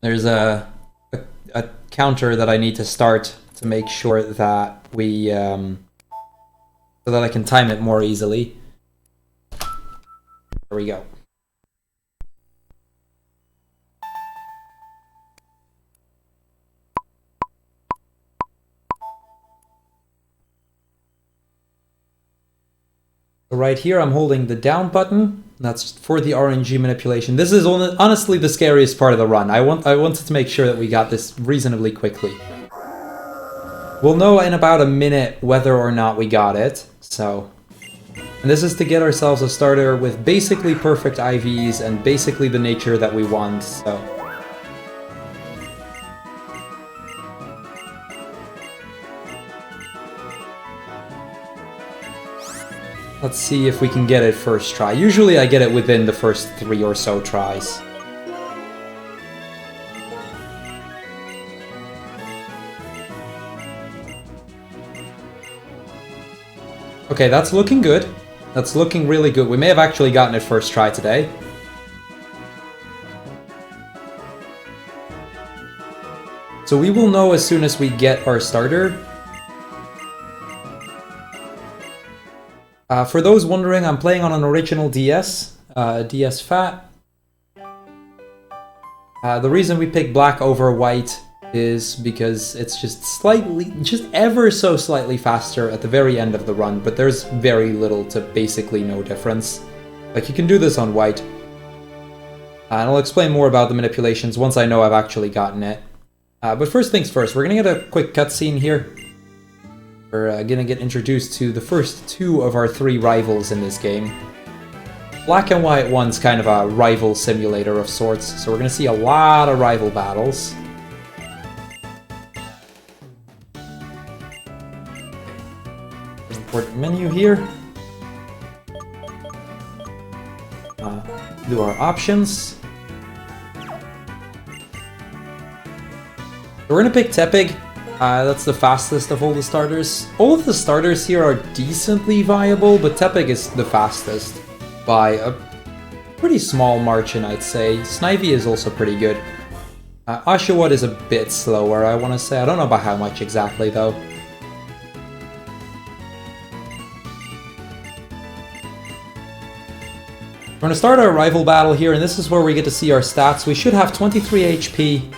There's a counter that I need to start to make sure that we so that I can time it more easily. There we go. Right here, I'm holding the down button. That's for the RNG manipulation. This is honestly the scariest part of the run. I wanted to make sure that we got this reasonably quickly. We'll know in about a minute whether or not we got it. So, and this is to get ourselves a starter with basically perfect IVs and basically the nature that we want. So. Let's see if we can get it first try. Usually I get it within the first 3 or so tries. Okay, that's looking good. That's looking really good. We may have actually gotten it first try today. So we will know as soon as we get our starter. For those wondering, I'm playing on an original DS, DS Fat. The reason we picked black over white is because it's just ever so slightly faster at the very end of the run, but there's very little to basically no difference. Like, you can do this on white. And I'll explain more about the manipulations once I know I've actually gotten it. But first things first, we're gonna get a quick cutscene here. We're gonna get introduced to the first 2 of our 3 rivals in this game. Black and White 1's kind of a rival simulator of sorts, so we're gonna see a lot of rival battles. Import menu here. Do our options. We're gonna pick Tepig. That's the fastest of all the starters. All of the starters here are decently viable, but Tepig is the fastest by a pretty small margin, I'd say. Snivy is also pretty good. Oshawott is a bit slower, I want to say. I don't know about how much exactly, though. We're going to start our rival battle here, and this is where we get to see our stats. We should have 23 HP.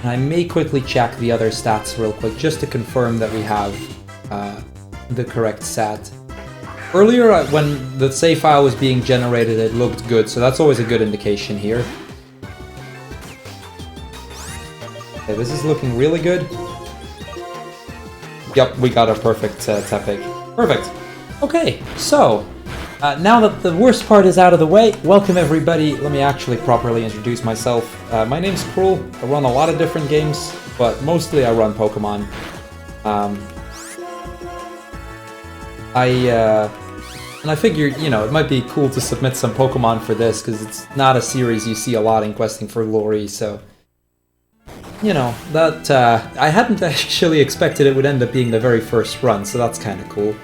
I may quickly check the other stats real quick, just to confirm that we have the correct stat. Earlier, when the save file was being generated, it looked good, so that's always a good indication here. Okay, this is looking really good. Yep, we got a perfect Tepig. Perfect. Okay, so now that the worst part is out of the way, welcome everybody. Let me actually properly introduce myself. My name's Crrool. I run a lot of different games, but mostly I run Pokemon. And I figured, you know, it might be cool to submit some Pokemon for this, because it's not a series you see a lot in Questing for Glory, so... You know, that, I hadn't actually expected it would end up being the very first run, so that's kind of cool.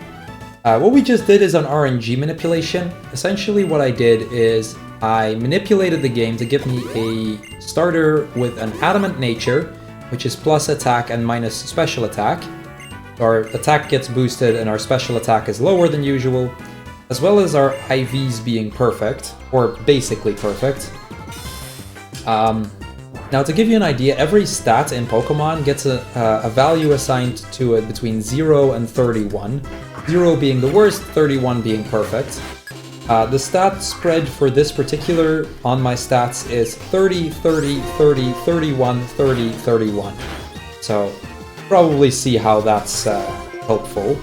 What we just did is an RNG manipulation. Essentially what I did is I manipulated the game to give me a starter with an adamant nature, which is plus attack and minus special attack. Our attack gets boosted and our special attack is lower than usual, as well as our IVs being perfect, or basically perfect. Now, to give you an idea, every stat in Pokemon gets a value assigned to it between 0 and 31. 0 being the worst, 31 being perfect. The stat spread for this particular on my stats is 30, 30, 30, 31, 30, 31. So, probably see how that's helpful.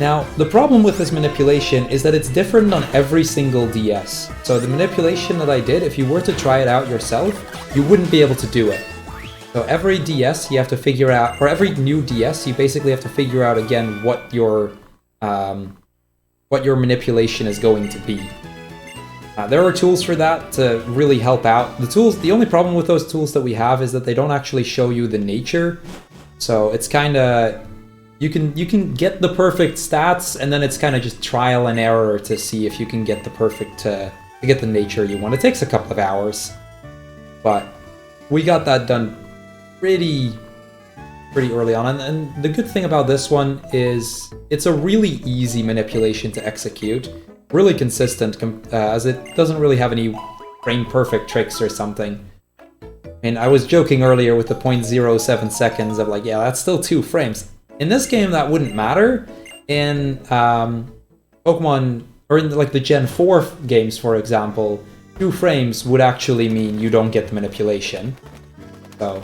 Now, the problem with this manipulation is that it's different on every single DS. So the manipulation that I did, if you were to try it out yourself, you wouldn't be able to do it. So every DS you have to figure out, or every new DS, you basically have to figure out again what your manipulation is going to be. There are tools for that to really help out. The only problem with those tools that we have is that they don't actually show you the nature. So it's kind of... You can get the perfect stats, and then it's kind of just trial and error to see if you can get the perfect, to get the nature you want. It takes a couple of hours. but we got that done pretty early on. And the good thing about this one is it's a really easy manipulation to execute, really consistent, as it doesn't really have any frame perfect tricks or something. And I was joking earlier with the 0.07 seconds of like, yeah, that's still 2 frames. In this game, that wouldn't matter. In Pokemon, or in like the Gen 4 games, for example, 2 frames would actually mean you don't get the manipulation. So,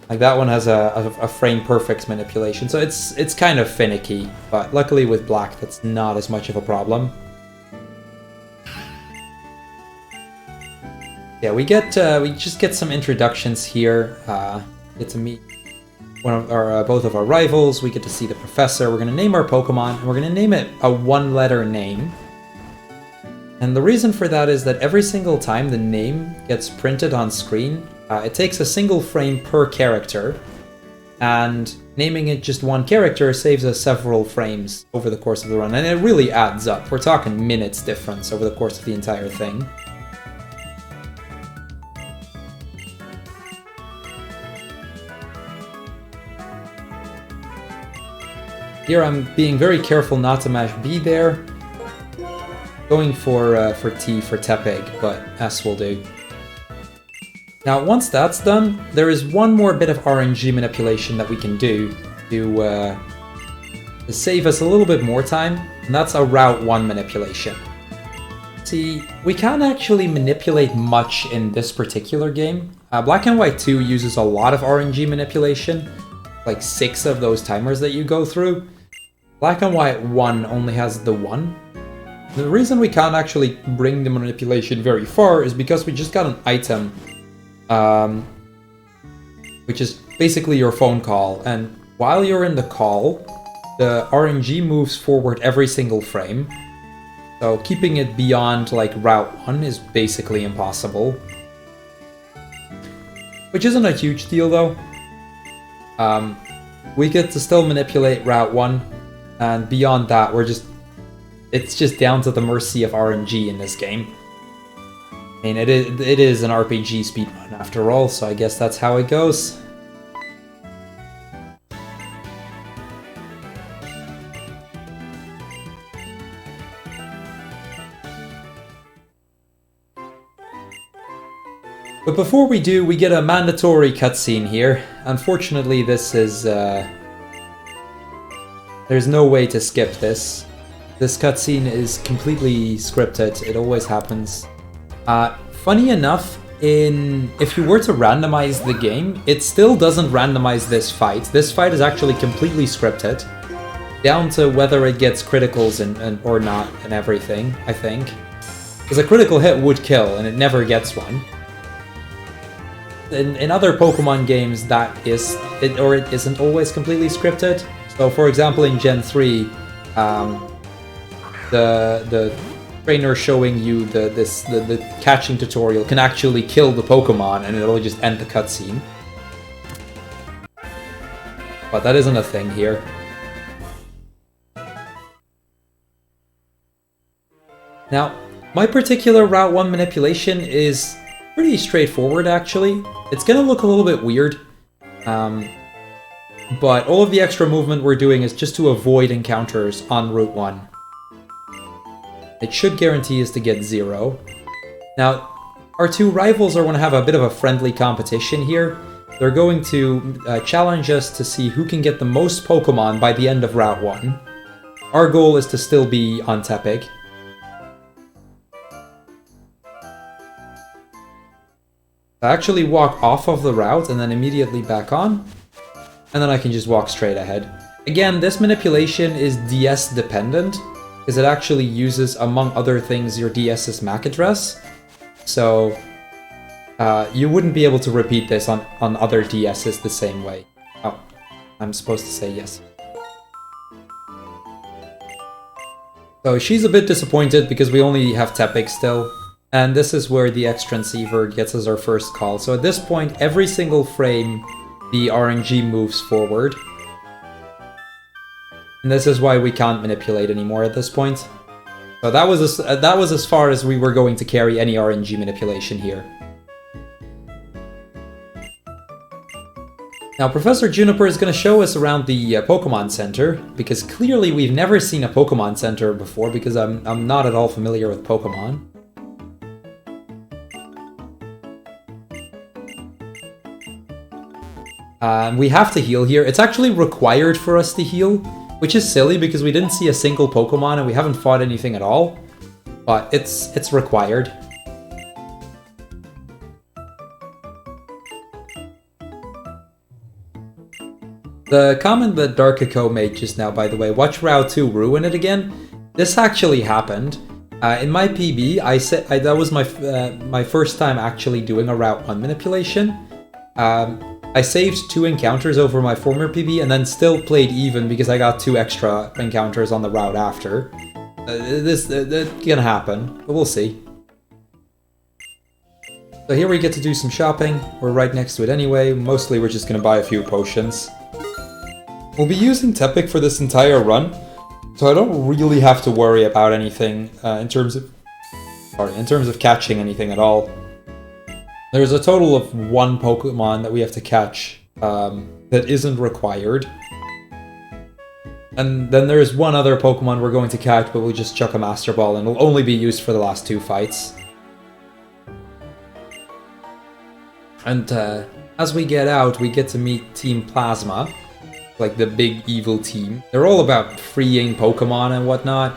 like that one has a frame perfect manipulation, so it's kind of finicky. But luckily with Black, that's not as much of a problem. Yeah, we just get some introductions here. Get to meet both of our rivals. We get to see the professor. We're gonna name our Pokemon, and we're gonna name it a 1-letter name. And the reason for that is that every single time the name gets printed on screen, it takes a single frame per character, and naming it just 1 character saves us several frames over the course of the run, and it really adds up. We're talking minutes difference over the course of the entire thing. Here I'm being very careful not to mash B there. Going for T for Tepig, but S will do. Now once that's done, there is one more bit of RNG manipulation that we can do to save us a little bit more time, and that's a Route 1 manipulation. See, we can't actually manipulate much in this particular game. Black and White 2 uses a lot of RNG manipulation, like 6 of those timers that you go through. Black and White 1 only has the 1. The reason we can't actually bring the manipulation very far is because we just got an item, which is basically your phone call, and while you're in the call, the RNG moves forward every single frame, so keeping it beyond like Route 1 is basically impossible. Which isn't a huge deal though. We get to still manipulate Route 1, and beyond that, it's just down to the mercy of RNG in this game. I mean, it is an RPG speedrun after all, so I guess that's how it goes. But before we do, we get a mandatory cutscene here. Unfortunately, this is there's no way to skip this. This cutscene is completely scripted, it always happens. Funny enough, if you were to randomize the game, it still doesn't randomize this fight. This fight is actually completely scripted, down to whether it gets criticals or not and everything, I think. Because a critical hit would kill, and it never gets one. In other Pokemon games, it isn't always completely scripted. So, for example, in Gen 3, the trainer showing you the catching tutorial can actually kill the Pokemon, and it'll just end the cutscene. But that isn't a thing here. Now, my particular Route 1 manipulation is pretty straightforward, actually. It's gonna look a little bit weird. But all of the extra movement we're doing is just to avoid encounters on Route 1. It should guarantee us to get 0. Now, our 2 rivals are going to have a bit of a friendly competition here. They're going to challenge us to see who can get the most Pokemon by the end of Route 1. Our goal is to still be on Tepig. I actually walk off of the route and then immediately back on. And then I can just walk straight ahead. Again, this manipulation is DS dependent, because it actually uses, among other things, your DS's MAC address. So, you wouldn't be able to repeat this on other DS's the same way. Oh, I'm supposed to say yes. So she's a bit disappointed because we only have Tepig still. And this is where the X-Transceiver gets us our first call. So at this point, every single frame, the RNG moves forward. And this is why we can't manipulate anymore at this point. So that was as far as we were going to carry any RNG manipulation here. Now, Professor Juniper is going to show us around the Pokemon Center, because clearly we've never seen a Pokemon Center before, because I'm not at all familiar with Pokemon. We have to heal here. It's actually required for us to heal, which is silly because we didn't see a single Pokemon and we haven't fought anything at all. But it's required. The comment that Darkico made just now, by the way, watch Route 2 ruin it again. This actually happened. In my PB, that was my first time actually doing a Route 1 manipulation. I saved 2 encounters over my former PB and then still played even because I got 2 extra encounters on the route after. This can happen, but we'll see. So here we get to do some shopping. We're right next to it anyway. Mostly we're just going to buy a few potions. We'll be using Tepic for this entire run, so I don't really have to worry about anything in terms of catching anything at all. There's a total of 1 Pokemon that we have to catch that isn't required. And then there's 1 other Pokemon we're going to catch, but we'll just chuck a Master Ball and it'll only be used for the last 2 fights. And as we get out, we get to meet Team Plasma, like the big evil team. They're all about freeing Pokemon and whatnot.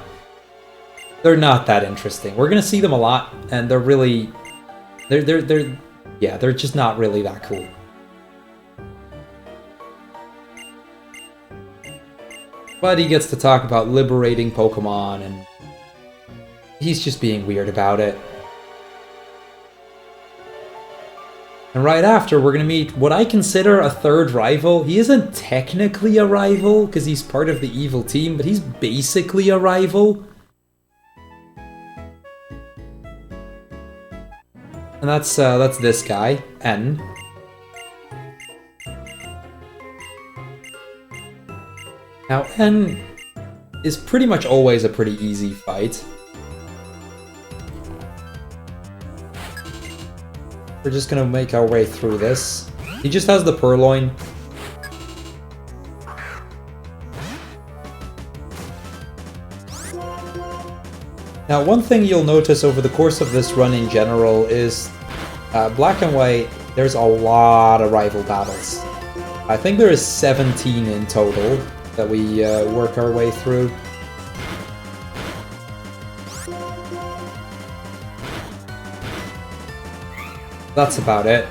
They're not that interesting. We're gonna see them a lot, and they're really... They're just not really that cool. But he gets to talk about liberating Pokemon, and he's just being weird about it. And right after, we're going to meet what I consider a third rival. He isn't technically a rival, because he's part of the evil team, but he's basically a rival. And that's this guy, N. Now, N is pretty much always a pretty easy fight. We're just gonna make our way through this. He just has the Purloin. Now, one thing you'll notice over the course of this run in general is Black and White, there's a lot of rival battles. I think there is 17 in total that we work our way through. That's about it.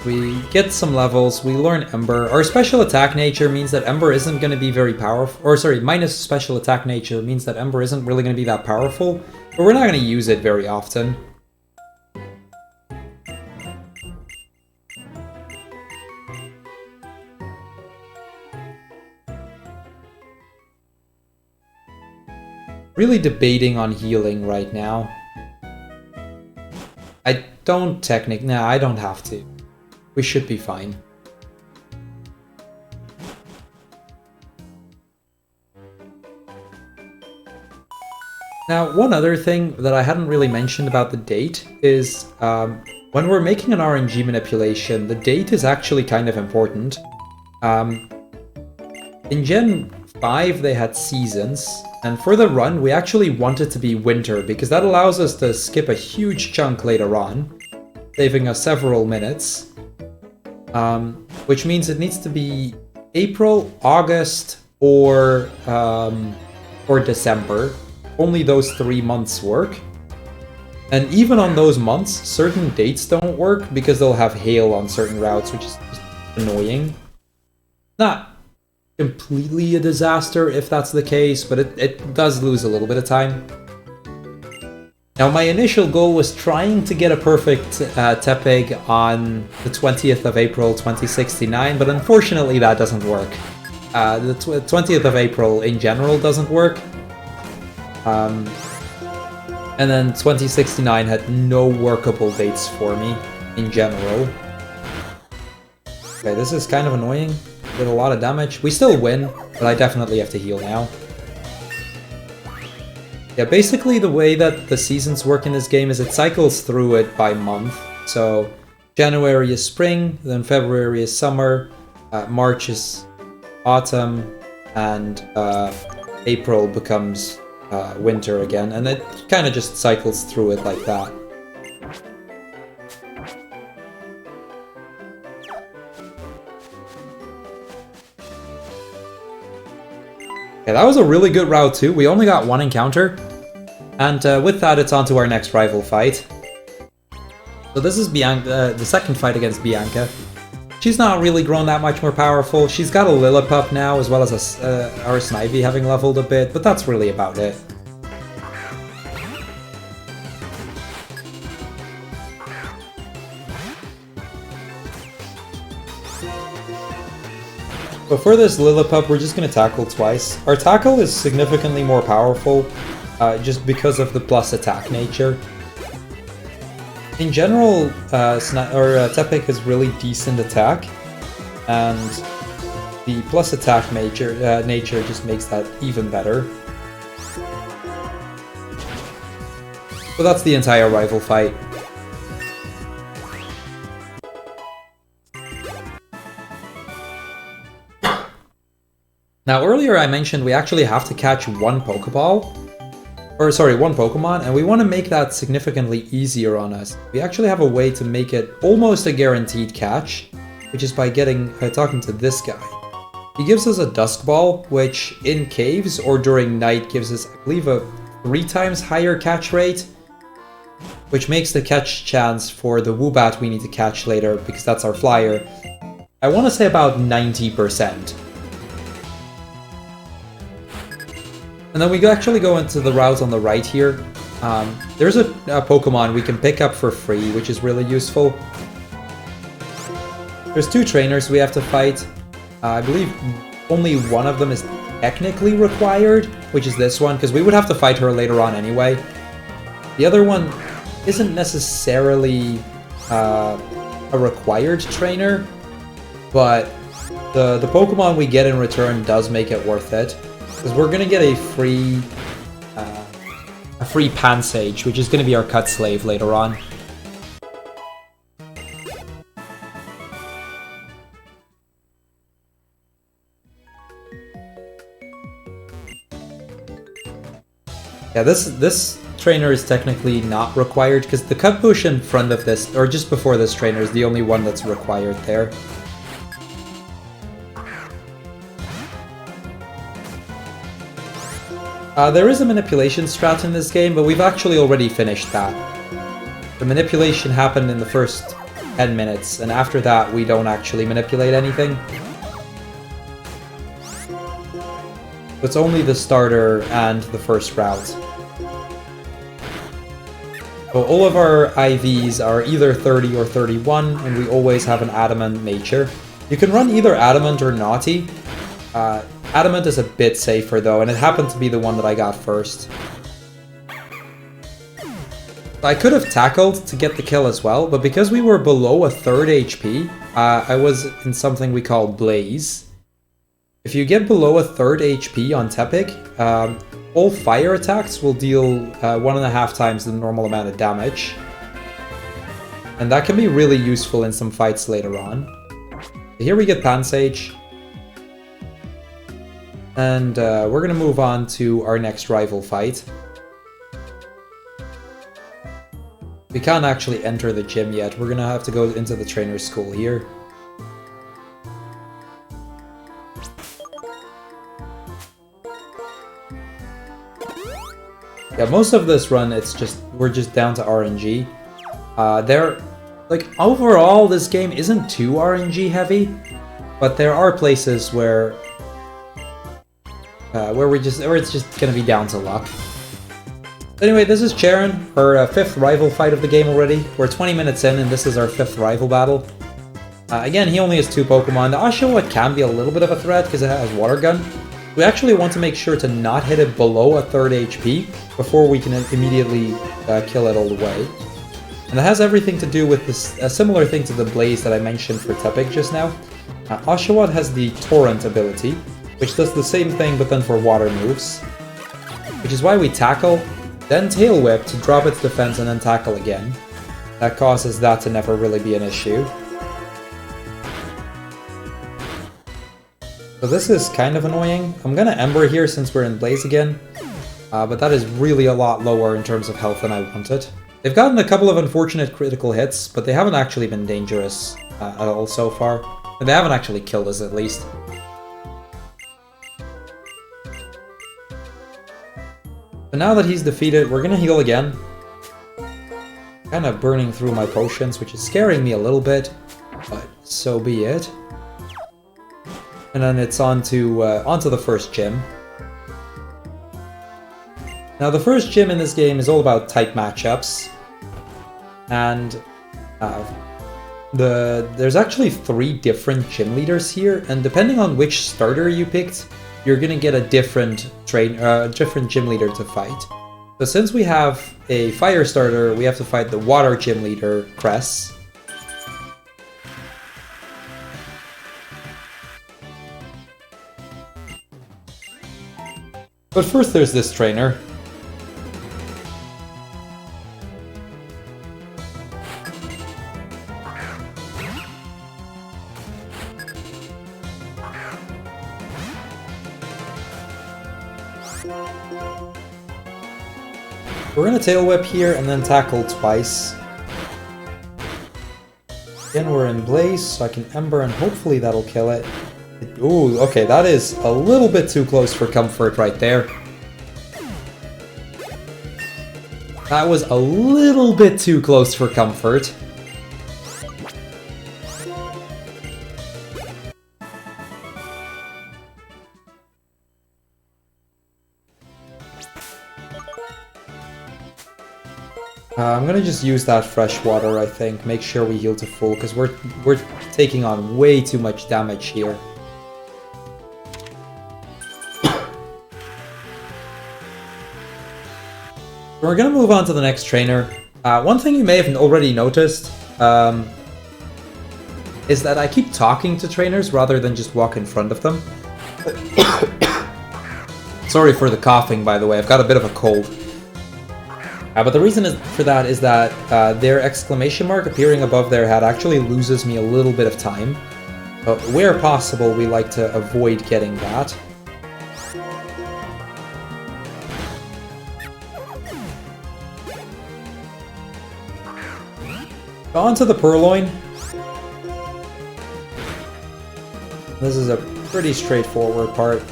We get some levels, we learn Ember. Our special attack nature means that Ember isn't going to be very powerful. Or sorry, minus special attack nature means that Ember isn't really going to be that powerful. But we're not going to use it very often. Really debating on healing right now. I don't Nah, I don't have to. We should be fine. Now, one other thing that I hadn't really mentioned about the date is when we're making an RNG manipulation, the date is actually kind of important. In Gen 5, they had seasons, and for the run, we actually want it to be winter, because that allows us to skip a huge chunk later on, saving us several minutes. Which means it needs to be April, August, or December. Only those 3 months work. And even on those months, certain dates don't work because they'll have hail on certain routes, which is just annoying. Not completely a disaster if that's the case, but it does lose a little bit of time. Now, my initial goal was trying to get a perfect Tepig on the 20th of April 2069, but unfortunately that doesn't work. The 20th of April in general doesn't work. And then 2069 had no workable dates for me in general. Okay, this is kind of annoying. Did a lot of damage. We still win, but I definitely have to heal now. Yeah, basically the way that the seasons work in this game is it cycles through it by month. So January is spring, then February is summer, March is autumn, and April becomes winter again, and it kind of just cycles through it like that. Okay, that was a really good route too. We only got one encounter, and with that it's on to our next rival fight. So this is Bianca, the second fight against Bianca. She's not really grown that much more powerful. She's got a Lillipup now, as well as our Snivy having leveled a bit, but that's really about it. But for this Lillipup, we're just going to tackle twice. Our tackle is significantly more powerful, just because of the plus attack nature. In general, Tepig has really decent attack, and the plus attack nature just makes that even better. So that's the entire rival fight. Now earlier I mentioned we actually have to catch one Pokemon, and we want to make that significantly easier on us. We actually have a way to make it almost a guaranteed catch, which is by talking to this guy. He gives us a Dusk Ball, which in caves or during night gives us, I believe, a 3 times higher catch rate, which makes the catch chance for the Woobat we need to catch later, because that's our flyer, I want to say about 90%. And then we actually go into the route on the right here. There's a Pokemon we can pick up for free, which is really useful. There's 2 trainers we have to fight. I believe only one of them is technically required, which is this one, because we would have to fight her later on anyway. The other one isn't necessarily a required trainer, but the Pokemon we get in return does make it worth it. Because we're gonna get a free Pansage, which is gonna be our cut slave later on. Yeah, this trainer is technically not required because the cut bush in front of this, or just before this trainer, is the only one that's required there. There is a manipulation strat in this game, but we've actually already finished that. The manipulation happened in the first 10 minutes, and after that we don't actually manipulate anything. It's only the starter and the first route. So all of our IVs are either 30 or 31, and we always have an Adamant nature. You can run either Adamant or Naughty. Adamant is a bit safer though, and it happened to be the one that I got first. I could have tackled to get the kill as well, but because we were below a 3rd HP, I was in something we call Blaze. If you get below a 3rd HP on Tepig, all fire attacks will deal 1.5 times the normal amount of damage. And that can be really useful in some fights later on. Here we get Pansage. And we're gonna move on to our next rival fight. We can't actually enter the gym yet. We're gonna have to go into the trainer's school here. Yeah, most of this run, we're just down to RNG. Overall, this game isn't too RNG heavy, but there are places where it's just gonna be down to luck. Anyway, this is Charon, her 5th rival fight of the game already. We're 20 minutes in, and this is our 5th rival battle. Again, he only has 2 Pokemon. The Oshawott can be a little bit of a threat because it has Water Gun. We actually want to make sure to not hit it below a 3rd HP before we can immediately kill it all the way. And that has everything to do with this, a similar thing to the Blaze that I mentioned for Tepig just now. Oshawott has the Torrent ability, which does the same thing but then for water moves. which is why we tackle, then tail whip to drop its defense and then tackle again. That causes that to never really be an issue. So this is kind of annoying. I'm gonna Ember here since we're in Blaze again, but that is really a lot lower in terms of health than I wanted. They've gotten a couple of unfortunate critical hits, but they haven't actually been dangerous at all so far. And they haven't actually killed us, at least. But now that he's defeated, we're gonna heal again. Kind of burning through my potions, which is scaring me a little bit, but so be it. And then it's onto the first gym. Now the first gym in this game is all about type matchups, and there's actually 3 different gym leaders here, and depending on which starter you picked, you're gonna get a different gym leader to fight. So since we have a fire starter, we have to fight the water gym leader, Cress. But first there's this trainer. We're gonna tail whip here and then tackle twice. Again, we're in Blaze, so I can Ember and hopefully that'll kill it. Ooh, okay, that is a little bit too close for comfort right there. That was a little bit too close for comfort. I'm gonna just use that fresh water, I think. Make sure we heal to full, because we're taking on way too much damage here. We're gonna move on to the next trainer. One thing you may have already noticed is that I keep talking to trainers rather than just walk in front of them. Sorry for the coughing, by the way. I've got a bit of a cold. But the reason for that is that their exclamation mark appearing above their head actually loses me a little bit of time. But where possible, we like to avoid getting that. On to the Purloin. This is a pretty straightforward part.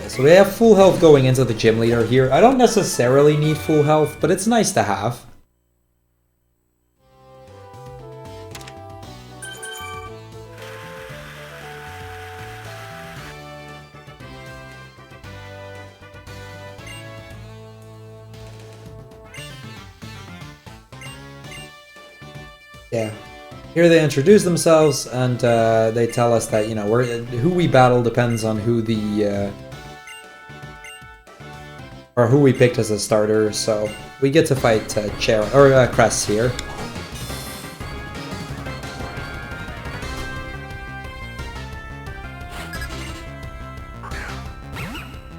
So we have full health going into the gym leader here. I don't necessarily need full health, but it's nice to have. Yeah. Here they introduce themselves, and they tell us that, you know, who we battle depends on who the... or who we picked as a starter, so we get to fight Cress here.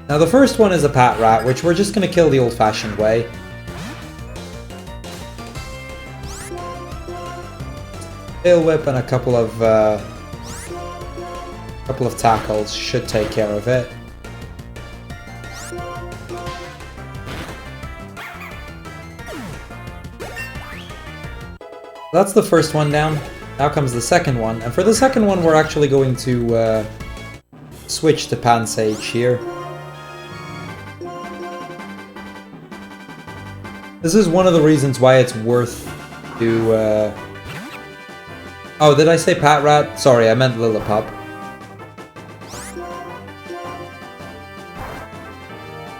Now the first one is a Pat Rat, which we're just gonna kill the old-fashioned way. Tail Whip and a couple of tackles should take care of it. That's the first one down. Now comes the second one, and for the second one we're actually going to switch to Pansage here. This is one of the reasons why it's worth to... Oh, did I say Pat Rat? Sorry, I meant Lillipup.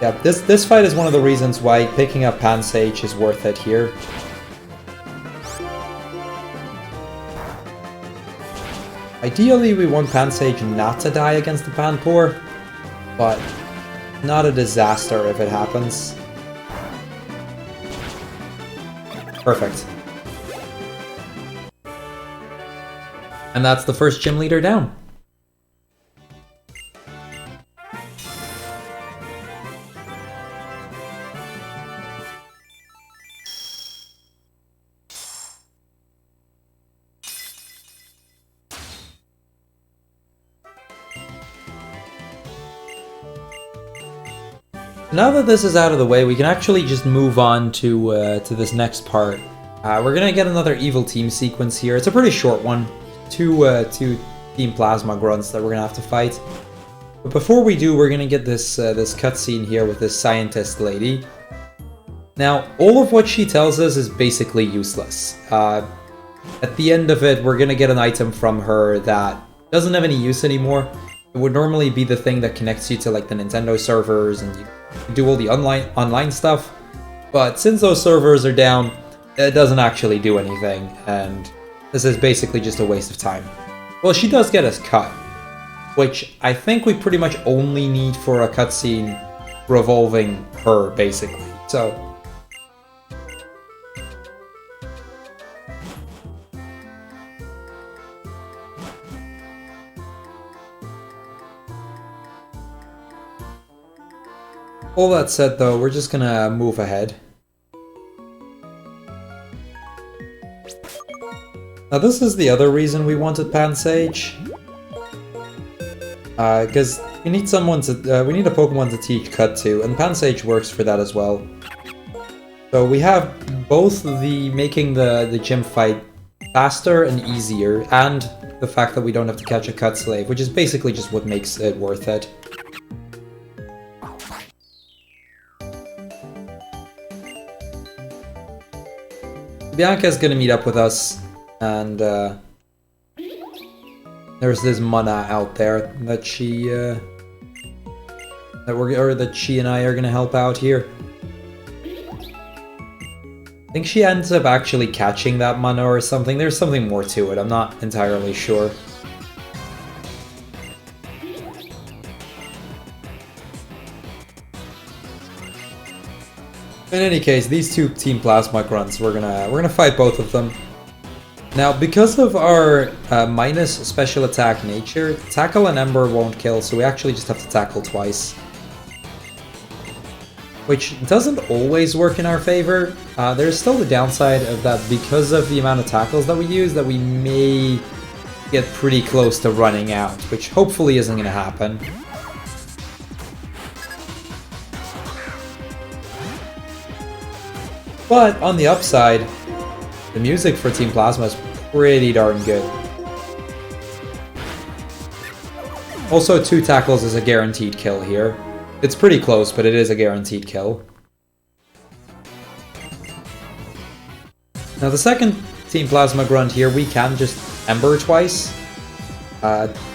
Yeah, this fight is one of the reasons why picking up Pansage is worth it here. Ideally, we want Pansage not to die against the Panpour, but not a disaster if it happens. Perfect. And that's the first gym leader down. Now that this is out of the way, we can actually just move on to this next part. We're gonna get another evil team sequence here. It's a pretty short one. Two Team Plasma grunts that we're gonna have to fight. But before we do, we're gonna get this this cutscene here with this scientist lady. Now, all of what she tells us is basically useless. At the end of it, we're gonna get an item from her that doesn't have any use anymore. It would normally be the thing that connects you to like the Nintendo servers and you do all the online stuff. But since those servers are down, it doesn't actually do anything, and this is basically just a waste of time. Well, she does get us cut, which I think we pretty much only need for a cutscene revolving her, basically. So all that said, though, we're just gonna move ahead. Now this is the other reason we wanted Pansage. Because we need someone to, we need a Pokemon to teach Cut to, and Pansage works for that as well. So we have both the making the gym fight faster and easier, and the fact that we don't have to catch a Cut Slave, which is basically just what makes it worth it. Bianca's gonna meet up with us, and there's this mana out there that she that she and I are gonna help out here. I think she ends up actually catching that mana or something. There's something more to it. I'm not entirely sure. In any case, these two Team Plasma grunts, we're gonna fight both of them. Now, because of our minus special attack nature, Tackle and Ember won't kill, so we actually just have to tackle twice. Which doesn't always work in our favor. There's still the downside of that because of the amount of tackles that we use, that we may get pretty close to running out, which hopefully isn't gonna happen. But on the upside, the music for Team Plasma is pretty darn good. Also, 2 tackles is a guaranteed kill here. It's pretty close, but it is a guaranteed kill. Now the second Team Plasma grunt here, we can just Ember twice.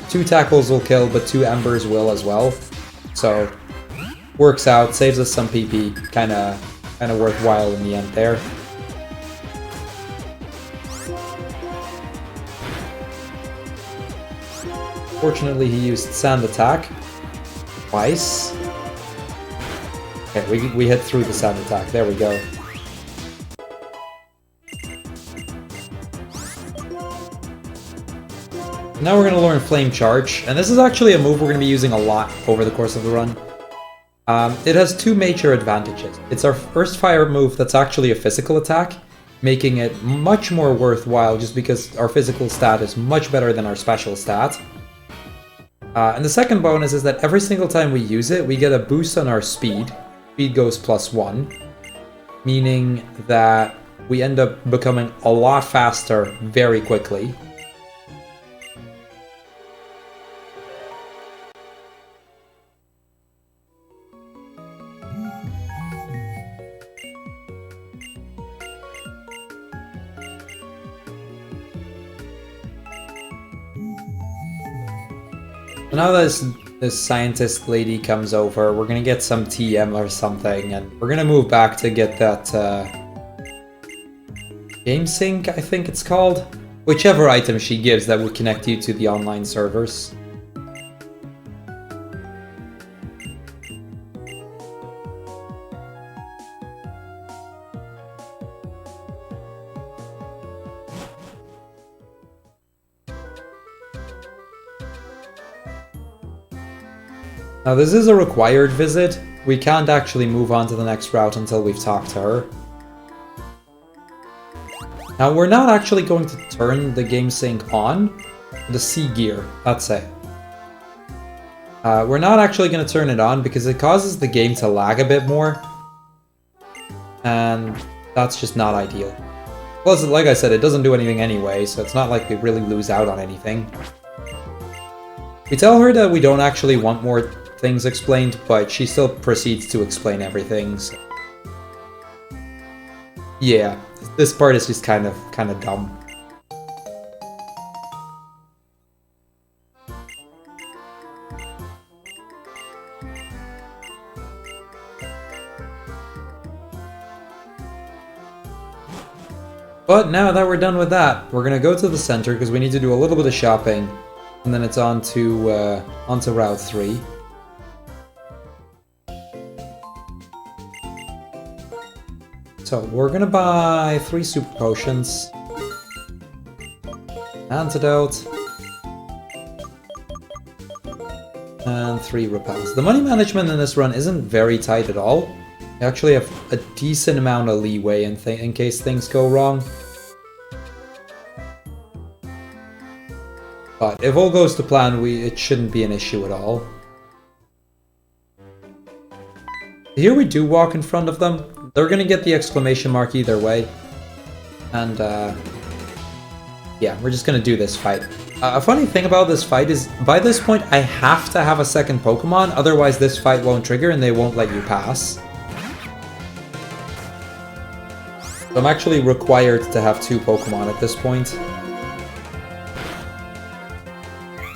2 tackles will kill, but 2 Embers will as well. So, works out, saves us some PP, kinda worthwhile in the end there. Fortunately, he used Sand Attack twice. Okay, we hit through the Sand Attack. There we go. Now we're going to learn Flame Charge, and this is actually a move we're going to be using a lot over the course of the run. It has 2 major advantages. It's our first fire move that's actually a physical attack, making it much more worthwhile just because our physical stat is much better than our special stat. And the second bonus is that every single time we use it, we get a boost on our speed. Speed goes +1, meaning that we end up becoming a lot faster very quickly. Now that this scientist lady comes over, we're gonna get some TM or something, and we're gonna move back to get that game sync, I think it's called. Whichever item she gives that would connect you to the online servers. Now this is a required visit. We can't actually move on to the next route until we've talked to her. Now we're not actually going to turn the game sync on. The C gear, that's it. We're not actually going to turn it on because it causes the game to lag a bit more. And that's just not ideal. Plus, like I said, it doesn't do anything anyway, so it's not like we really lose out on anything. We tell her that we don't actually want more things explained, but she still proceeds to explain everything. So. Yeah, this part is just kind of dumb. But now that we're done with that, we're gonna go to the center because we need to do a little bit of shopping, and then it's on to onto Route 3. So we're gonna buy 3 super potions, antidote, and 3 repels. The money management in this run isn't very tight at all. We actually have a decent amount of leeway in case things go wrong. But if all goes to plan, it shouldn't be an issue at all. Here we do walk in front of them. They're gonna get the exclamation mark either way. And yeah, we're just gonna do this fight. A funny thing about this fight is, by this point, I have to have a second Pokemon, otherwise this fight won't trigger and they won't let you pass. So I'm actually required to have 2 Pokemon at this point.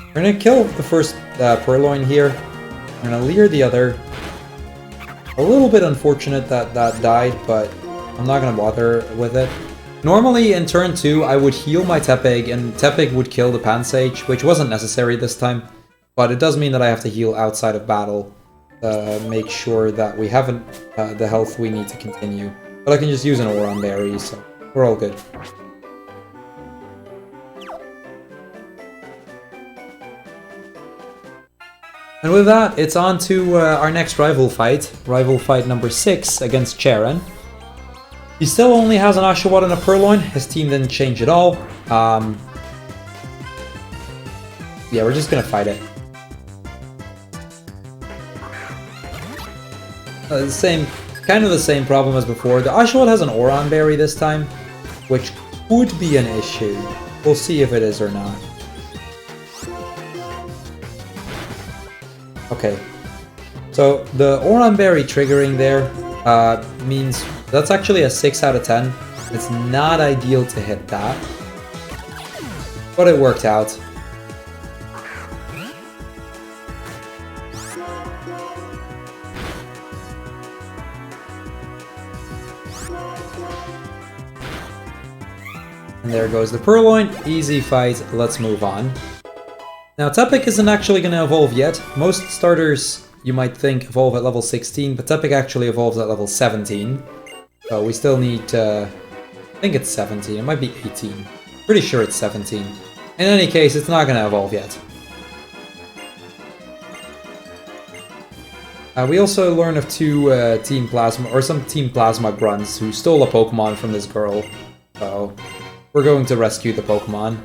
We're gonna kill the first Purloin here. We're gonna leer the other. A little bit unfortunate that that died, but I'm not gonna bother with it. Normally in turn 2 I would heal my Tepig and Tepig would kill the Pansage, which wasn't necessary this time. But it does mean that I have to heal outside of battle to make sure that we haven't the health we need to continue. But I can just use an Oran Berry, so we're all good. And with that, it's on to our next rival fight number 6 against Cheren. He still only has an Oshawott and a Purloin, his team didn't change at all. Yeah, we're just gonna fight it. Kind of the same problem as before. The Oshawott has an Oran Berry this time, which could be an issue. We'll see if it is or not. Okay, so the Oran Berry triggering there means that's actually a 6 out of 10. It's not ideal to hit that, but it worked out. And there goes the Purloin. Easy fight, let's move on. Now Tepig isn't actually going to evolve yet. Most starters, you might think, evolve at level 16, but Tepig actually evolves at level 17. So we still need, I think it's 17, it might be 18. Pretty sure it's 17. In any case, it's not going to evolve yet. We also learn of 2 Team Plasma, or some Team Plasma grunts who stole a Pokemon from this girl. So we're going to rescue the Pokemon.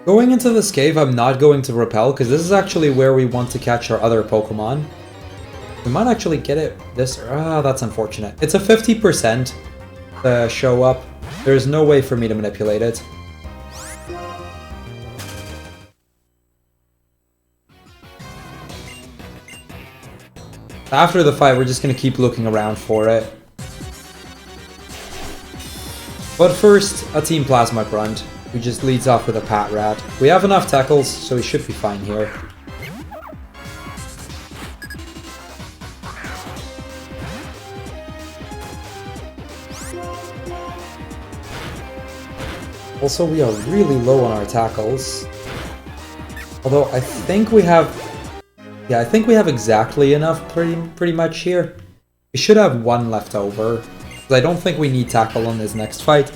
Going into this cave, I'm not going to repel, because this is actually where we want to catch our other Pokemon. We might actually get it this... that's unfortunate. It's a 50% to show up. There's no way for me to manipulate it. After the fight, we're just going to keep looking around for it. But first, a Team Plasma Grunt, who just leads off with a Pat Rat. We have enough tackles, so we should be fine here. Also, we are really low on our tackles. Although, I think we have... Yeah, I think we have exactly enough pretty much here. We should have 1 left over, because I don't think we need tackle on this next fight.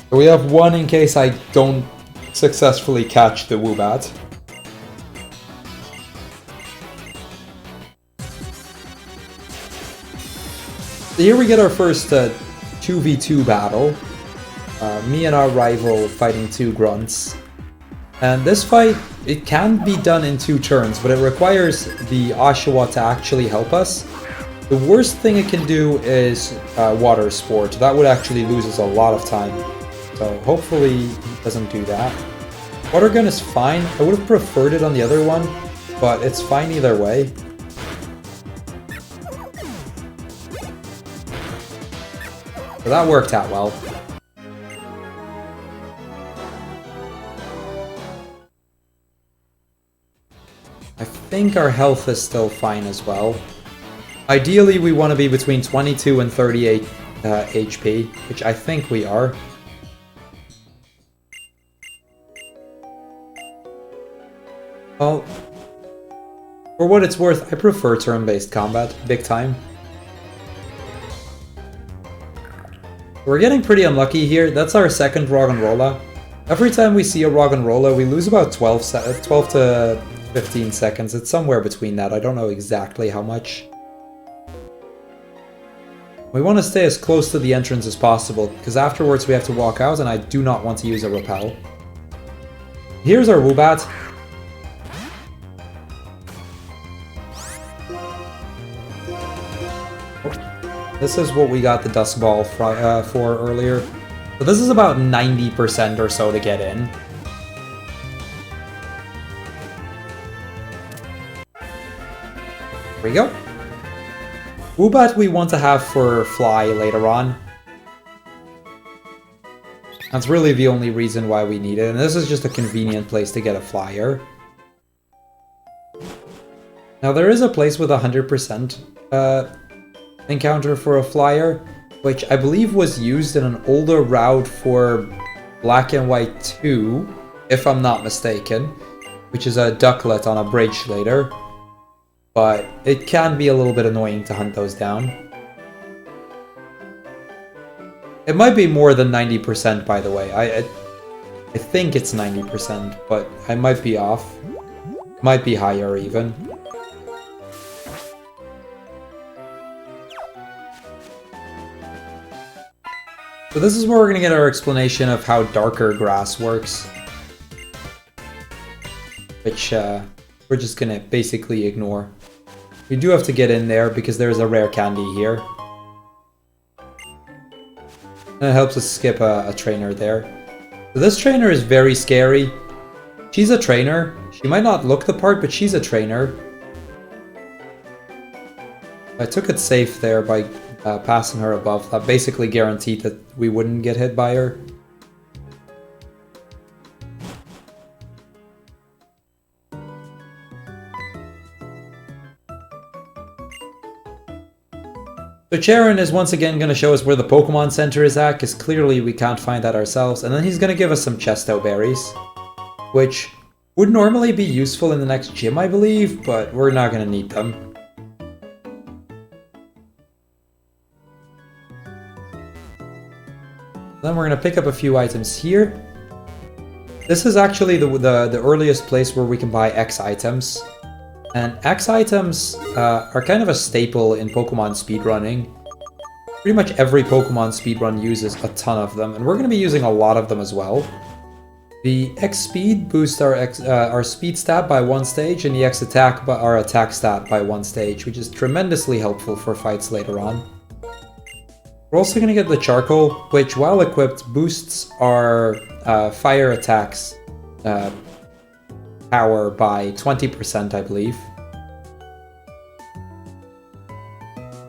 But we have 1 in case I don't successfully catch the Woobat. So here we get our first 2v2 battle. Me and our rival fighting two grunts. And this fight, it can be done in 2 turns, but it requires the Oshawa to actually help us. The worst thing it can do is water sport. That would actually lose us a lot of time. So hopefully it doesn't do that. Water gun is fine. I would have preferred it on the other one, but it's fine either way. So that worked out well. I think our health is still fine as well. Ideally, we want to be between 22 and 38 HP, which I think we are. Well, for what it's worth, I prefer turn-based combat, big time. We're getting pretty unlucky here. That's our second Roggenrola. Every time we see a Roggenrola, we lose about 12 to 15 seconds. It's somewhere between that. I don't know exactly how much. We want to stay as close to the entrance as possible, because afterwards we have to walk out, and I do not want to use a repel. Here's our Woobat. This is what we got the Dusk Ball for earlier. So this is about 90% or so to get in. There we go. Woobat we want to have for Fly later on. That's really the only reason why we need it, and this is just a convenient place to get a Flyer. Now there is a place with 100% encounter for a Flyer, which I believe was used in an older route for Black and White 2, if I'm not mistaken, which is a Ducklet on a bridge later. But it can be a little bit annoying to hunt those down. It might be more than 90%, by the way. I think it's 90%, but I might be off. Might be higher, even. So this is where we're going to get our explanation of how darker grass works. Which we're just going to basically ignore. We do have to get in there because there's a rare candy here. And it helps us skip a trainer there. So this trainer is very scary. She's a trainer. She might not look the part, but she's a trainer. I took it safe there by passing her above. That basically guaranteed that we wouldn't get hit by her. So Charon is once again going to show us where the Pokemon Center is at, because clearly we can't find that ourselves, and then he's going to give us some Chesto Berries, which would normally be useful in the next gym, I believe, but we're not going to need them. Then we're going to pick up a few items here. This is actually the earliest place where we can buy X items. And X items are kind of a staple in Pokemon speedrunning. Pretty much every Pokemon speedrun uses a ton of them, and we're going to be using a lot of them as well. The X speed boosts our speed stat by 1 stage, and the X attack our attack stat by 1 stage, which is tremendously helpful for fights later on. We're also going to get the Charcoal, which while equipped boosts our fire attacks power by 20%, I believe.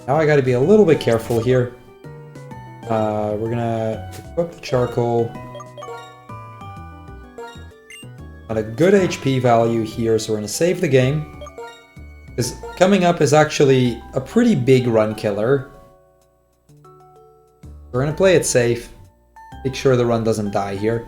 Now I gotta be a little bit careful here. We're gonna equip the Charcoal. Got a good HP value here, so we're gonna save the game. Because coming up is actually a pretty big run killer. We're gonna play it safe. Make sure the run doesn't die here.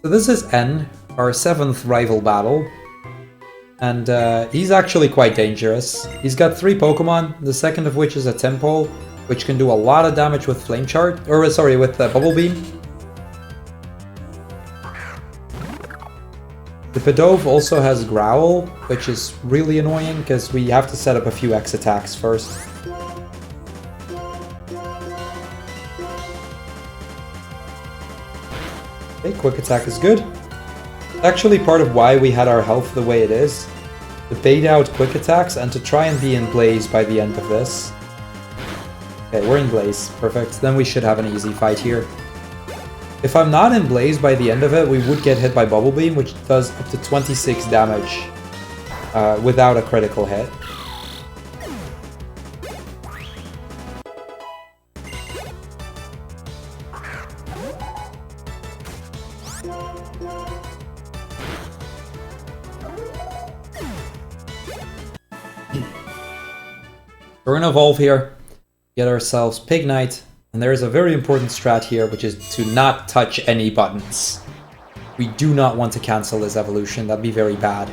So this is N, our 7th rival battle, and he's actually quite dangerous. He's got 3 Pokemon, the second of which is a Tympole, which can do a lot of damage with Flame Charge, or sorry, with Bubble Beam. The Pidove also has Crrool, which is really annoying because we have to set up a few X attacks first. Okay, quick attack is good. Actually part of why we had our health the way it is. To bait out quick attacks and to try and be in Blaze by the end of this. Okay, we're in Blaze. Perfect. Then we should have an easy fight here. If I'm not in Blaze by the end of it, we would get hit by Bubble Beam, which does up to 26 damage without a critical hit. We're gonna evolve here, get ourselves Pig Knight, and there is a very important strat here, which is to not touch any buttons. We do not want to cancel this evolution, that'd be very bad.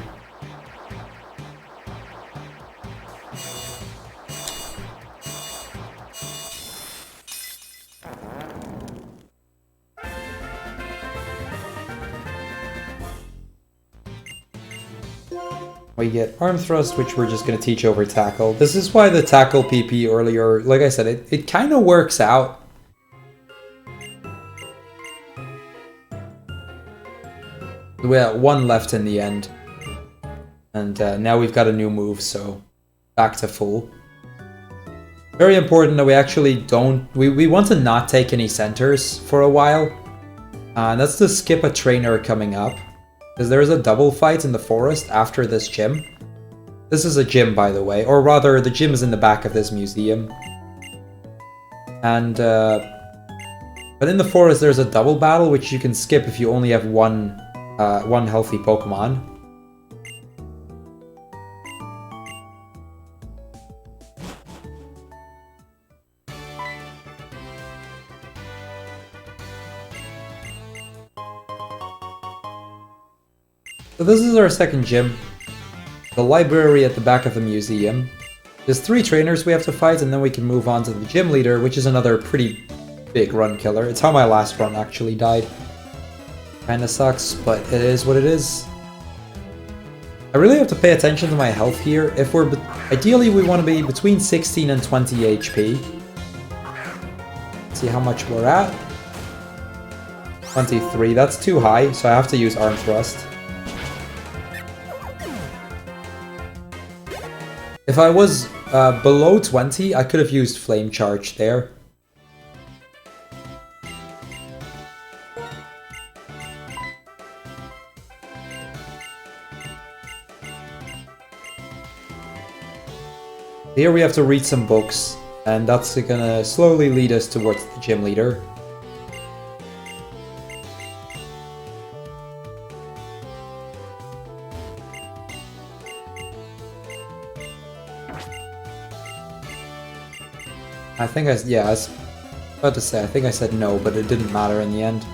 We get Arm Thrust, which we're just going to teach over Tackle. This is why the Tackle PP earlier, like I said, it kind of works out. We had one left in the end. And now we've got a new move, so back to full. Very important that we actually don't... We want to not take any centers for a while. And that's to skip a trainer coming up. Because there is a double fight in the forest after this gym. This is a gym, by the way. Or rather, the gym is in the back of this museum. And, but in the forest there's a double battle, which you can skip if you only have one healthy Pokemon. So this is our second gym, the library at the back of the museum. There's 3 trainers we have to fight, and then we can move on to the gym leader, which is another pretty big run killer. It's how my last run actually died. Kinda sucks, but it is what it is. I really have to pay attention to my health here. If we're ideally we want to be between 16 and 20 HP. See how much we're at. 23, that's too high, so I have to use Arm Thrust. If I was below 20, I could have used Flame Charge there. Here we have to read some books, and that's gonna slowly lead us towards the gym leader. I think I was about to say, I think I said no, but it didn't matter in the end.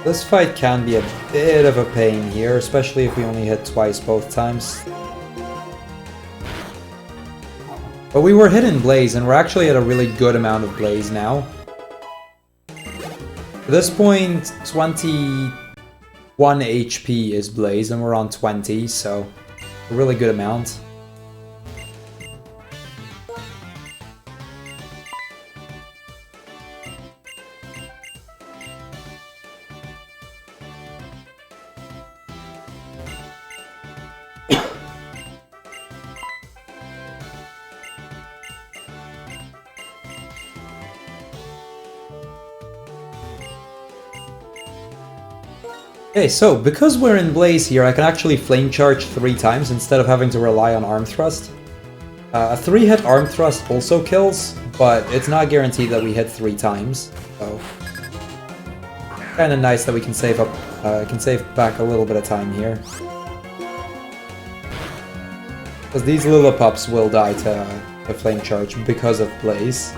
This fight can be a bit of a pain here, especially if we only hit twice both times. But we were hit in Blaze, and we're actually at a really good amount of Blaze now. At this point, 21 HP is Blaze, and we're on 20, so a really good amount. Okay, so because we're in Blaze here, I can actually Flame Charge 3 times instead of having to rely on Arm Thrust. A 3-hit Arm Thrust also kills, but it's not guaranteed that we hit 3 times, so kind of nice that we can save back a little bit of time here. Because these Lillipups will die to Flame Charge because of Blaze.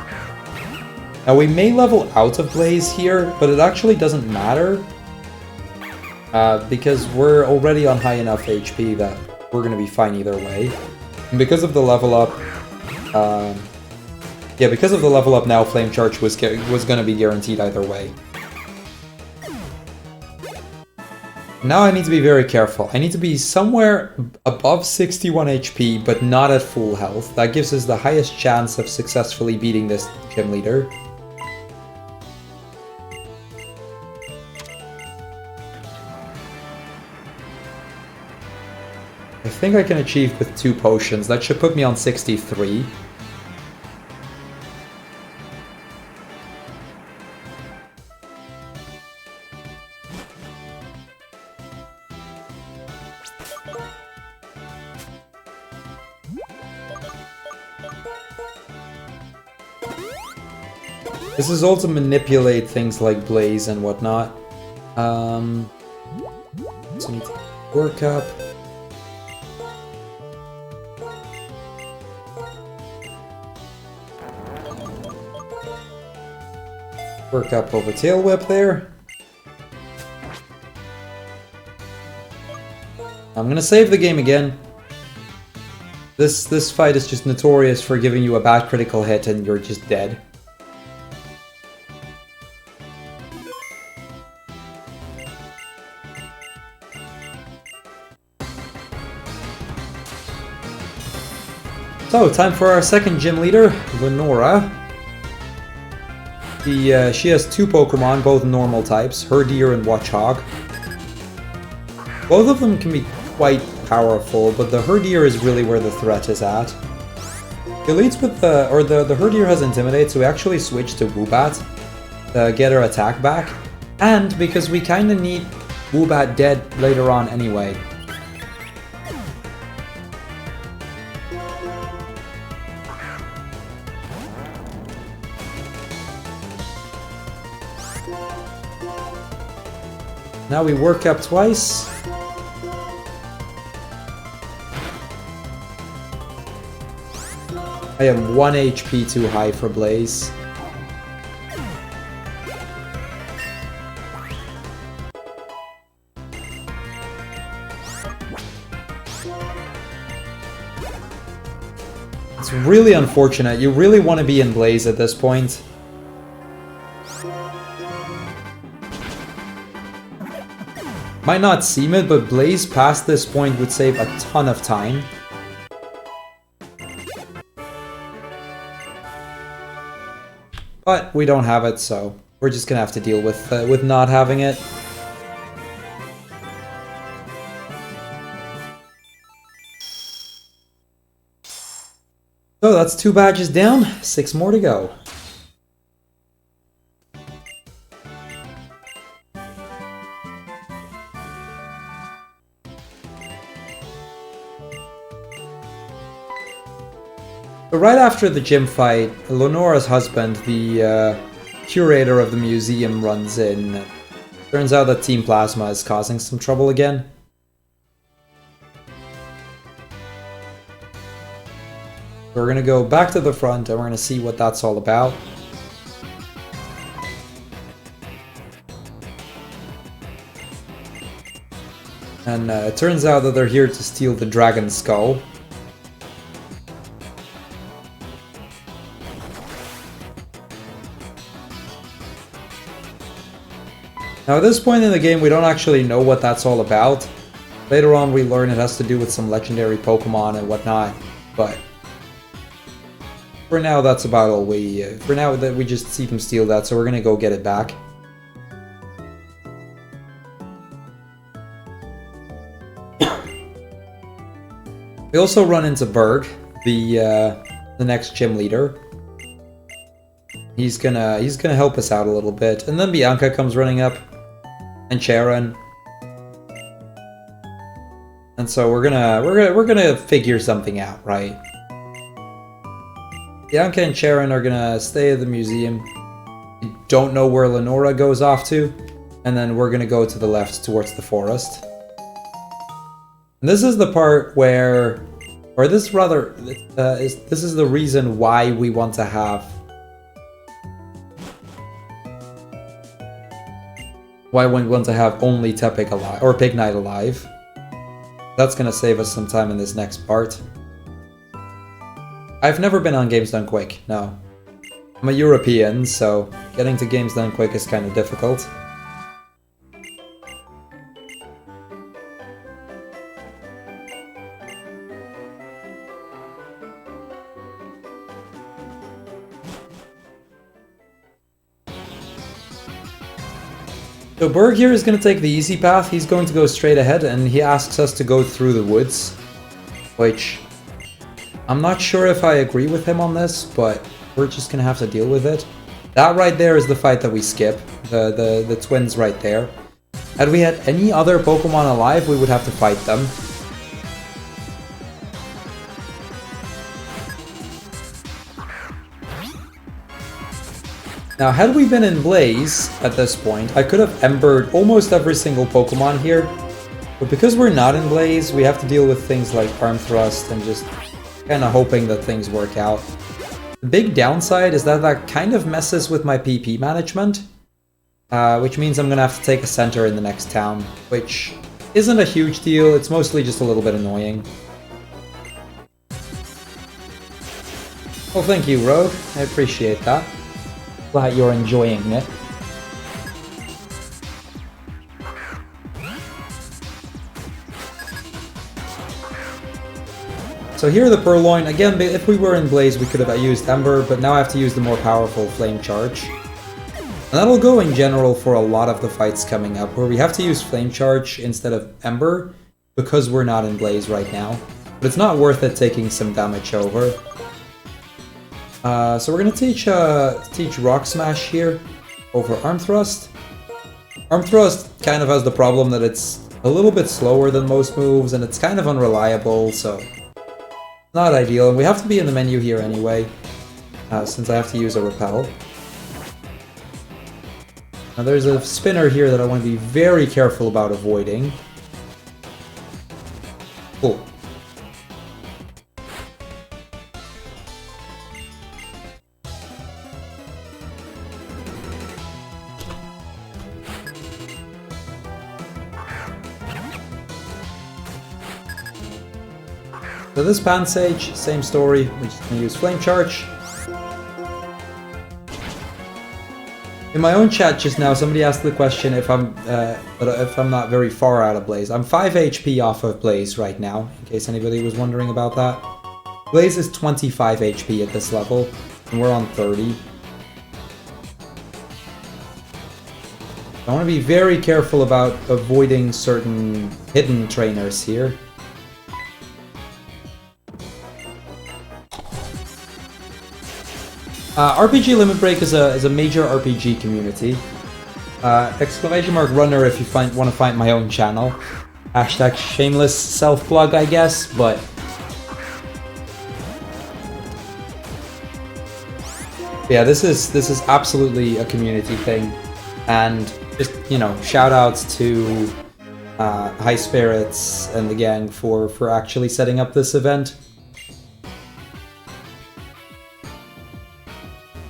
Now we may level out of Blaze here, but it actually doesn't matter. because we're already on high enough HP that we're gonna be fine either way. And because of the level up, yeah, because of the level up now, Flame Charge was gonna be guaranteed either way. Now I need to be very careful. I need to be somewhere above 61 HP, but not at full health. That gives us the highest chance of successfully beating this gym leader. I think I can achieve with 2 potions. That should put me on 63. This is all to manipulate things like Blaze and whatnot. So I need to work up. Work up over Tail Whip there. I'm gonna save the game again. This fight is just notorious for giving you a bad critical hit and you're just dead. So, time for our second gym leader, Lenora. She has 2 Pokemon, both normal types, Herdier and Watchog. Both of them can be quite powerful, but the Herdier is really where the threat is at. It leads with the Herdier has Intimidate, so we actually switch to Woobat to get her attack back. And because we kinda need Woobat dead later on anyway. Now we work up twice. I am 1 HP too high for Blaze. It's really unfortunate. You really want to be in Blaze at this point. Might not seem it, but Blaze past this point would save a ton of time. But we don't have it, so we're just gonna have to deal with not having it. So that's 2 badges down, 6 more to go. But right after the gym fight, Lenora's husband, the curator of the museum, runs in. Turns out that Team Plasma is causing some trouble again. We're gonna go back to the front and we're gonna see what that's all about. And it turns out that they're here to steal the Dragon Skull. Now at this point in the game we don't actually know what that's all about. Later on we learn it has to do with some legendary Pokemon and whatnot, but for now that's about all for now that we just see them steal that, so we're gonna go get it back. We also run into Berg, the next gym leader. He's gonna help us out a little bit, and then Bianca comes running up, and Sharon, and so we're gonna figure something out, right? Bianca and Sharon are gonna stay at the museum. We don't know where Lenora goes off to, and then we're gonna go to the left towards the forest. And this is the part where, or this rather, this is the reason why we want to have Why wouldn't we want to have only Tepig alive, or Pig Knight alive? That's gonna save us some time in this next part. I've never been on Games Done Quick, no. I'm a European, so getting to Games Done Quick is kind of difficult. So Berg here is going to take the easy path. He's going to go straight ahead, and he asks us to go through the woods, which I'm not sure if I agree with him on this, but we're just going to have to deal with it. That right there is the fight that we skip, the twins right there. Had we had any other Pokemon alive, we would have to fight them. Now, had we been in Blaze at this point, I could have embered almost every single Pokemon here. But because we're not in Blaze, we have to deal with things like Arm Thrust and just kind of hoping that things work out. The big downside is that that kind of messes with my PP management, which means I'm going to have to take a center in the next town, which isn't a huge deal, it's mostly just a little bit annoying. Well, thank you, Rogue. I appreciate that. Glad you're enjoying it. So here the Purloin, again, if we were in Blaze we could have used Ember, but now I have to use the more powerful Flame Charge. And that'll go in general for a lot of the fights coming up, where we have to use Flame Charge instead of Ember, because we're not in Blaze right now. But it's not worth it taking some damage over. So we're gonna teach Rock Smash here over Arm Thrust. Arm Thrust kind of has the problem that it's a little bit slower than most moves, and it's kind of unreliable, so not ideal. And we have to be in the menu here anyway, since I have to use a Repel. Now there's a spinner here that I want to be very careful about avoiding. Cool. So this Pansage, same story, we're just going to use Flame Charge. In my own chat just now, somebody asked the question if I'm not very far out of Blaze. I'm 5 HP off of Blaze right now, in case anybody was wondering about that. Blaze is 25 HP at this level, and we're on 30. I want to be very careful about avoiding certain hidden trainers here. RPG Limit Break is a major RPG community. Exclamation mark runner if you want to find my own channel. Hashtag shameless self-plug, I guess, but yeah, this is absolutely a community thing, and just, you know, shout outs to High Spirits and the gang for actually setting up this event.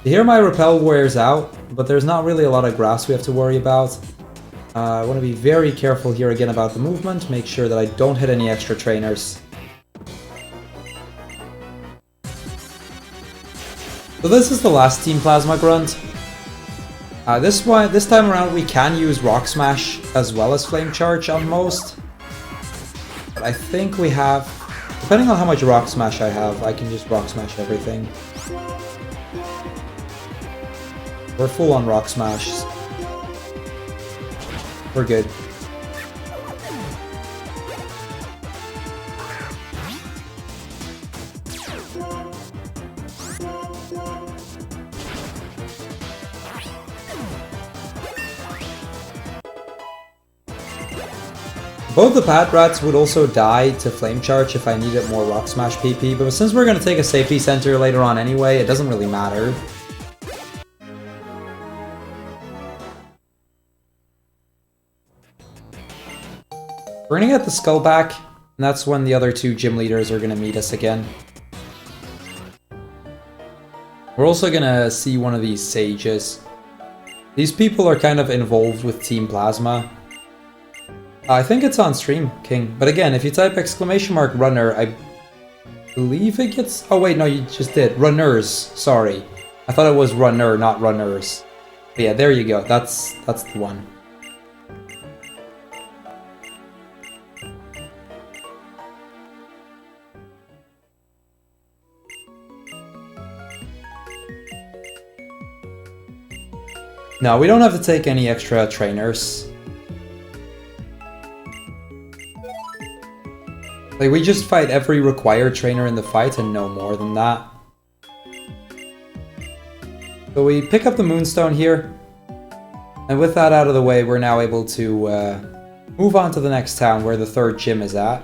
Here my Repel wears out, but there's not really a lot of grass we have to worry about. I want to be very careful here again about the movement, make sure that I don't hit any extra trainers. So this is the last Team Plasma Grunt. This time around we can use Rock Smash as well as Flame Charge on most. But I think we have, depending on how much Rock Smash I have, I can just Rock Smash everything. We're full on Rock Smash. We're good. Both the Pat Rats would also die to Flame Charge if I needed more Rock Smash PP, but since we're going to take a safety center later on anyway, it doesn't really matter. We're gonna get the skull back, and that's when the other two gym leaders are gonna meet us again. We're also gonna see one of these sages. These people are kind of involved with Team Plasma. I think it's on stream, King. But again, if you type !runner, I believe it gets... Oh wait, no, you just did. Runners, sorry. I thought it was runner, not runners. But yeah, there you go. That's the one. No, we don't have to take any extra trainers. Like, we just fight every required trainer in the fight and no more than that. So we pick up the Moonstone here. And with that out of the way, we're now able to move on to the next town where the third gym is at.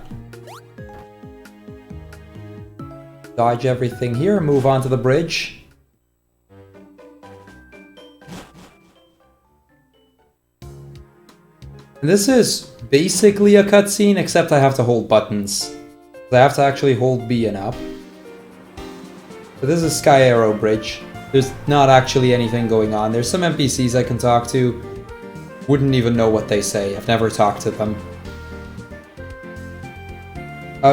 Dodge everything here, move on to the bridge. And this is basically a cutscene, except I have to hold buttons. I have to actually hold B and up. So this is Sky Arrow Bridge. There's not actually anything going on. There's some NPCs I can talk to. Wouldn't even know what they say. I've never talked to them.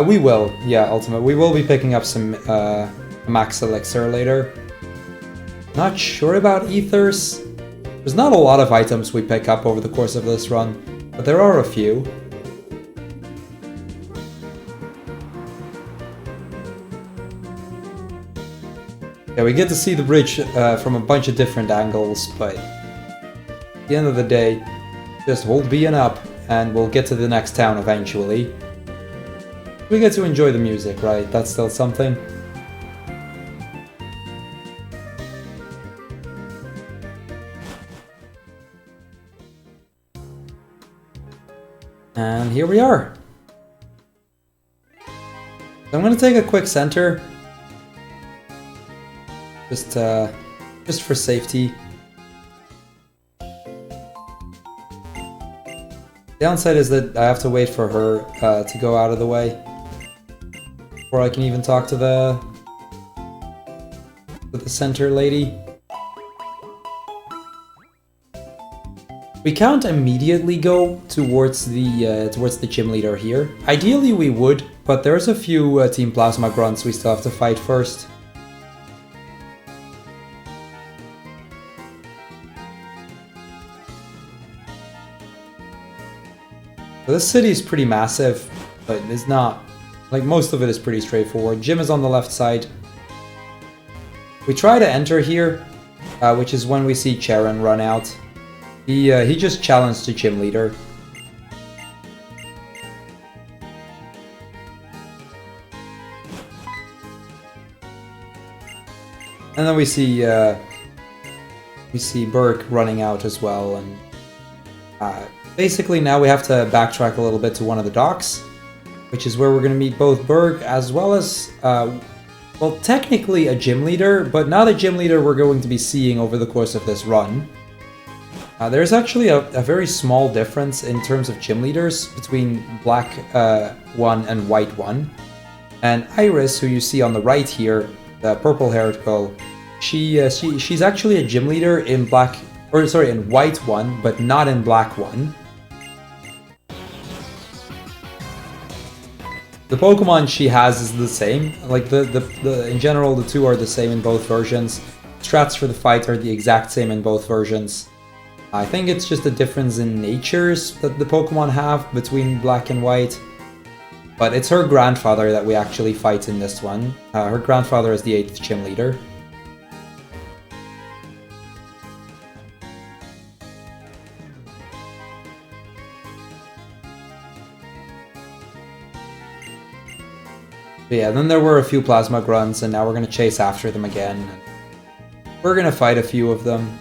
We will, yeah, Ultimate. We will be picking up some Max Elixir later. Not sure about Ethers. There's not a lot of items we pick up over the course of this run, but there are a few. Yeah, we get to see the bridge from a bunch of different angles, but at the end of the day, just hold B and up, and we'll get to the next town eventually. We get to enjoy the music, right? That's still something. And here we are. So I'm going to take a quick center. Just for safety. Downside is that I have to wait for her to go out of the way before I can even talk to the center lady. We can't immediately go towards the gym leader here. Ideally we would, but there's a few Team Plasma grunts we still have to fight first. This city is pretty massive, but it's not, like, most of it is pretty straightforward. Gym is on the left side. We try to enter here, which is when we see Charon run out. He just challenged the gym leader. And then we see Berg running out as well, and basically now we have to backtrack a little bit to one of the docks, which is where we're going to meet both Berg as well as, well, technically a gym leader, but not a gym leader we're going to be seeing over the course of this run. There's actually a very small difference in terms of gym leaders between Black 1 and White 1. And Iris, who you see on the right here, the purple-haired girl, she's actually a gym leader in in White 1, but not in Black 1. The Pokemon she has is the same. Like in general, the two are the same in both versions. Strats for the fight are the exact same in both versions. I think it's just a difference in natures that the Pokemon have between Black and White. But it's her grandfather that we actually fight in this one. Her grandfather is the 8th gym leader. But yeah, then there were a few Plasma Grunts, and now we're going to chase after them again. We're going to fight a few of them.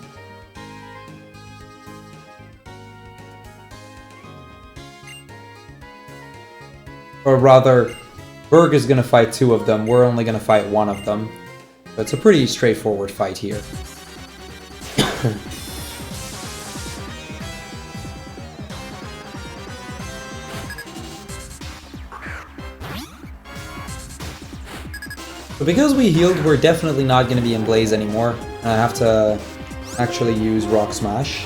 Or rather, Berg is going to fight 2 of them, we're only going to fight 1 of them. But it's a pretty straightforward fight here. So because we healed, we're definitely not going to be in Blaze anymore. And I have to actually use Rock Smash.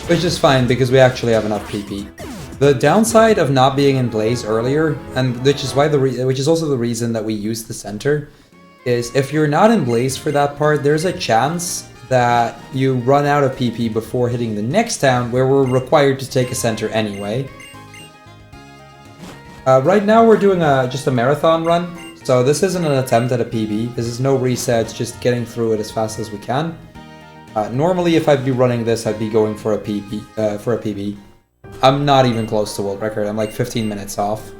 Which is fine, because we actually have enough PP. The downside of not being in Blaze earlier, and which is also the reason that we use the center, is if you're not in Blaze for that part, there's a chance that you run out of PP before hitting the next town, where we're required to take a center anyway. Right now we're doing just a marathon run, so this isn't an attempt at a PB. This is no resets, just getting through it as fast as we can. Normally, if I'd be running this, I'd be going for a PB. I'm not even close to world record. I'm like 15 minutes off,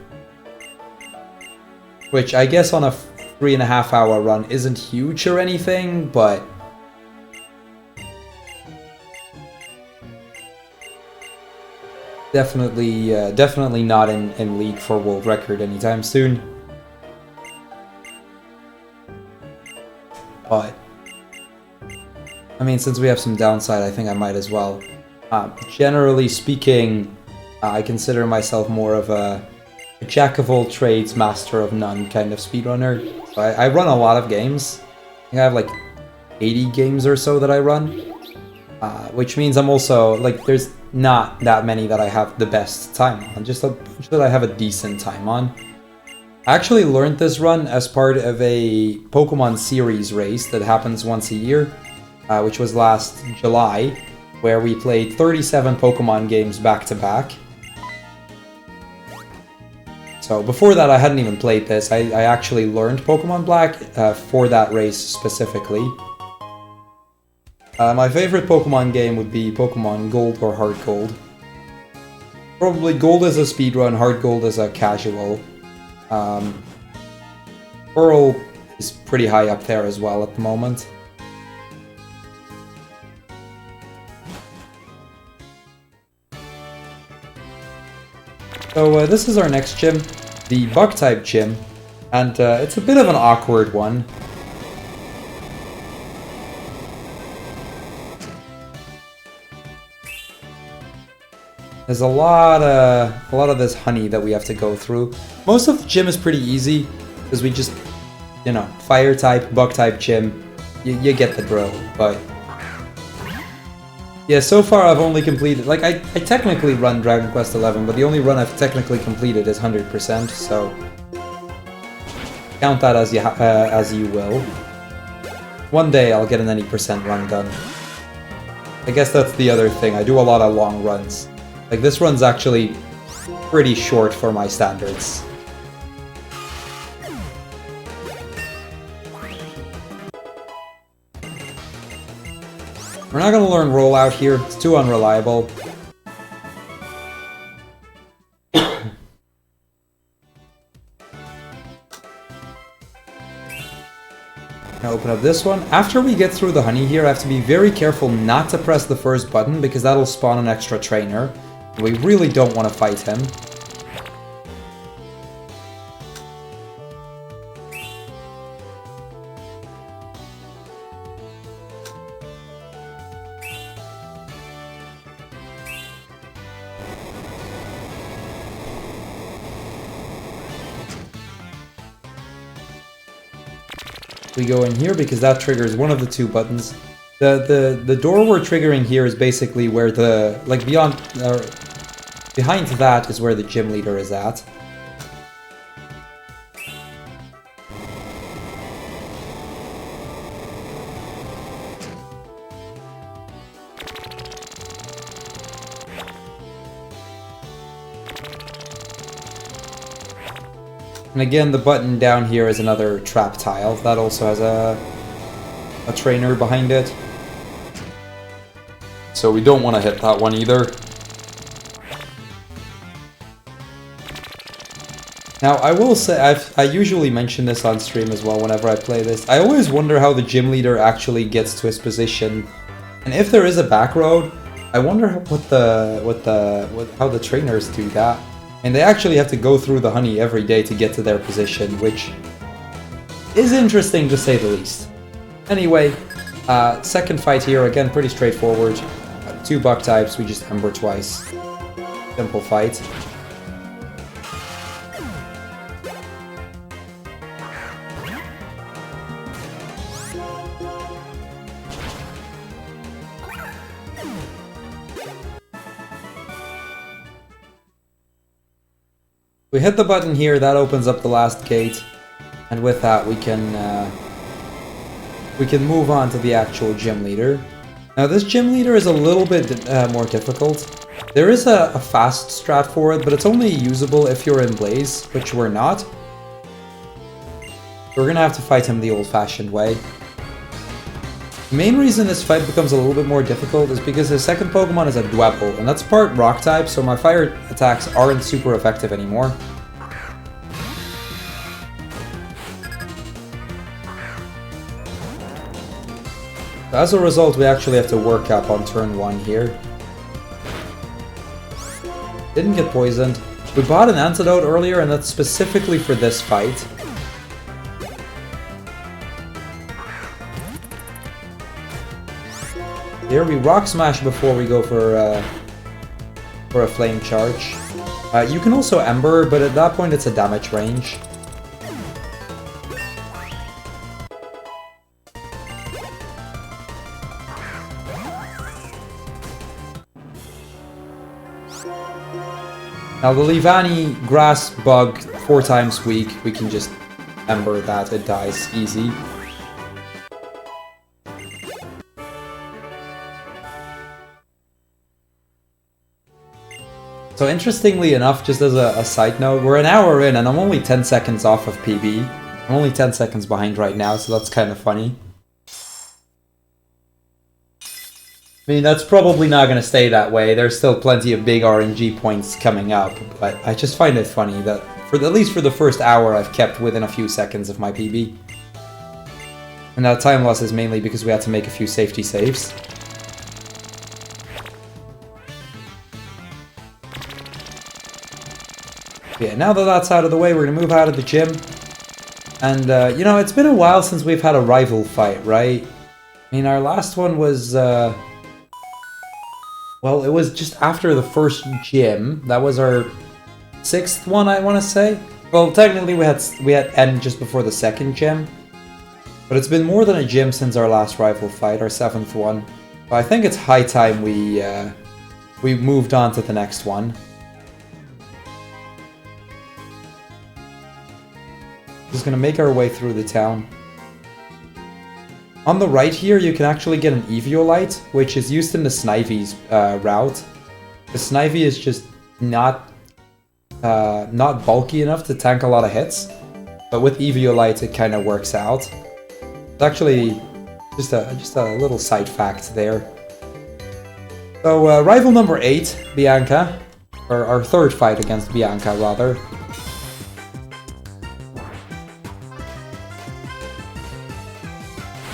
which I guess on a 3.5 hour run isn't huge or anything, but definitely not in league for world record anytime soon. But I mean, since we have some downside, I think I might as well. Generally speaking, I consider myself more of a jack of all trades, master of none kind of speedrunner. So I run a lot of games. I think I have like 80 games or so that I run. Which means I'm also, like, there's not that many that I have the best time on, just a bunch that I have a decent time on. I actually learned this run as part of a Pokemon series race that happens once a year, which was last July, where we played 37 Pokemon games back to back. So before that I hadn't even played this. I actually learned Pokemon Black for that race specifically. My favorite Pokemon game would be Pokemon Gold or Hard Gold. Probably Gold as a speedrun, Hard Gold as a casual. Crrool is pretty high up there as well at the moment. So this is our next gym, the Bug-type gym, and it's a bit of an awkward one. There's a lot of this honey that we have to go through. Most of the gym is pretty easy, because we just, you know, Fire-type, Bug-type gym, you get the drill, but yeah, so far I've only completed, like, I technically run Dragon Quest XI, but the only run I've technically completed is 100%, so count that as you will. One day I'll get an any percent run done. I guess that's the other thing, I do a lot of long runs. Like, this run's actually pretty short for my standards. We're not going to learn rollout here, it's too unreliable. Now open up this one. After we get through the honey here, I have to be very careful not to press the first button, because that'll spawn an extra trainer. We really don't want to fight him. We go in here because that triggers one of the two buttons. The door we're triggering here is basically where the, like, beyond, behind that is where the gym leader is at. And again, the button down here is another trap tile. That also has a trainer behind it. So we don't want to hit that one either. Now, I will say, I usually mention this on stream as well whenever I play this. I always wonder how the gym leader actually gets to his position. And if there is a back road, I wonder how the trainers do that. And they actually have to go through the honey every day to get to their position, which is interesting to say the least. Anyway, second fight here, again, pretty straightforward. Two Bug types, we just Ember twice. Simple fight. We hit the button here, that opens up the last gate, and with that we can move on to the actual gym leader. Now this gym leader is a little bit more difficult. There is a fast strat for it, but it's only usable if you're in Blaze, which we're not. We're gonna have to fight him the old-fashioned way. The main reason this fight becomes a little bit more difficult is because his second Pokemon is a Dwebble, and that's part rock type, so my fire attacks aren't super effective anymore. So as a result, we actually have to work up on turn 1 here. Didn't get poisoned. We bought an antidote earlier, and that's specifically for this fight. Here we Rock Smash before we go for a Flame Charge. You can also Ember, but at that point it's a damage range. Now the Leavanny Grass Bug 4 times weak, we can just Ember that, it dies easy. So interestingly enough, just as a side note, we're an hour in and I'm only 10 seconds off of PB. I'm only 10 seconds behind right now, so that's kind of funny. I mean, that's probably not going to stay that way. There's still plenty of big RNG points coming up, but I just find it funny that, at least for the first hour, I've kept within a few seconds of my PB. And that time loss is mainly because we had to make a few safety saves. Yeah, now that that's out of the way, we're going to move out of the gym. And, you know, it's been a while since we've had a rival fight, right? I mean, our last one was, well, it was just after the first gym. That was our 6th one, I want to say. Well, technically we had N just before the 2nd gym. But it's been more than a gym since our last rival fight, our 7th one. But I think it's high time we moved on to the next one. Just gonna make our way through the town. On the right here, you can actually get an Eviolite, which is used in the Snivy's route. The Snivy is just not bulky enough to tank a lot of hits, but with Eviolite it kind of works out. It's actually just a little side fact there. So rival number 8, Bianca, or our 3rd fight against Bianca rather.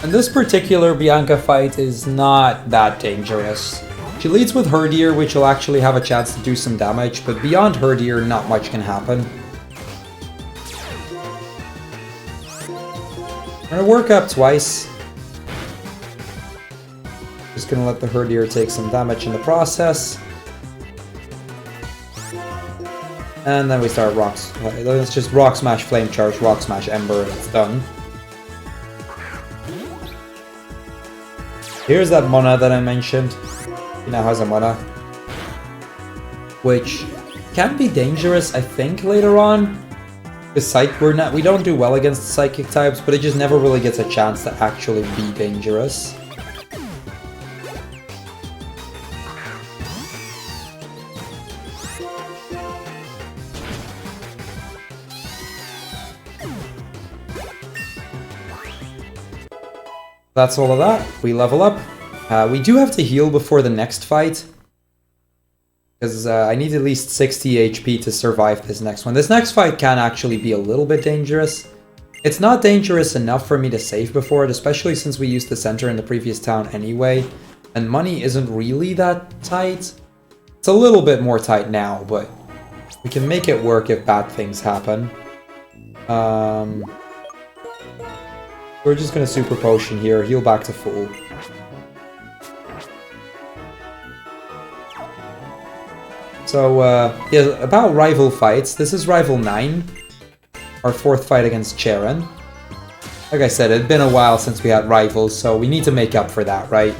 And this particular Bianca fight is not that dangerous. She leads with Herdier, which will actually have a chance to do some damage, but beyond Herdier, not much can happen. We're gonna work up twice. Just gonna let the Herdier take some damage in the process. And then we start rocks. Let's just Rock Smash, Flame Charge, Rock Smash, Ember, and it's done. Here's that Mona that I mentioned. He now has a Mona, which can be dangerous, I think, later on. Because we don't do well against psychic types, but it just never really gets a chance to actually be dangerous. That's all of that. We level up. We do have to heal before the next fight, because I need at least 60 HP to survive this next one. This next fight can actually be a little bit dangerous. It's not dangerous enough for me to save before it, especially since we used the center in the previous town anyway, and money isn't really that tight. It's a little bit more tight now, but we can make it work if bad things happen. We're just gonna Super Potion here, heal back to full. So, yeah, about rival fights. This is Rival 9, our 4th fight against Charon. Like I said, it'd been a while since we had rivals, so we need to make up for that, right?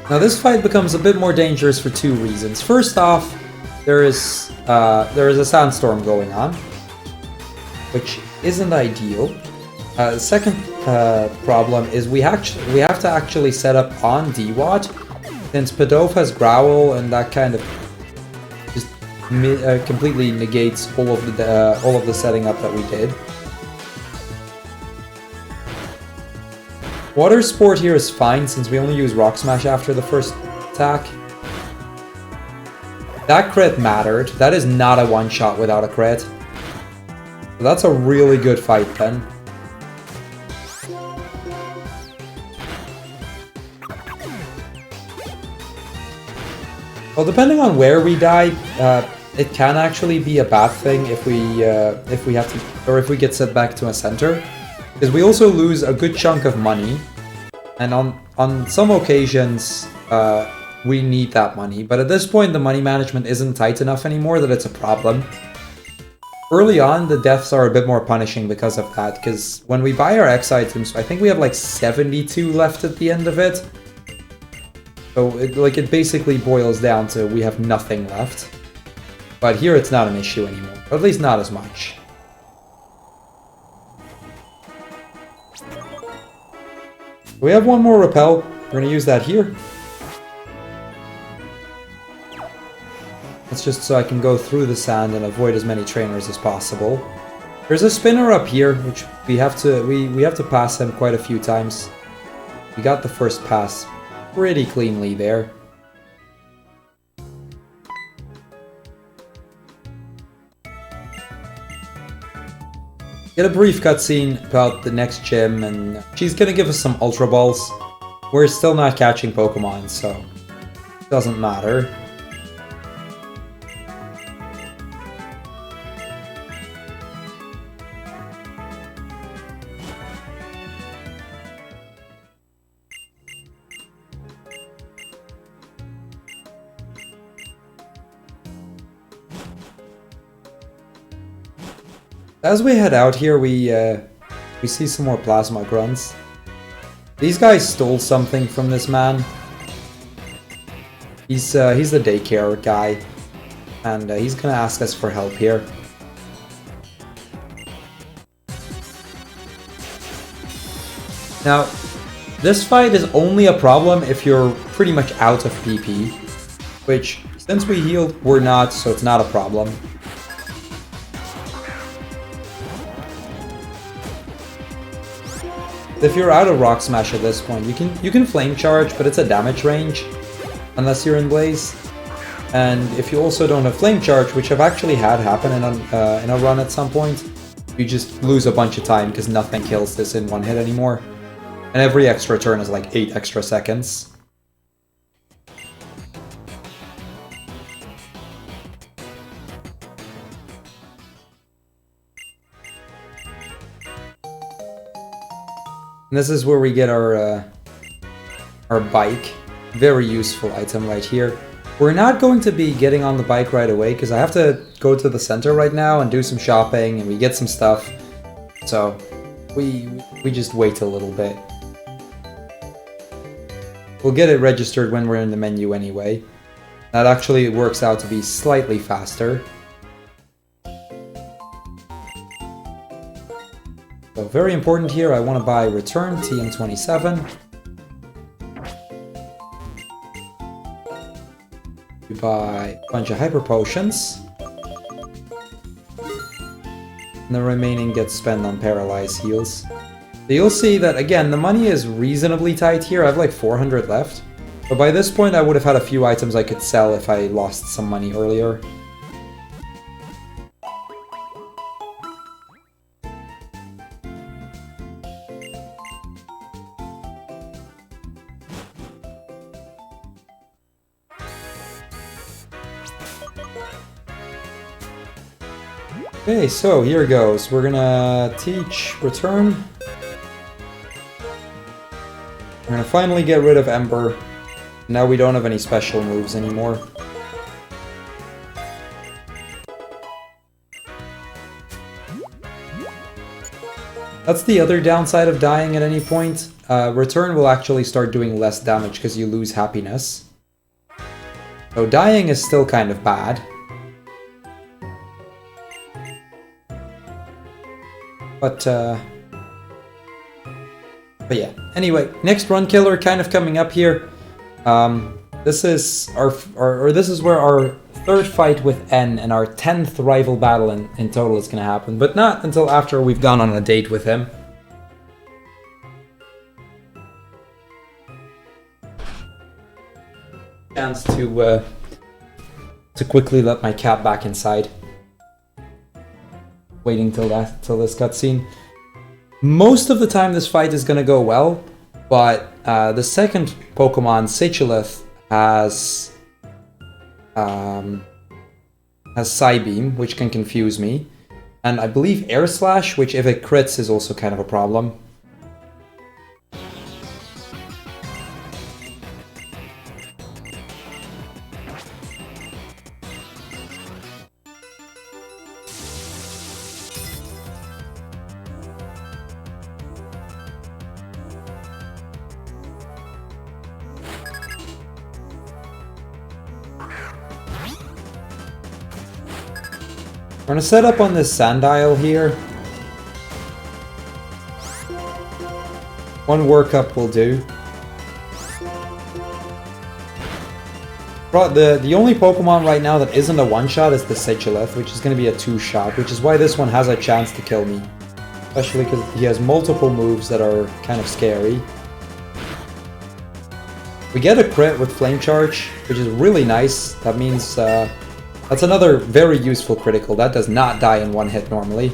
Now this fight becomes a bit more dangerous for two reasons. First off, there is a sandstorm going on, which isn't ideal. The second problem is we have to actually set up on DWAT, since Pidove has Growl, and that kind of just completely negates all of the setting up that we did. Water Sport here is fine since we only use Rock Smash after the first attack. That crit mattered. That is not a one-shot without a crit. So that's a really good fight then. Well, depending on where we die, it can actually be a bad thing if we have to, or if we get set back to a center. Because we also lose a good chunk of money, and on some occasions we need that money, but at this point the money management isn't tight enough anymore that it's a problem. Early on the deaths are a bit more punishing because of that, because when we buy our X items, I think we have like 72 left at the end of it. So it basically boils down to we have nothing left. But here it's not an issue anymore, or at least not as much. We have one more repel. We're going to use that here. It's just so I can go through the sand and avoid as many trainers as possible. There's a spinner up here, which we have to pass him quite a few times. We got the first pass pretty cleanly there. Get a brief cutscene about the next gym, and she's gonna give us some Ultra Balls. We're still not catching Pokemon, so it doesn't matter. As we head out here, we see some more Plasma Grunts. These guys stole something from this man. He's the daycare guy, and he's gonna ask us for help here. Now, this fight is only a problem if you're pretty much out of PP, which, since we healed, we're not, so it's not a problem. If you're out of Rock Smash at this point, you can Flame Charge, but it's a damage range, unless you're in Blaze. And if you also don't have Flame Charge, which I've actually had happen in a run at some point, you just lose a bunch of time because nothing kills this in one hit anymore. And every extra turn is like 8 extra seconds. And this is where we get our bike. Very useful item right here. We're not going to be getting on the bike right away because I have to go to the center right now and do some shopping, and we get some stuff. So we just wait a little bit. We'll get it registered when we're in the menu anyway. That actually works out to be slightly faster. So very important here, I want to buy Return TM27. We buy a bunch of Hyper Potions. And the remaining gets spent on Paralyze Heals. So you'll see that, again, the money is reasonably tight here. I have like 400 left. But by this point I would have had a few items I could sell if I lost some money earlier. Okay, so here goes. We're gonna teach Return. We're gonna finally get rid of Ember. Now we don't have any special moves anymore. That's the other downside of dying at any point. return will actually start doing less damage because you lose happiness. So dying is still kind of bad. But yeah, anyway, next run killer kind of coming up here. This is this is where our third fight with N and our 10th rival battle in total is going to happen, but not until after we've gone on a date with him. Chance to quickly let my cat back inside. Waiting till this cutscene. Most of the time this fight is going to go well, but the second Pokemon, Sigilyph, has Psybeam, which can confuse me, and I believe Air Slash, which if it crits is also kind of a problem. We're gonna set up on this Sandile here. One workup will do. The only Pokemon right now that isn't a one-shot is the Sigilyph, which is gonna be a two-shot, which is why this one has a chance to kill me. Especially because he has multiple moves that are kind of scary. We get a crit with Flame Charge, which is really nice. That means that's another very useful critical. That does not die in one hit normally.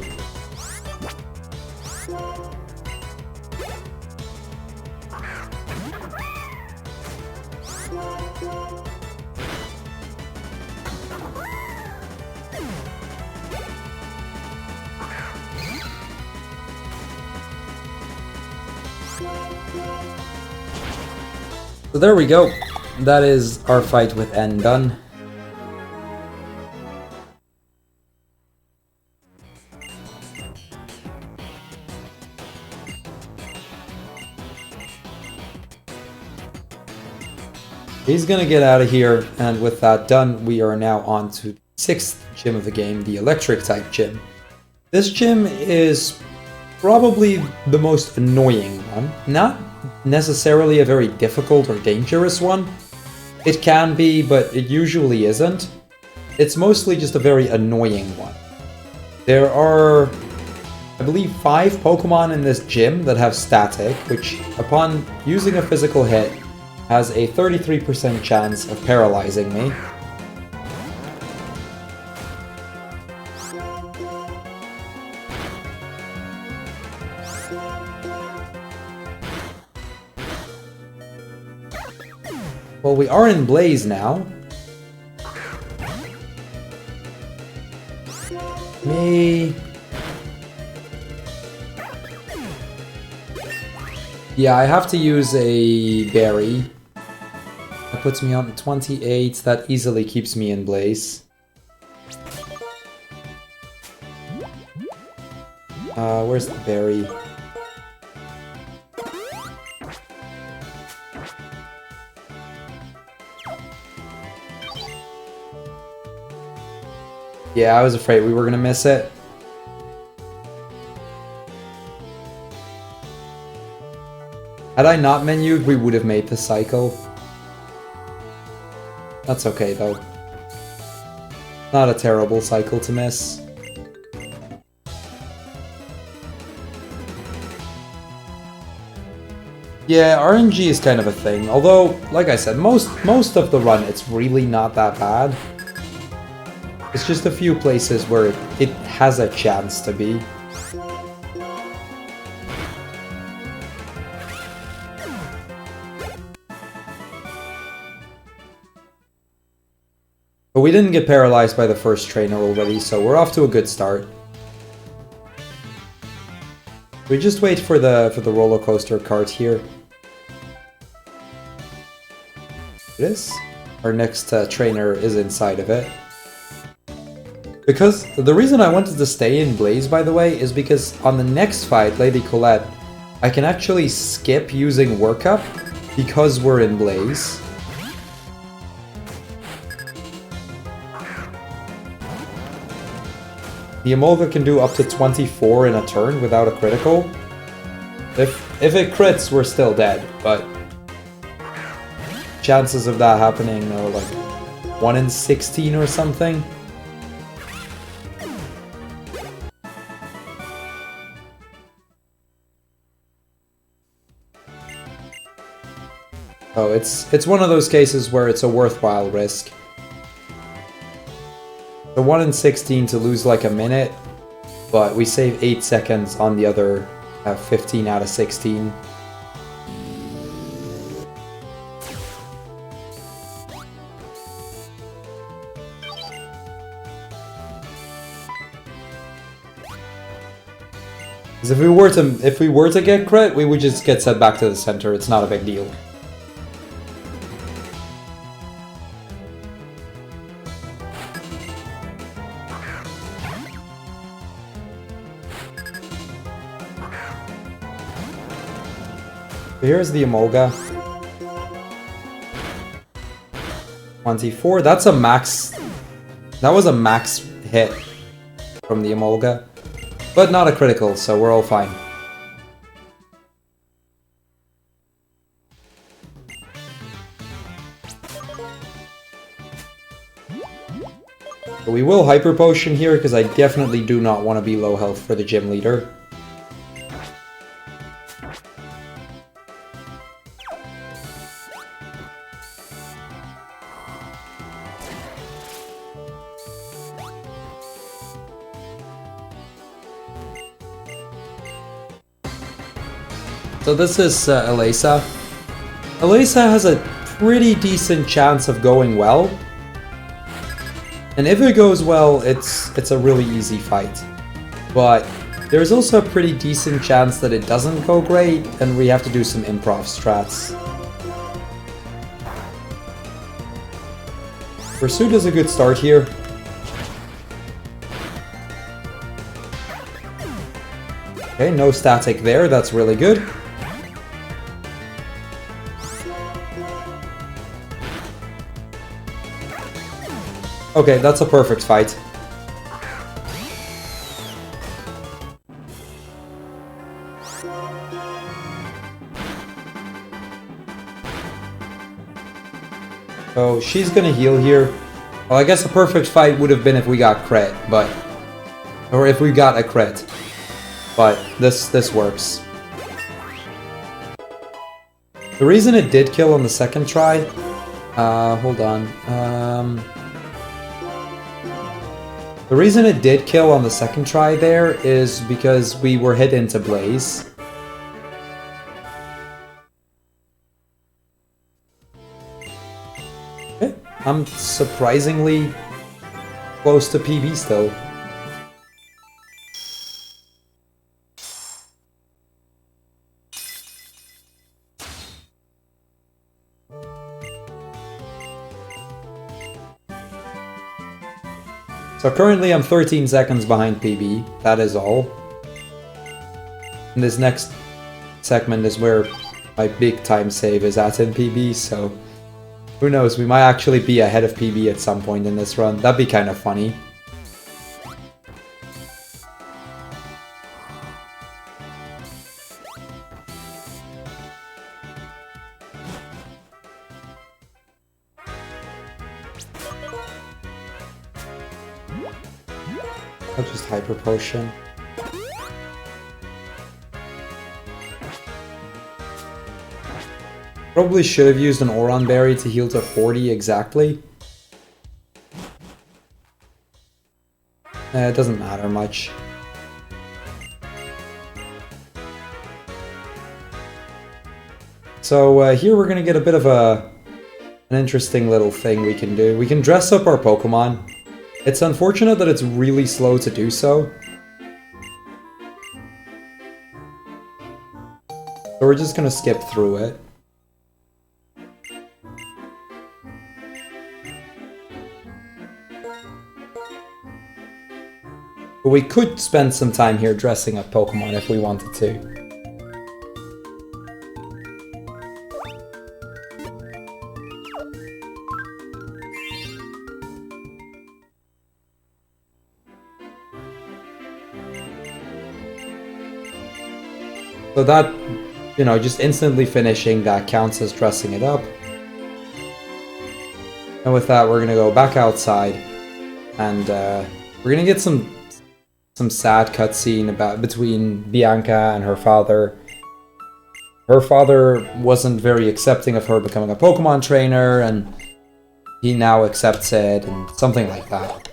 So there we go. That is our fight with N done. He's gonna get out of here, and with that done, we are now on to the 6th gym of the game, the Electric type gym. This gym is probably the most annoying one. Not necessarily a very difficult or dangerous one. It can be, but it usually isn't. It's mostly just a very annoying one. There are, I believe, 5 Pokemon in this gym that have Static, which, upon using a physical hit, has a 33% chance of paralyzing me. Well, we are in Blaze now. Yeah, I have to use a berry. That puts me on 28. That easily keeps me in Blaze. Where's the berry? Yeah, I was afraid we were gonna miss it. Had I not menued, we would have made the cycle. That's okay, though. Not a terrible cycle to miss. Yeah, RNG is kind of a thing. Although, like I said, most of the run, it's really not that bad. It's just a few places where it has a chance to be. But we didn't get paralyzed by the first trainer already, so we're off to a good start. We just wait for the roller coaster cart here. This? Our next trainer is inside of it. Because the reason I wanted to stay in Blaze, by the way, is because on the next fight, Lady Colette, I can actually skip using workup because we're in Blaze. The Emolga can do up to 24 in a turn without a critical. If it crits, we're still dead, but chances of that happening are like 1 in 16 or something. Oh, it's one of those cases where it's a worthwhile risk. The 1 in 16 to lose like a minute, but we save 8 seconds on the other 15 out of 16. Because if we were to get crit, we would just get set back to the center. It's not a big deal. Here's the Emolga. 24. That's a max. That was a max hit from the Emolga. But not a critical, so we're all fine. But we will Hyper Potion here, because I definitely do not want to be low health for the gym leader. So this is Elesa. Elesa has a pretty decent chance of going well. And if it goes well, it's a really easy fight. But there's also a pretty decent chance that it doesn't go great, and we have to do some improv strats. Pursuit is a good start here. Okay, no static there, that's really good. Okay, that's a perfect fight. So she's gonna heal here. Well, I guess a perfect fight would have been if we got crit, but... or if we got a crit. But this works. The reason it did kill on the second try... hold on. The reason it did kill on the second try there is because we were hit into Blaze. Okay, I'm surprisingly close to PB still. So currently I'm 13 seconds behind PB, that is all. And this next segment is where my big time save is at in PB, so who knows, we might actually be ahead of PB at some point in this run. That'd be kind of funny. I'll just Hyper Potion. Probably should have used an Oron Berry to heal to 40 exactly. It doesn't matter much. So here we're gonna get a bit of an interesting little thing we can do. We can dress up our Pokemon. It's unfortunate that it's really slow to do so. So we're just gonna skip through it. But we could spend some time here dressing up Pokemon if we wanted to. So that, you know, just instantly finishing that counts as dressing it up. And with that, we're gonna go back outside, and we're gonna get some sad cutscene between Bianca and her father. Her father wasn't very accepting of her becoming a Pokemon trainer, and he now accepts it, and something like that.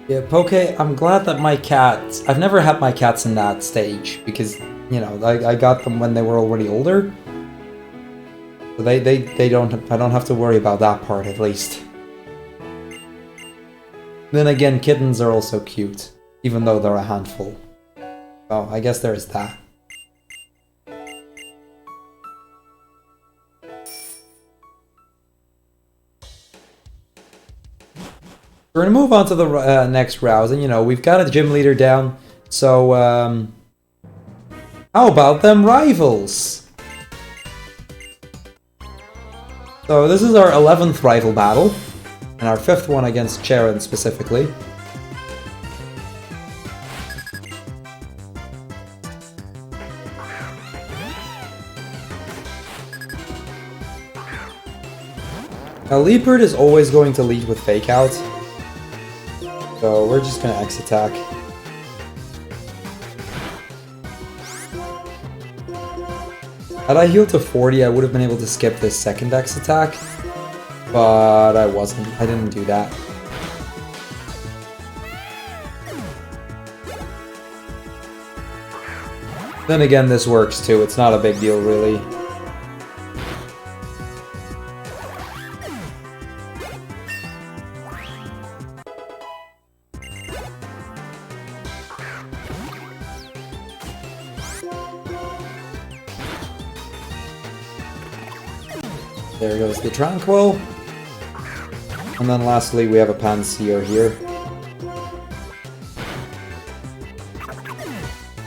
Yeah, Poke, I'm glad that my cats... I've never had my cats in that stage, because, you know, I got them when they were already older. So they don't... I don't have to worry about that part, at least. Then again, kittens are also cute, even though they're a handful. So, I guess there is that. We're gonna move on to the next route, and you know, we've got a gym leader down, so how about them rivals? So this is our 11th rival battle, and our 5th one against Charon specifically. Now Leopard is always going to lead with Fake Out. So we're just gonna X attack. Had I healed to 40, I would have been able to skip this second X attack, but I wasn't. I didn't do that. Then again, this works too. It's not a big deal, really. There goes the Tranquil. And then lastly, we have a Pansear here.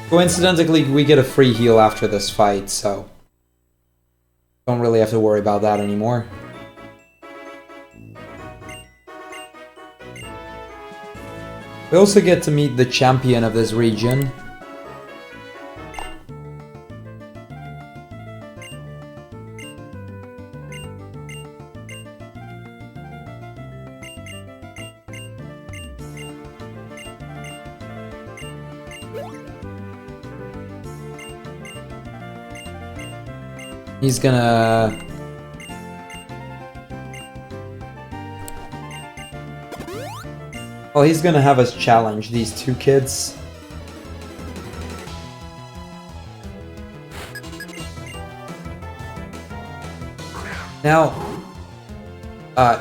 Coincidentally, we get a free heal after this fight, so don't really have to worry about that anymore. We also get to meet the champion of this region. He's gonna... Well, he's gonna have us challenge these two kids. Now,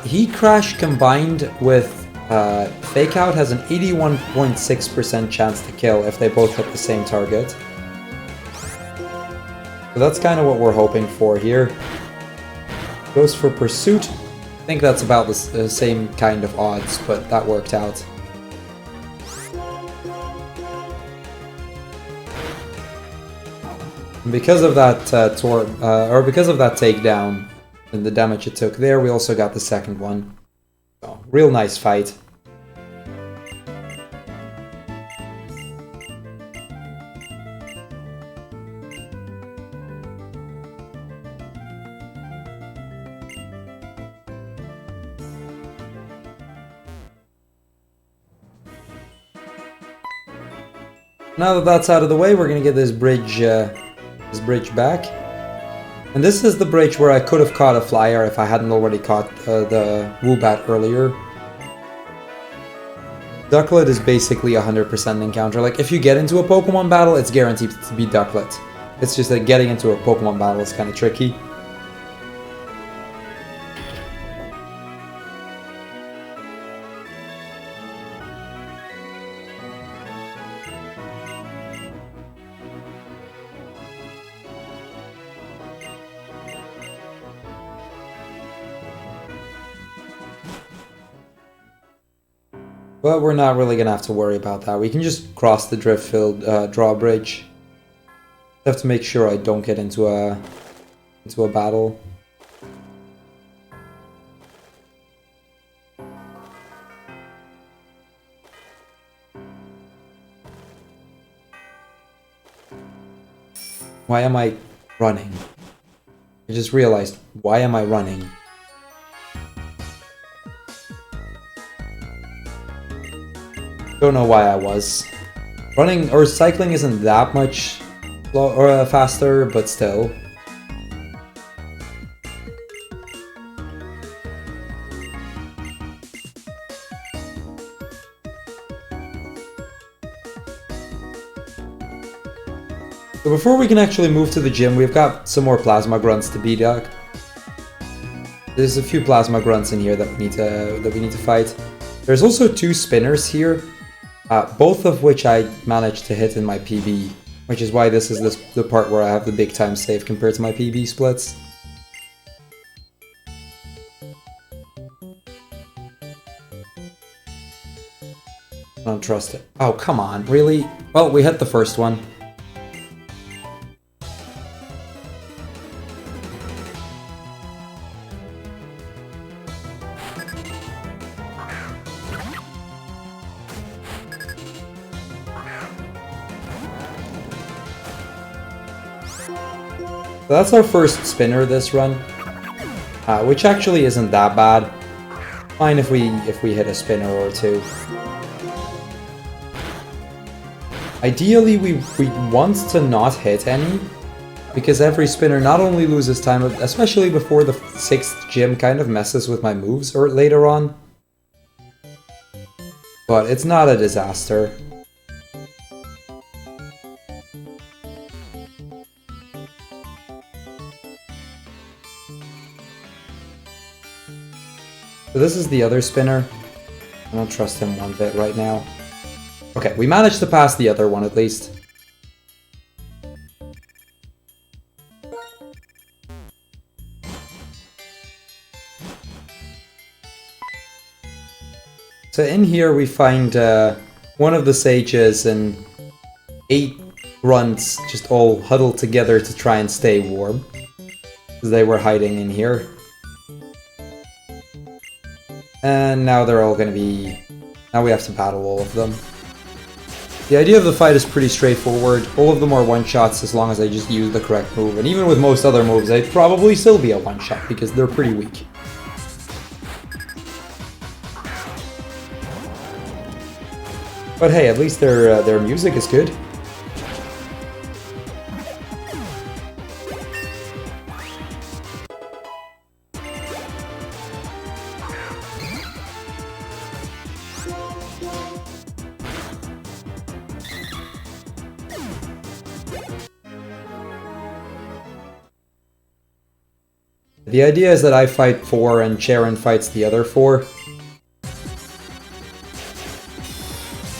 Heat Crash combined with Fake Out has an 81.6% chance to kill if they both hit the same target. So that's kind of what we're hoping for here. Goes for Pursuit. I think that's about the same kind of odds, but that worked out. And because of that because of that takedown and the damage it took there, we also got the second one. So, real nice fight. Now that that's out of the way, we're gonna get this bridge back. And this is the bridge where I could have caught a flyer if I hadn't already caught the Woobat earlier. Ducklet is basically 100% encounter. Like, if you get into a Pokemon battle, it's guaranteed to be Ducklet. It's just that getting into a Pokemon battle is kind of tricky. But we're not really gonna have to worry about that. We can just cross the drift-filled drawbridge. I have to make sure I don't get into a battle. Why am I running? I just realized, why am I running? Don't know why I was. Running or cycling isn't that much faster, but still. So before we can actually move to the gym, we've got some more plasma grunts to beat up. There's a few plasma grunts in here that we need to fight. There's also 2 spinners here, both of which I managed to hit in my PB, which is why this is the part where I have the big time save compared to my PB splits. I don't trust it. Oh, come on, really? Well, we hit the first one. So that's our first spinner this run, which actually isn't that bad. Fine if we hit a spinner or 2. Ideally, we want to not hit any, because every spinner not only loses time, especially before the 6th gym kind of messes with my moves or later on, but it's not a disaster. So this is the other spinner. I don't trust him one bit right now. Okay, we managed to pass the other one at least. So in here we find one of the sages and 8 grunts just all huddled together to try and stay warm, because they were hiding in here. And now they're all going to be... Now we have to battle all of them. The idea of the fight is pretty straightforward. All of them are one-shots as long as I just use the correct move. And even with most other moves, they'd probably still be a one-shot because they're pretty weak. But hey, at least their music is good. The idea is that I fight 4 and Sharon fights the other 4.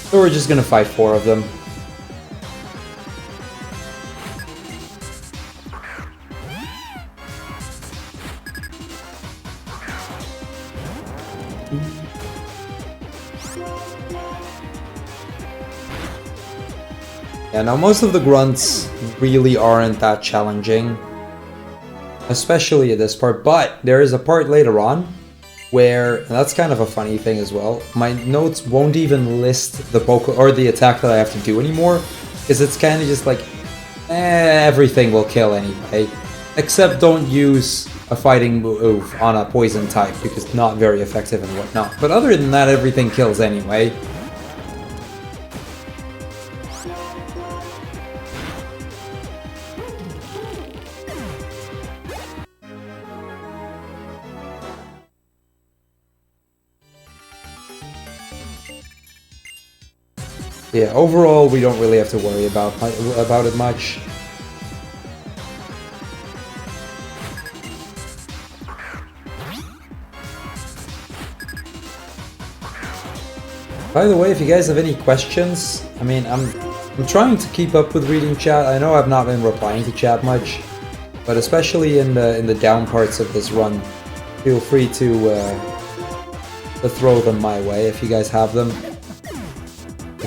So we're just gonna fight 4 of them. Yeah, now most of the grunts really aren't that challenging. Especially at this part, but there is a part later on where, and that's kind of a funny thing as well, my notes won't even list the or the attack that I have to do anymore, because it's kind of just like, everything will kill anyway, except don't use a fighting move on a poison type, because it's not very effective and whatnot, but other than that, everything kills anyway. Yeah, overall, we don't really have to worry about it much. By the way, if you guys have any questions, I mean, I'm trying to keep up with reading chat. I know I've not been replying to chat much, but especially in the down parts of this run, feel free to throw them my way if you guys have them.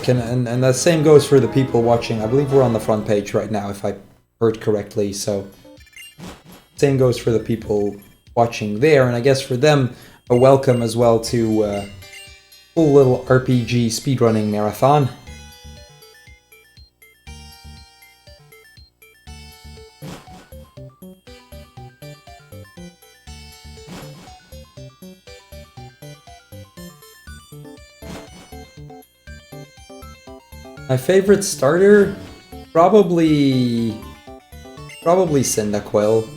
And the same goes for the people watching. I believe we're on the front page right now, if I heard correctly, so... Same goes for the people watching there, and I guess for them, a welcome as well to a full little RPG speedrunning marathon. My favorite starter? Probably Cyndaquil.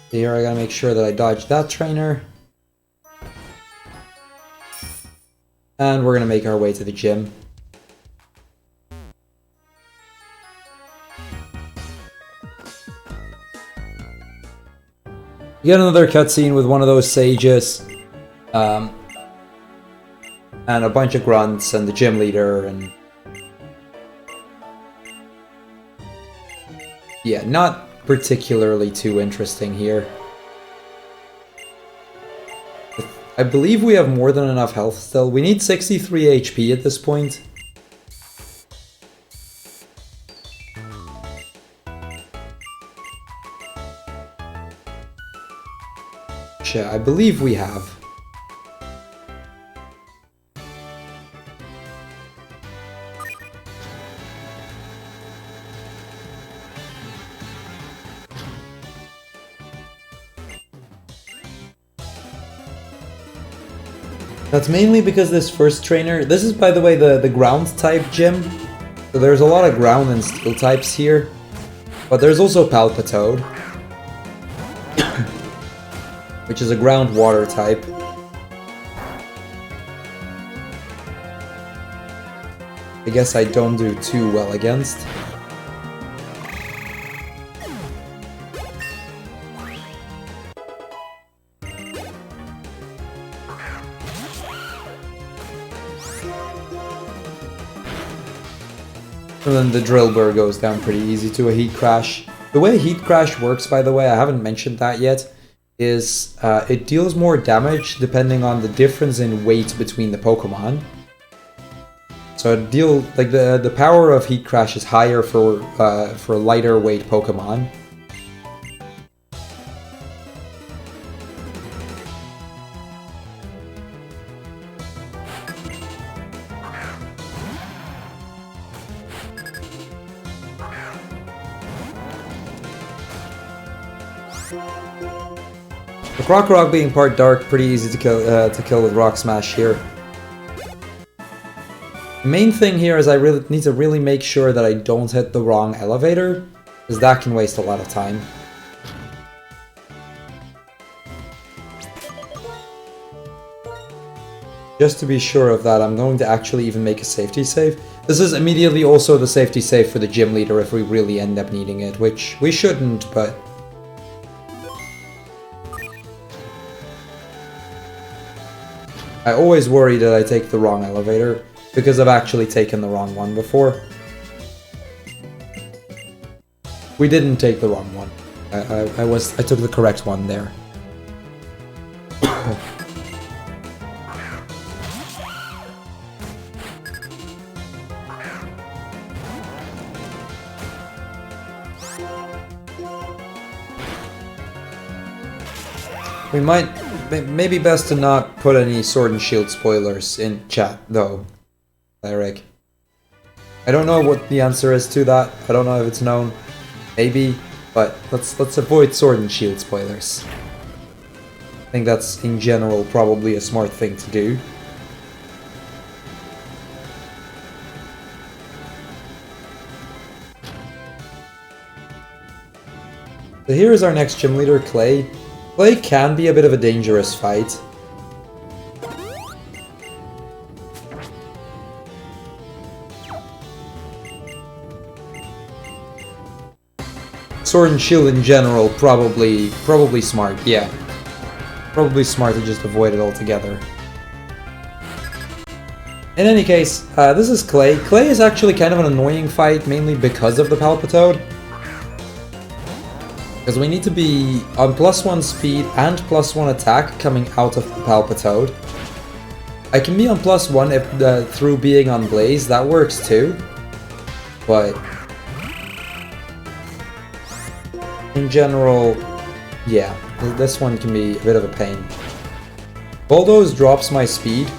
Here I gotta make sure that I dodge that trainer. And we're gonna make our way to the gym. You get another cutscene with one of those sages. And a bunch of grunts and the gym leader and... Yeah, not particularly too interesting here. I believe we have more than enough health still. We need 63 HP at this point. Yeah, I believe we have. That's mainly because this first trainer... This is, by the way, the ground type gym. So there's a lot of ground and steel types here. But there's also Palpitoad, which is a ground water type. I guess I don't do too well against. And then the Drillbur goes down pretty easy to a Heat Crash. The way Heat Crash works, by the way, I haven't mentioned that yet, is it deals more damage depending on the difference in weight between the Pokemon. So the power of Heat Crash is higher for lighter weight Pokemon. The Crocorock being part dark, pretty easy to kill with Rock Smash here. The main thing here is I need to really make sure that I don't hit the wrong elevator, because that can waste a lot of time. Just to be sure of that, I'm going to actually even make a safety save. This is immediately also the safety save for the gym leader if we really end up needing it, which we shouldn't, but... I always worry that I take the wrong elevator, because I've actually taken the wrong one before. We didn't take the wrong one. I took the correct one there. We might... Maybe best to not put any Sword and Shield spoilers in chat, though, Eric. I don't know what the answer is to that. I don't know if it's known. Maybe, but let's avoid Sword and Shield spoilers. I think that's, in general, probably a smart thing to do. So here is our next gym leader, Clay. Clay can be a bit of a dangerous fight. Sword and Shield in general, probably smart, yeah. Probably smart to just avoid it altogether. In any case, this is Clay. Clay is actually kind of an annoying fight, mainly because of the Palpitoad. Because we need to be on +1 speed and +1 attack coming out of the Palpitoad. I can be on +1 if through being on Blaze, that works too. But in general, yeah, this one can be a bit of a pain. Bulldoze drops my speed.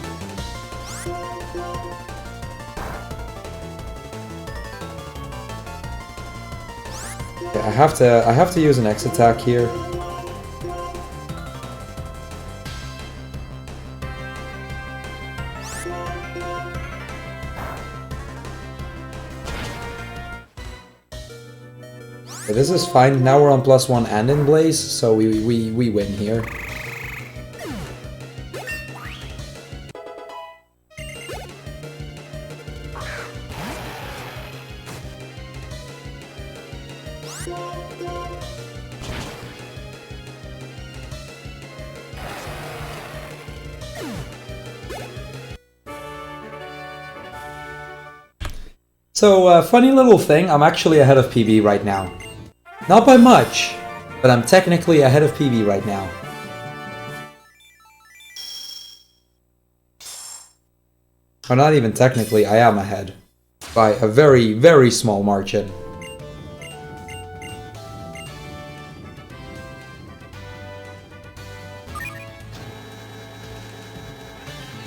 Yeah, I have to use an X attack here. Okay, this is fine. Now we're on +1 and in Blaze, so we win here. So, funny little thing, I'm actually ahead of PB right now. Not by much, but I'm technically ahead of PB right now. Or not even technically, I am ahead. By a very, very small margin.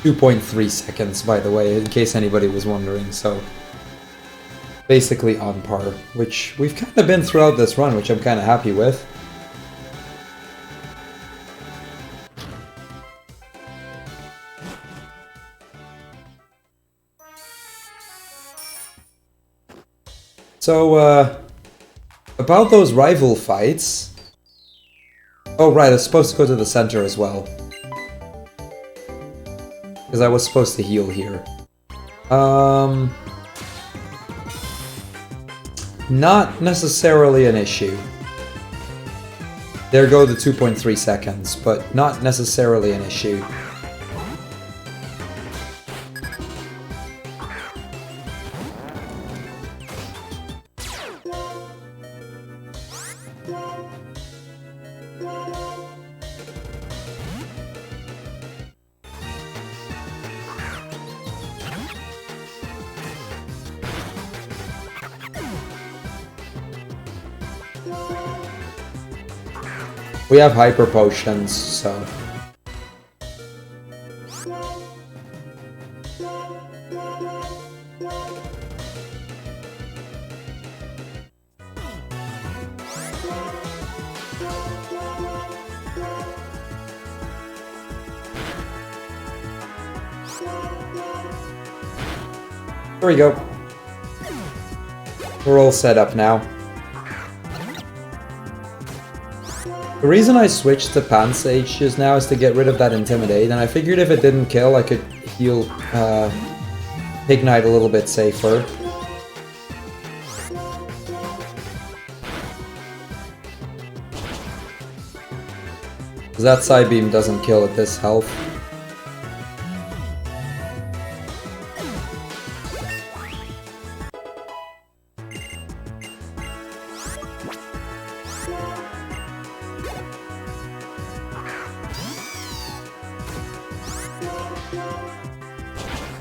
.3 seconds, by the way, in case anybody was wondering, so... basically on par, which we've kind of been throughout this run, which I'm kind of happy with. So, about those rival fights... Oh right, I was supposed to go to the center as well. Because I was supposed to heal here. Not necessarily an issue. There go the 2.3 seconds, but not necessarily an issue. We have hyper potions, so... There we go. We're all set up now. The reason I switched to Pansage just now is to get rid of that Intimidate, and I figured if it didn't kill, I could heal Ignite a little bit safer. Because that Side Beam doesn't kill at this health.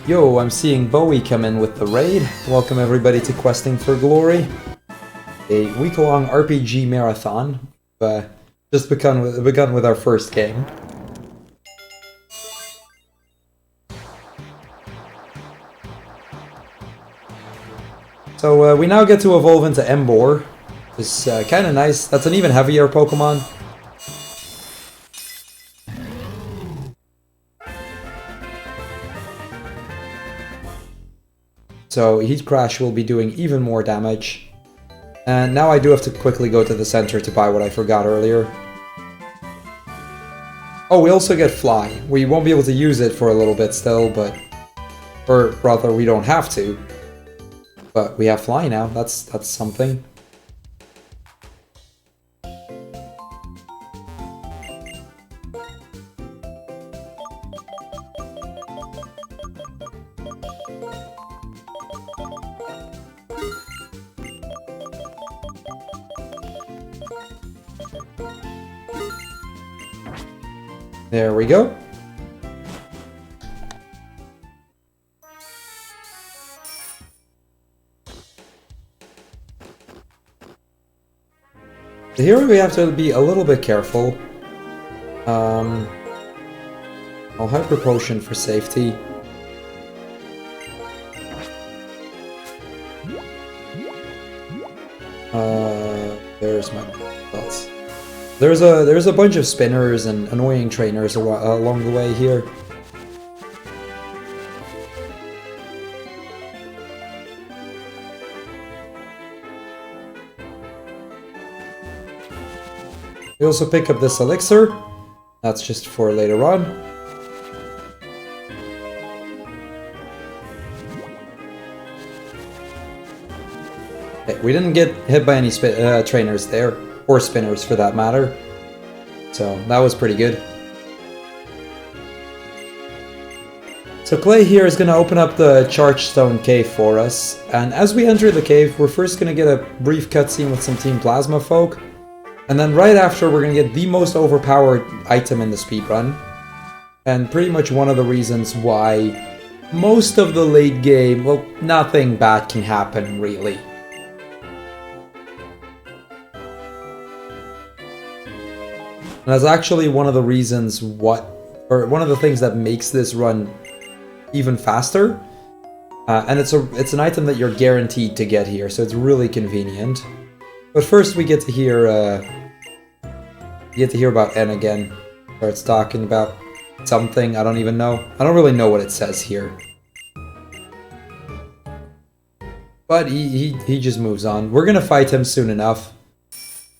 Yo, I'm seeing Bowie come in with the raid. Welcome everybody to Questing for Glory. A week-long RPG marathon. Just begun with our first game. So we now get to evolve into Embor. It's kind of nice. That's an even heavier Pokemon. So Heat Crash will be doing even more damage. And now I do have to quickly go to the center to buy what I forgot earlier. Oh, we also get Fly. We won't be able to use it for a little bit still, but... Or rather, we don't have to. But we have Fly now, that's something. There we go. Here we have to be a little bit careful. I'll Hyper Potion for safety. There's my thoughts. There's a bunch of spinners and annoying trainers along the way here. We also pick up this elixir. That's just for later on. Okay, we didn't get hit by any trainers there, or spinners for that matter. So that was pretty good. So Clay here is going to open up the Chargestone Cave for us. And as we enter the cave, we're first going to get a brief cutscene with some Team Plasma folk. And then right after, we're going to get the most overpowered item in the speedrun. And pretty much one of the reasons why most of the late game, well, nothing bad can happen, really. And that's actually one of the reasons one of the things that makes this run even faster. And it's an item that you're guaranteed to get here, so it's really convenient. But first we get to hear about N again. Starts talking about something, I don't even know. I don't really know what it says here. But he just moves on. We're gonna fight him soon enough.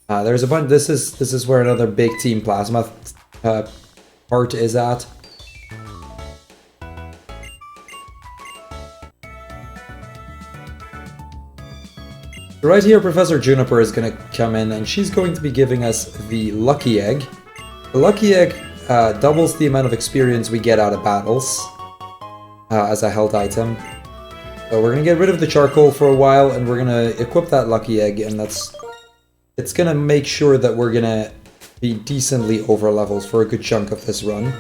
There's a bunch. This is where another big Team Plasma part is at. Right here, Professor Juniper is going to come in, and she's going to be giving us the Lucky Egg. The Lucky Egg doubles the amount of experience we get out of battles as a held item. So we're going to get rid of the charcoal for a while, and we're going to equip that Lucky Egg, and it's going to make sure that we're going to be decently over levels for a good chunk of this run.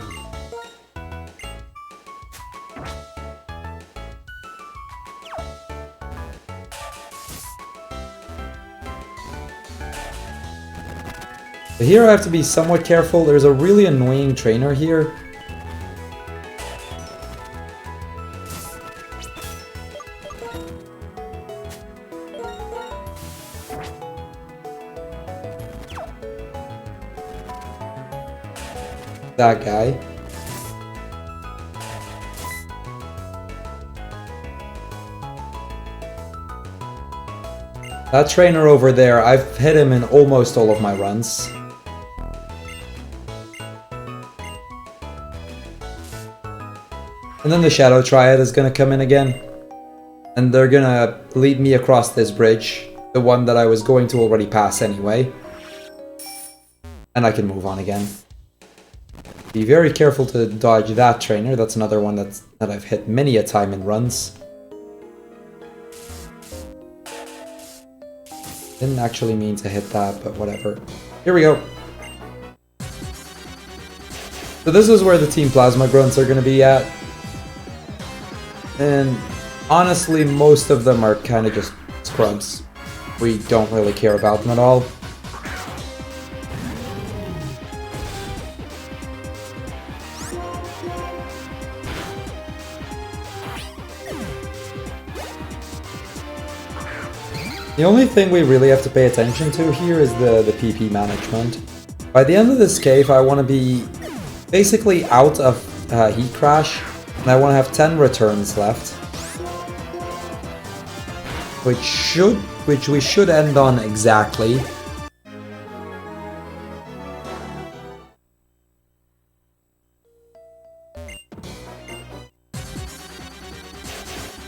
But here I have to be somewhat careful. There's a really annoying trainer here. That guy. That trainer over there, I've hit him in almost all of my runs. And then the Shadow Triad is gonna come in again. And they're gonna lead me across this bridge. The one that I was going to already pass anyway. And I can move on again. Be very careful to dodge that trainer. That's another one that I've hit many a time in runs. Didn't actually mean to hit that, but whatever. Here we go. So this is where the Team Plasma grunts are gonna be at. And honestly, most of them are kind of just scrubs. We don't really care about them at all. The only thing we really have to pay attention to here is the PP management. By the end of this cave, I want to be basically out of Heat Crash. And I want to have 10 returns left, which we should end on exactly.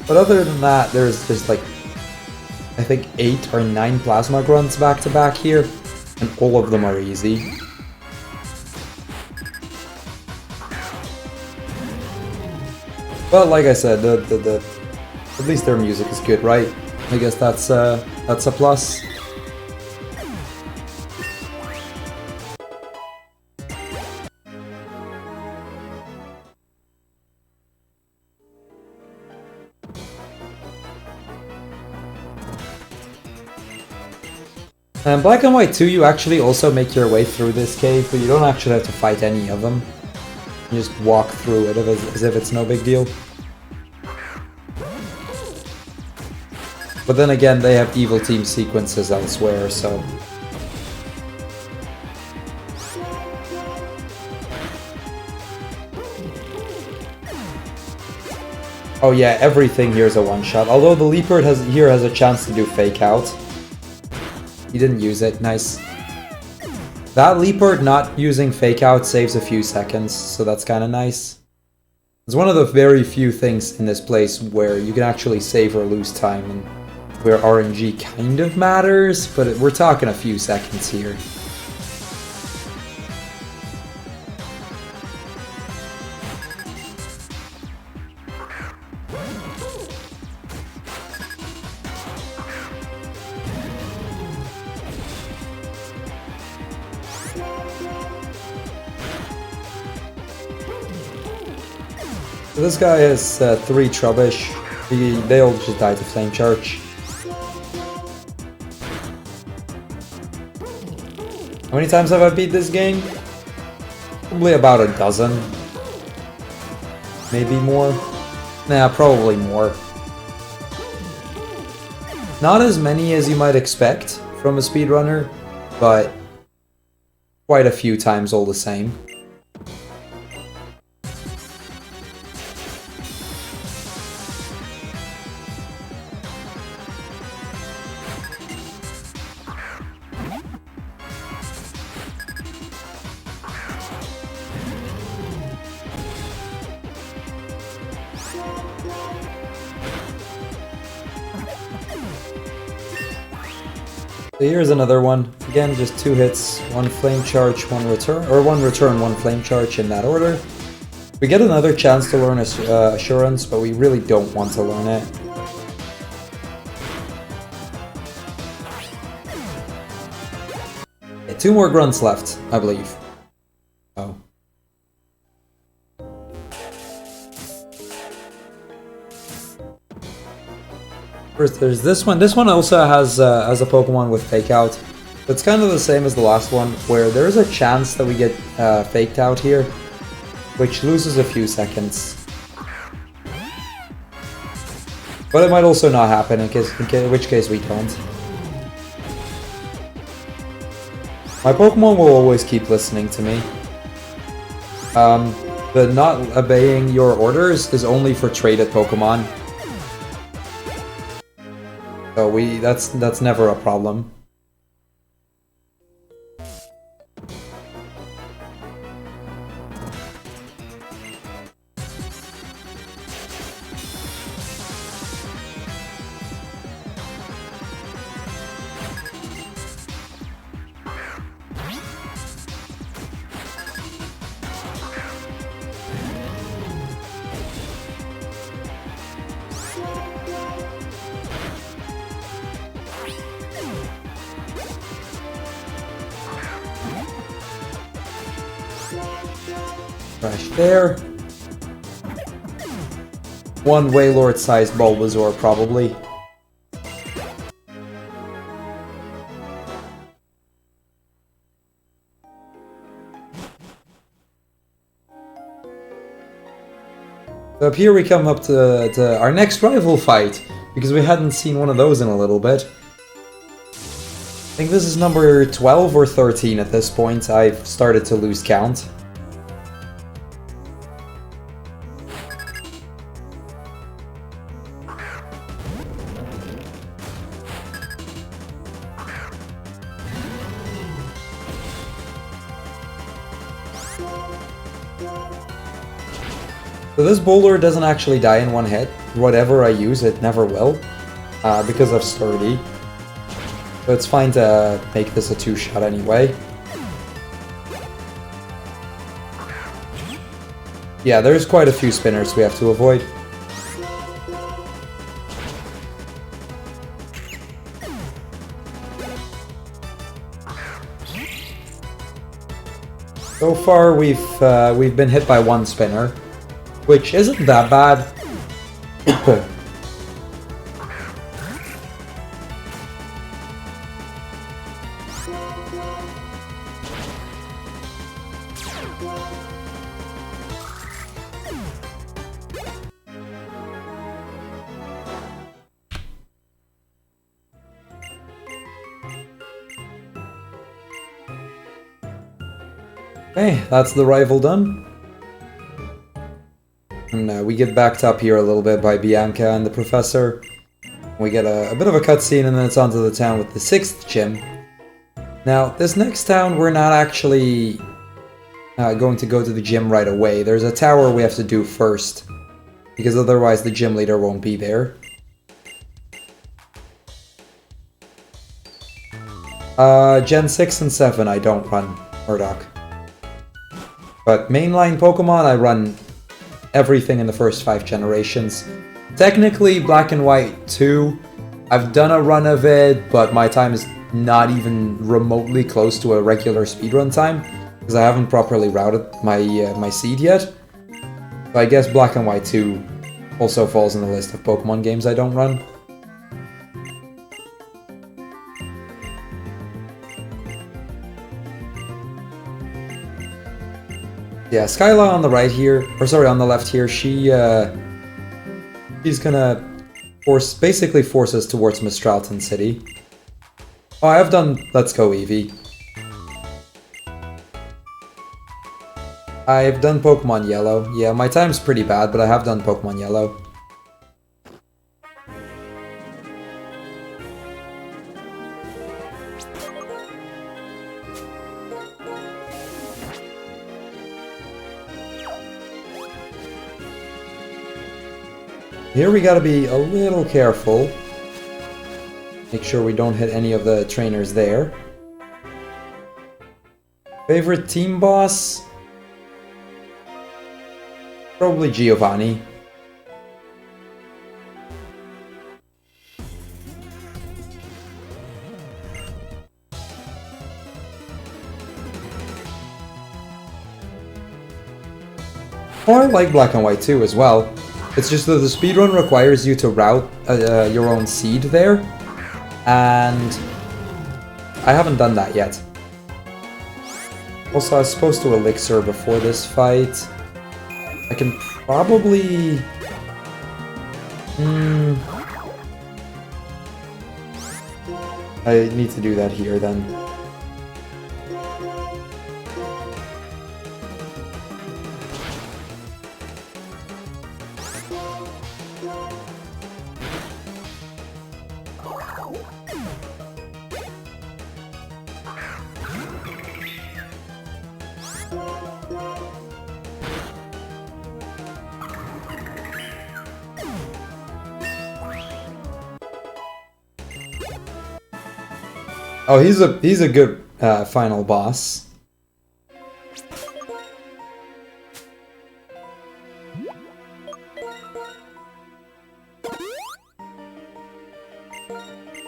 But other than that, there's just like, I think 8 or 9 Plasma Grunts back to back here, and all of them are easy. Well, like I said, at least their music is good, right? I guess that's a plus. And Black and White 2, you actually also make your way through this cave, but you don't actually have to fight any of them. You just walk through it as if it's no big deal. But then again, they have evil team sequences elsewhere, so... Oh yeah, everything here is a one-shot. Although the Leopard here has a chance to do Fake Out. He didn't use it, nice. That Leopard not using Fake Out saves a few seconds, so that's kind of nice. It's one of the very few things in this place where you can actually save or lose time, and where RNG kind of matters, but we're talking a few seconds here. So this guy has 3 Trubbish. They all just died to Flame Charge. How many times have I beat this game? Probably about a dozen. Maybe more. Nah, probably more. Not as many as you might expect from a speedrunner, but quite a few times all the same. So here's another one. Again, just 2 hits, 1 flame charge, 1 return, or 1 return, 1 flame charge in that order. We get another chance to learn Assurance, but we really don't want to learn it. Okay, 2 more grunts left, I believe. Oh. First, there's this one. This one also has a Pokemon with Fake Out. It's kind of the same as the last one, where there is a chance that we get faked out here, which loses a few seconds. But it might also not happen, in which case we don't. My Pokemon will always keep listening to me. The not obeying your orders is only for traded Pokemon. So that's never a problem. Crash there. 1 Wailord-sized Bulbasaur, probably. So up here we come up to our next rival fight, because we hadn't seen one of those in a little bit. I think this is number 12 or 13 at this point. I've started to lose count. So this boulder doesn't actually die in 1 hit. Whatever I use, it never will, because of Sturdy. So it's fine to make this a 2-shot anyway. Yeah, there's quite a few spinners we have to avoid. So far, we've been hit by 1 spinner, which isn't that bad. Okay, that's the rival done. And we get backed up here a little bit by Bianca and the Professor. We get a bit of a cutscene and then it's onto the town with the 6th gym. Now, this next town we're not actually going to go to the gym right away. There's a tower we have to do first, because otherwise the gym leader won't be there. Gen 6 and 7 I don't run, Murdoch. But mainline Pokemon I run everything in the first 5 generations. Technically Black and White 2, I've done a run of it, but my time is not even remotely close to a regular speedrun time, because I haven't properly routed my seed yet. So I guess Black and White 2 also falls in the list of Pokemon games I don't run. Yeah, Skyla on the right here, or sorry, on the left here, she's gonna basically force us towards Mistralton City. Oh, I've done Let's Go Eevee. I've done Pokemon Yellow. Yeah, my time's pretty bad, but I have done Pokemon Yellow. Here we gotta be a little careful. Make sure we don't hit any of the trainers there. Favorite team boss? Probably Giovanni. Oh, I like Black and White too as well. It's just that the speedrun requires you to route your own seed there, and I haven't done that yet. Also, I was supposed to elixir before this fight. I can probably... I need to do that here then. Oh, he's a good final boss.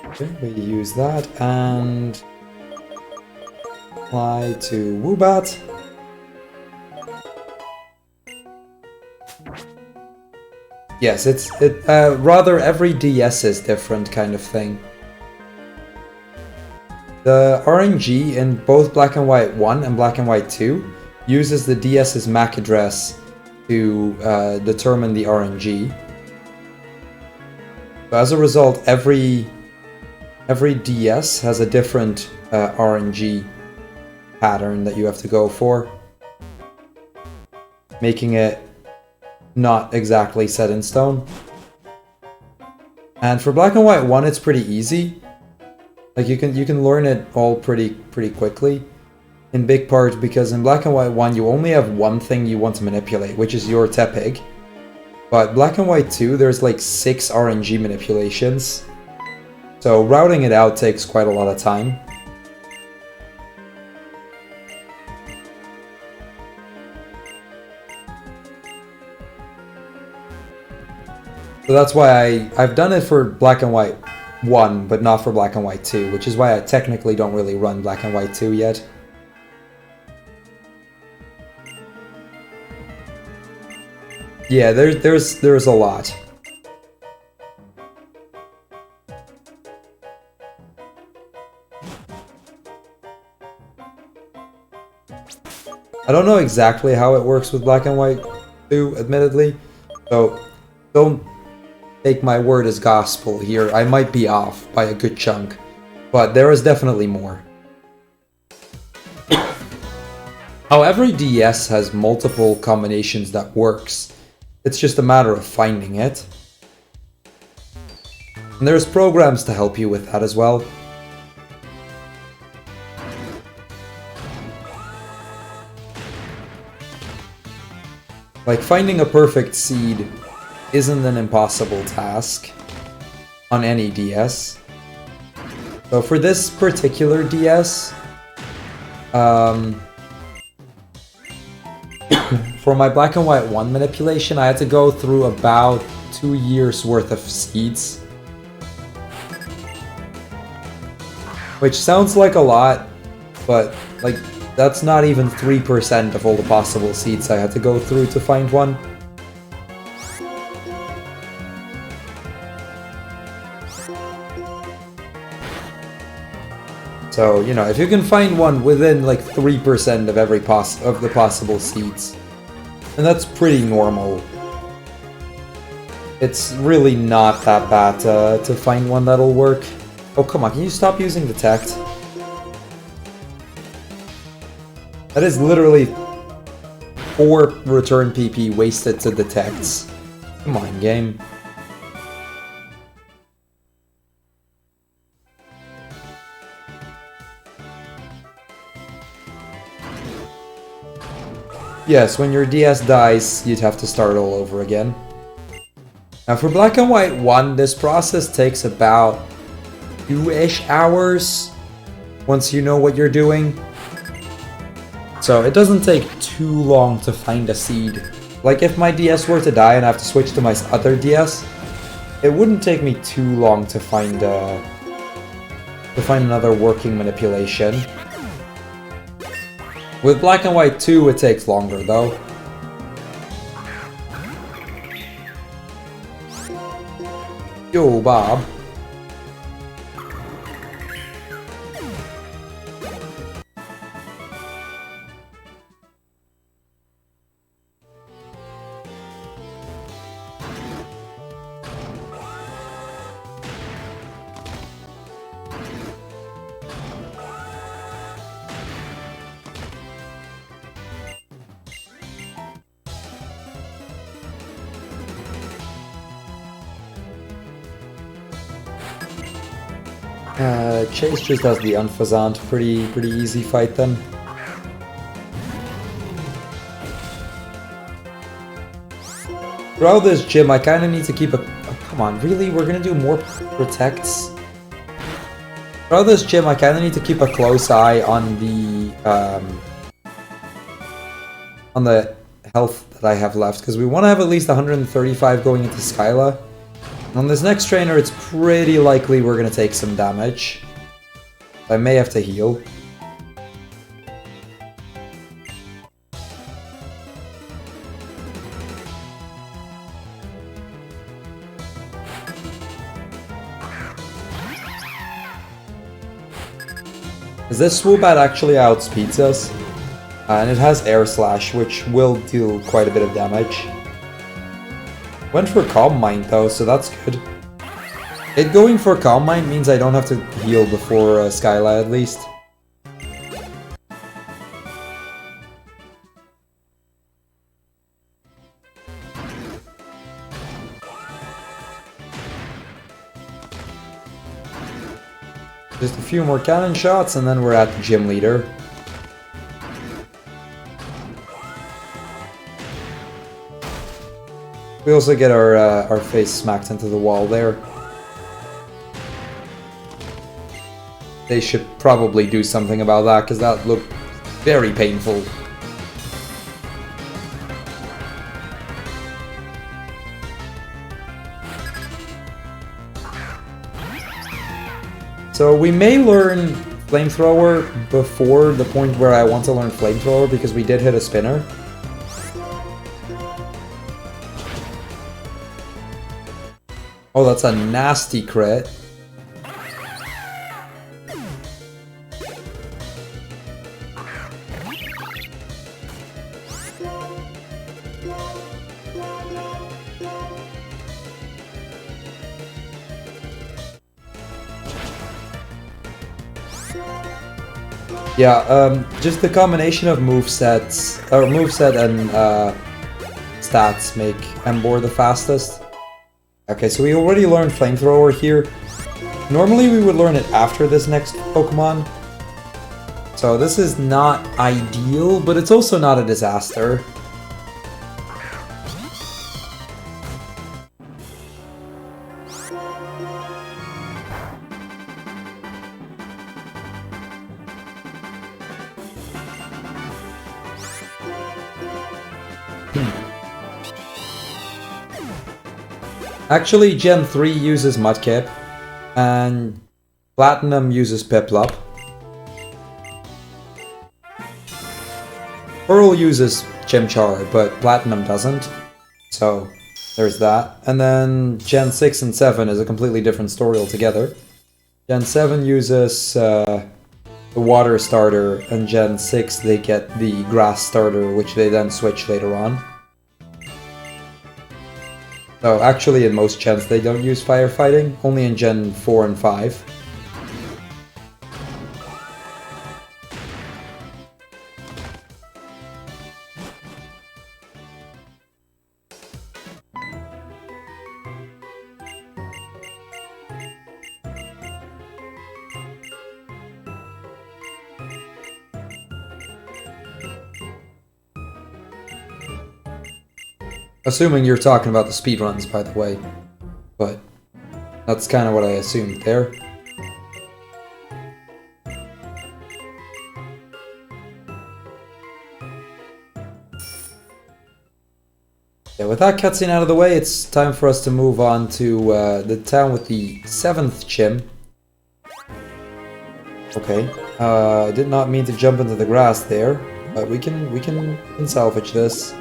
Okay, we use that and apply to Woobat. Yes, it's rather every DS is different kind of thing. The RNG in both Black and White 1 and Black and White 2 uses the DS's MAC address to determine the RNG. So as a result, every DS has a different RNG pattern that you have to go for, making it not exactly set in stone. And for Black and White 1, it's pretty easy. Like you can learn it all pretty quickly, in big part because in Black and White 1 you only have one thing you want to manipulate, which is your Tepig. But Black and White 2, there's like 6 RNG manipulations, so routing it out takes quite a lot of time. So that's why I've done it for Black and White 1, but not for Black and White 2, which is why I technically don't really run Black and White 2 yet. Yeah, there's a lot. I don't know exactly how it works with Black and White 2, admittedly, so don't take my word as gospel here. I might be off by a good chunk, but there is definitely more. How every DS has multiple combinations that works. It's just a matter of finding it. And there's programs to help you with that as well. Like, finding a perfect seed isn't an impossible task on any DS. So for this particular DS, for my Black and White 1 manipulation, I had to go through about 2 years worth of seeds. Which sounds like a lot, but like that's not even 3% of all the possible seeds I had to go through to find one. So, you know, if you can find one within like 3% of every of the possible seeds, and that's pretty normal. It's really not that bad to find one that'll work. Oh, come on, can you stop using detect? That is literally 4 return PP wasted to detects. Come on, game. Yes, when your DS dies, you'd have to start all over again. Now for Black and White 1, this process takes about 2-ish hours once you know what you're doing. So it doesn't take too long to find a seed. Like if my DS were to die and I have to switch to my other DS, it wouldn't take me too long to find another working manipulation. With Black and White 2, it takes longer, though. Yo, Bob. Chase just has the Unfazant, pretty easy fight then. Throughout this gym, I kind of need to keep a... Oh, come on, really? We're gonna do more protects? Throughout this gym, I kind of need to keep a close eye on the health that I have left, because we want to have at least 135 going into Skyla. On this next trainer, it's pretty likely we're going to take some damage. I may have to heal. Because this Swoobat actually outspeeds us. And it has Air Slash, which will deal quite a bit of damage. Went for Calm Mind though, so that's good. It going for Calm Mind means I don't have to heal before Skyla at least. Just a few more cannon shots and then we're at the gym leader. We also get our face smacked into the wall there. They should probably do something about that, because that looked very painful. So we may learn Flamethrower before the point where I want to learn Flamethrower, because we did hit a spinner. Oh, that's a nasty crit. Yeah, just the combination of moveset and stats make Emboar the fastest. Okay, so we already learned Flamethrower here. Normally we would learn it after this next Pokemon. So this is not ideal, but it's also not a disaster. Actually, Gen 3 uses Mudkip, and Platinum uses Piplup. Crrool uses Chimchar, but Platinum doesn't, so there's that. And then Gen 6 and 7 is a completely different story altogether. Gen 7 uses the Water starter, and Gen 6 they get the Grass starter, which they then switch later on. So actually in most gens they don't use firefighting, only in Gen 4 and 5. Assuming you're talking about the speedruns, by the way. But that's kind of what I assumed there. Yeah, with that cutscene out of the way, it's time for us to move on to the town with the 7th gym. Okay, I did not mean to jump into the grass there, but we can salvage this.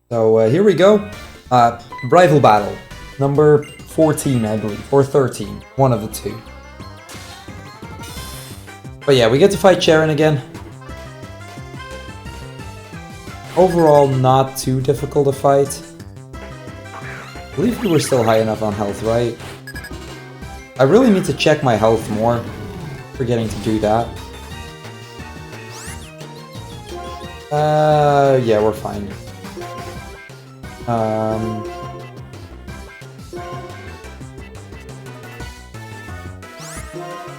So here we go. Rival battle. Number 14, I believe. Or 13. One of the two. But yeah, we get to fight Sharon again. Overall, not too difficult to fight. I believe we were still high enough on health, right? I really need to check my health more. Forgetting to do that. Yeah, we're fine.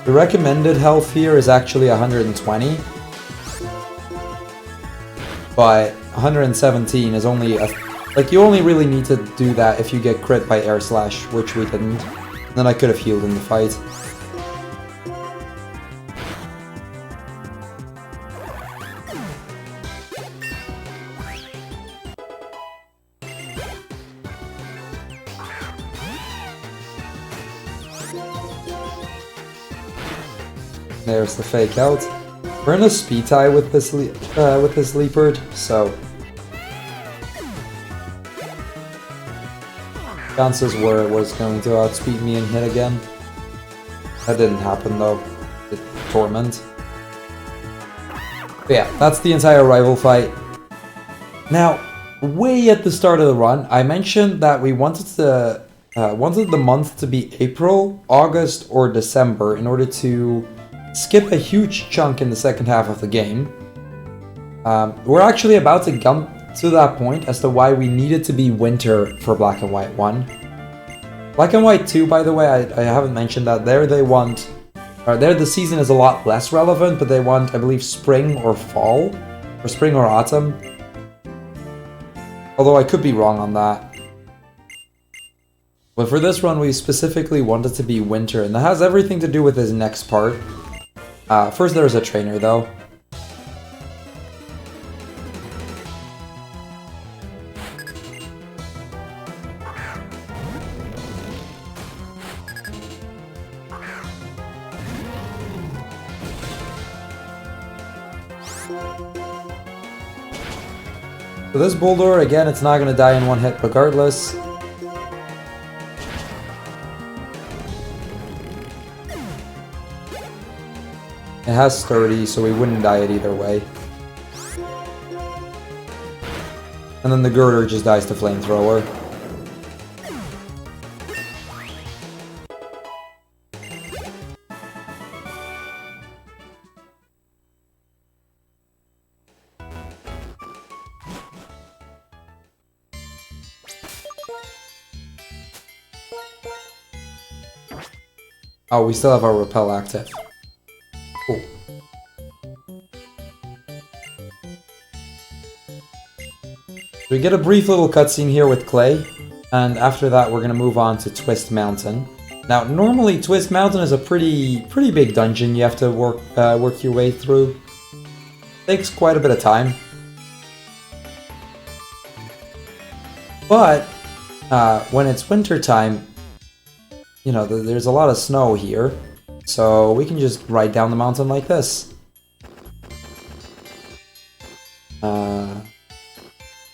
The recommended health here is actually 120, but 117 is only a... Like, you only really need to do that if you get crit by Air Slash, which we didn't. Then I could have healed in the fight. There's the fake out. We're in a speed tie with this Leopard, so chances were it was going to outspeed me and hit again. That didn't happen though. The Torment. But yeah, that's the entire rival fight. Now, way at the start of the run, I mentioned that we wanted the month to be April, August, or December in order to skip a huge chunk in the second half of the game. We're actually about to come to that point as to why we needed to be winter for Black and White 1. Black and White 2, by the way, I haven't mentioned that. There they want... there the season is a lot less relevant, but they want, I believe, spring or fall. Or spring or autumn. Although I could be wrong on that. But for this run, we specifically wanted to be winter, and that has everything to do with this next part. First there's a trainer, though. So this boulder, again, it's not going to die in one hit regardless. It has 30, so we wouldn't die it either way. And then the girder just dies to flamethrower. Oh, we still have our repel active. Cool. We get a brief little cutscene here with Clay, and after that we're gonna move on to Twist Mountain. Now, normally Twist Mountain is a pretty big dungeon you have to work your way through. Takes quite a bit of time. But when it's winter time, you know, there's a lot of snow here, so we can just ride down the mountain like this.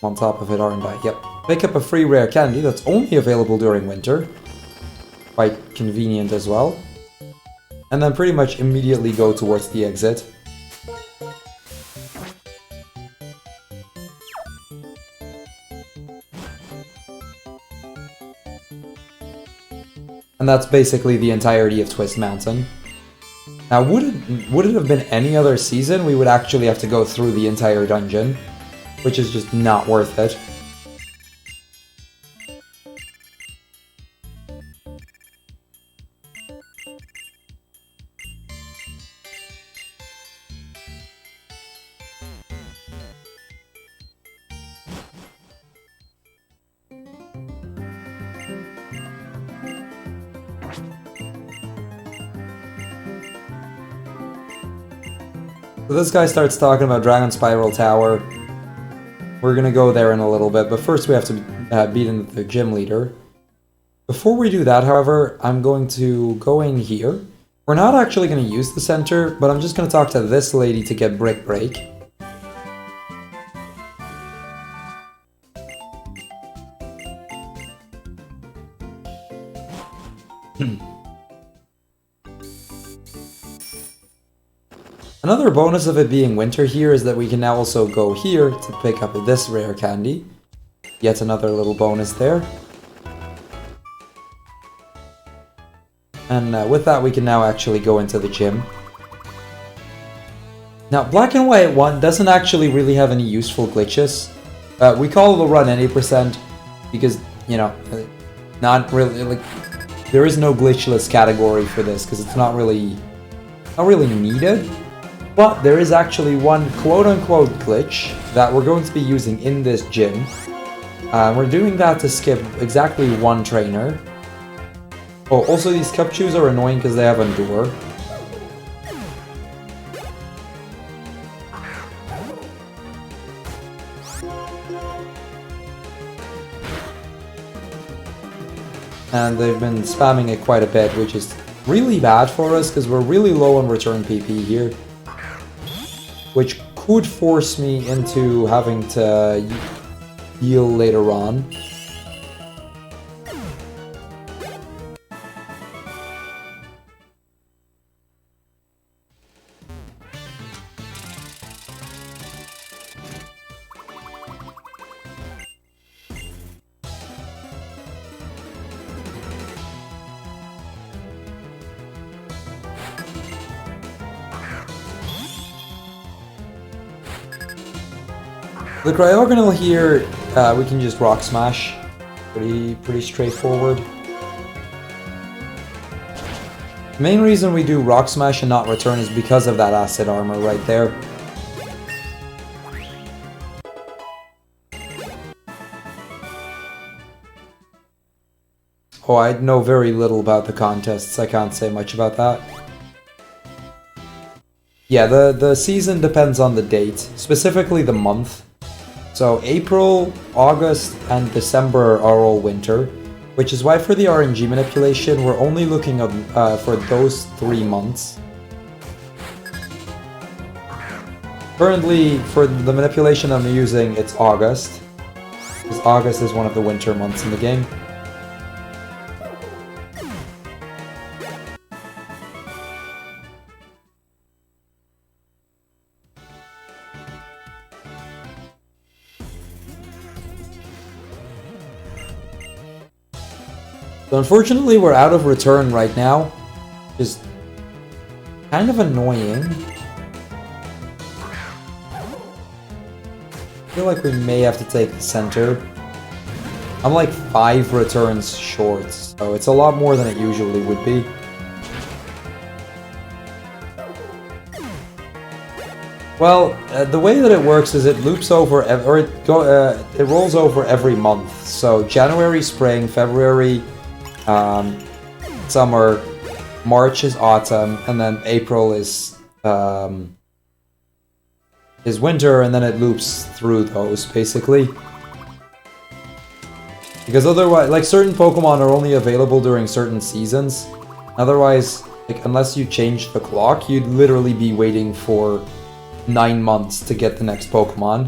On top of it, aren't I? Yep. Pick up a free rare candy that's only available during winter. Quite convenient as well. And then pretty much immediately go towards the exit. And that's basically the entirety of Twist Mountain. Now, would it have been any other season, we would actually have to go through the entire dungeon, which is just not worth it. So this guy starts talking about Dragonspiral Tower. We're gonna go there in a little bit, but first we have to beat in the gym leader. Before we do that, however, I'm going to go in here. We're not actually gonna use the center, but I'm just gonna talk to this lady to get Brick Break. Another bonus of it being winter here is that we can now also go here to pick up this rare candy. Yet another little bonus there. And with that we can now actually go into the gym. Now, Black and White 1 doesn't actually really have any useful glitches. We call the run any percent because, you know, not really, like, there is no glitchless category for this because it's not really needed. But there is actually one quote-unquote glitch that we're going to be using in this gym. We're doing that to skip exactly one trainer. Oh, also these cup shoes are annoying because they have Endure. And they've been spamming it quite a bit, which is really bad for us because we're really low on return PP here. Which could force me into having to heal later on. The Cryogonal here, we can just Rock Smash. Pretty straightforward. The main reason we do Rock Smash and not Return is because of that Acid Armor right there. Oh, I know very little about the contests, I can't say much about that. Yeah, the season depends on the date, specifically the month. So April, August, and December are all winter, which is why for the RNG manipulation, we're only looking for those 3 months. Currently, for the manipulation I'm using, it's August. Because August is one of the winter months in the game. So unfortunately, we're out of return right now, which is kind of annoying. I feel like we may have to take the center. I'm like 5 returns short, so it's a lot more than it usually would be. Well, the way that it works is it loops over, it rolls over every month. So January, spring, February, summer, March is autumn, and then April is winter, and then it loops through those, basically. Because otherwise, like, certain Pokemon are only available during certain seasons. Otherwise, like, unless you change the clock, you'd literally be waiting for 9 months to get the next Pokemon.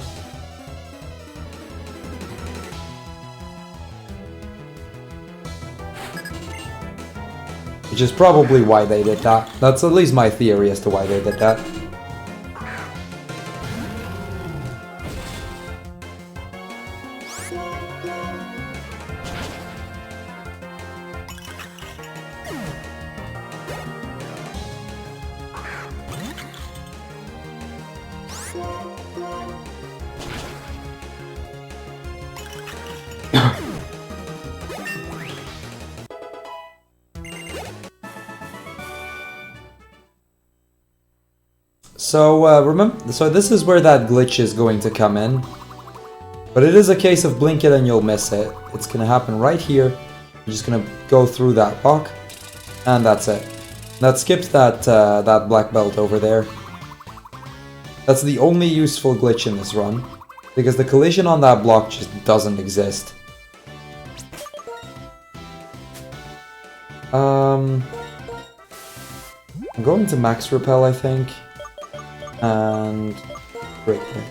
Which is probably why they did that. That's at least my theory as to why they did that. So, remember, so this is where that glitch is going to come in. But it is a case of blink it and you'll miss it. It's gonna happen right here. You're just gonna go through that block, and that's it. That skips that, that black belt over there. That's the only useful glitch in this run, because the collision on that block just doesn't exist. I'm going to max repel, I think. And break me.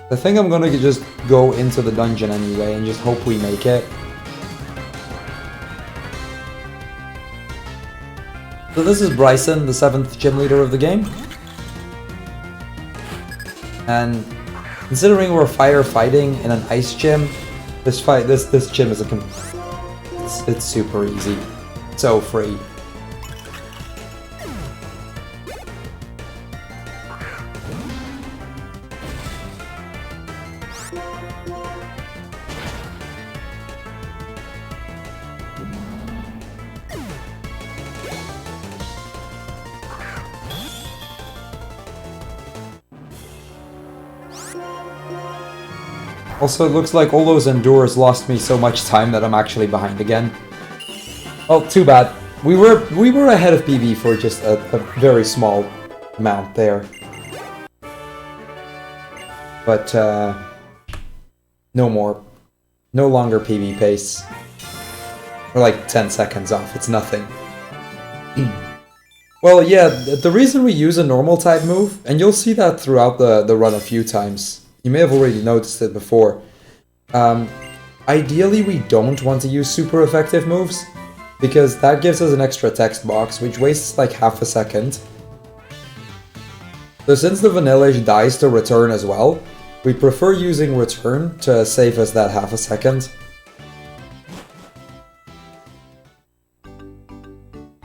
I think I'm gonna just go into the dungeon anyway and just hope we make it. So this is Bryson, the 7th gym leader of the game. And considering we're firefighting in an ice gym, this gym is it's super easy, so free. Also, it looks like all those Endures lost me so much time that I'm actually behind again. Well, too bad. We were ahead of PB for just a very small amount there. But, no more. No longer PB pace. We're like 10 seconds off, it's nothing. Well, yeah, the reason we use a normal type move, and you'll see that throughout the run a few times. You may have already noticed it before. Ideally, we don't want to use super effective moves, because that gives us an extra text box, which wastes like half a second. So since the Vanillage dies to return as well, we prefer using return to save us that half a second.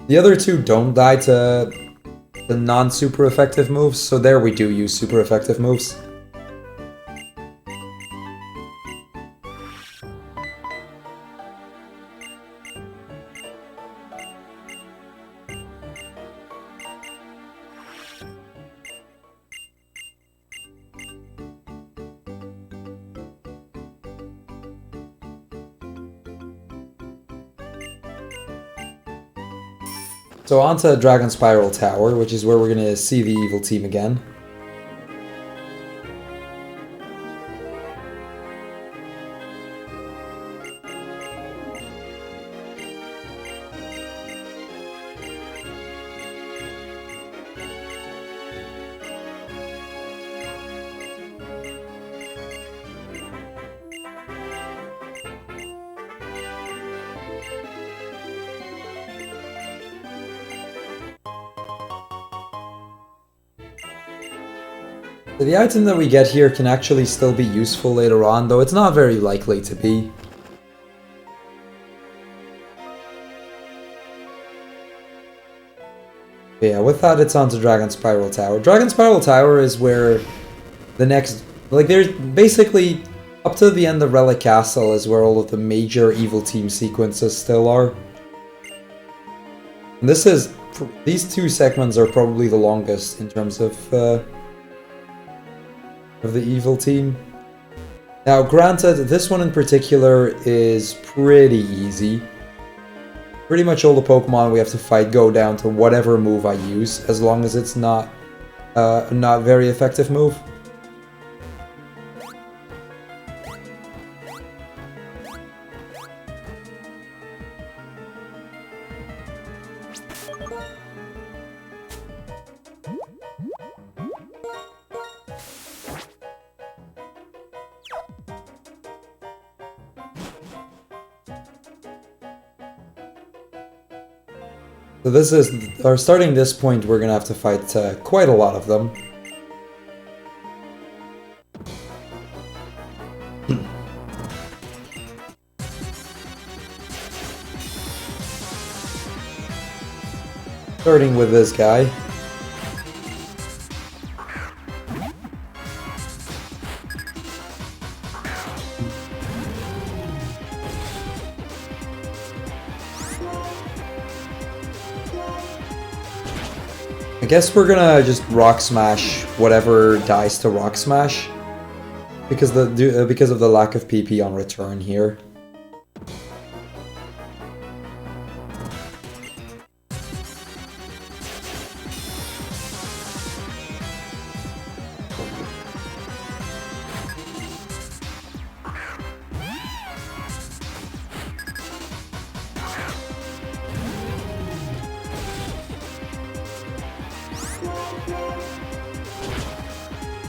The other two don't die to the non-super effective moves, so there we do use super effective moves. So on to Dragonspiral Tower, which is where we're going to see the evil team again. The item that we get here can actually still be useful later on, though it's not very likely to be. But yeah, with that it's on to Dragonspiral Tower. Dragonspiral Tower is where the next... Like, there's basically... Up to the end of Relic Castle is where all of the major evil team sequences still are. And this is... These two segments are probably the longest in terms of the evil team. Now, granted, this one in particular is pretty easy. Pretty much all the Pokemon we have to fight go down to whatever move I use, as long as it's not a not very effective move. So this is, or starting this point, we're gonna have to fight quite a lot of them. Starting with this guy. I guess we're gonna just Rock Smash whatever dies to Rock Smash, because of the lack of PP on return here.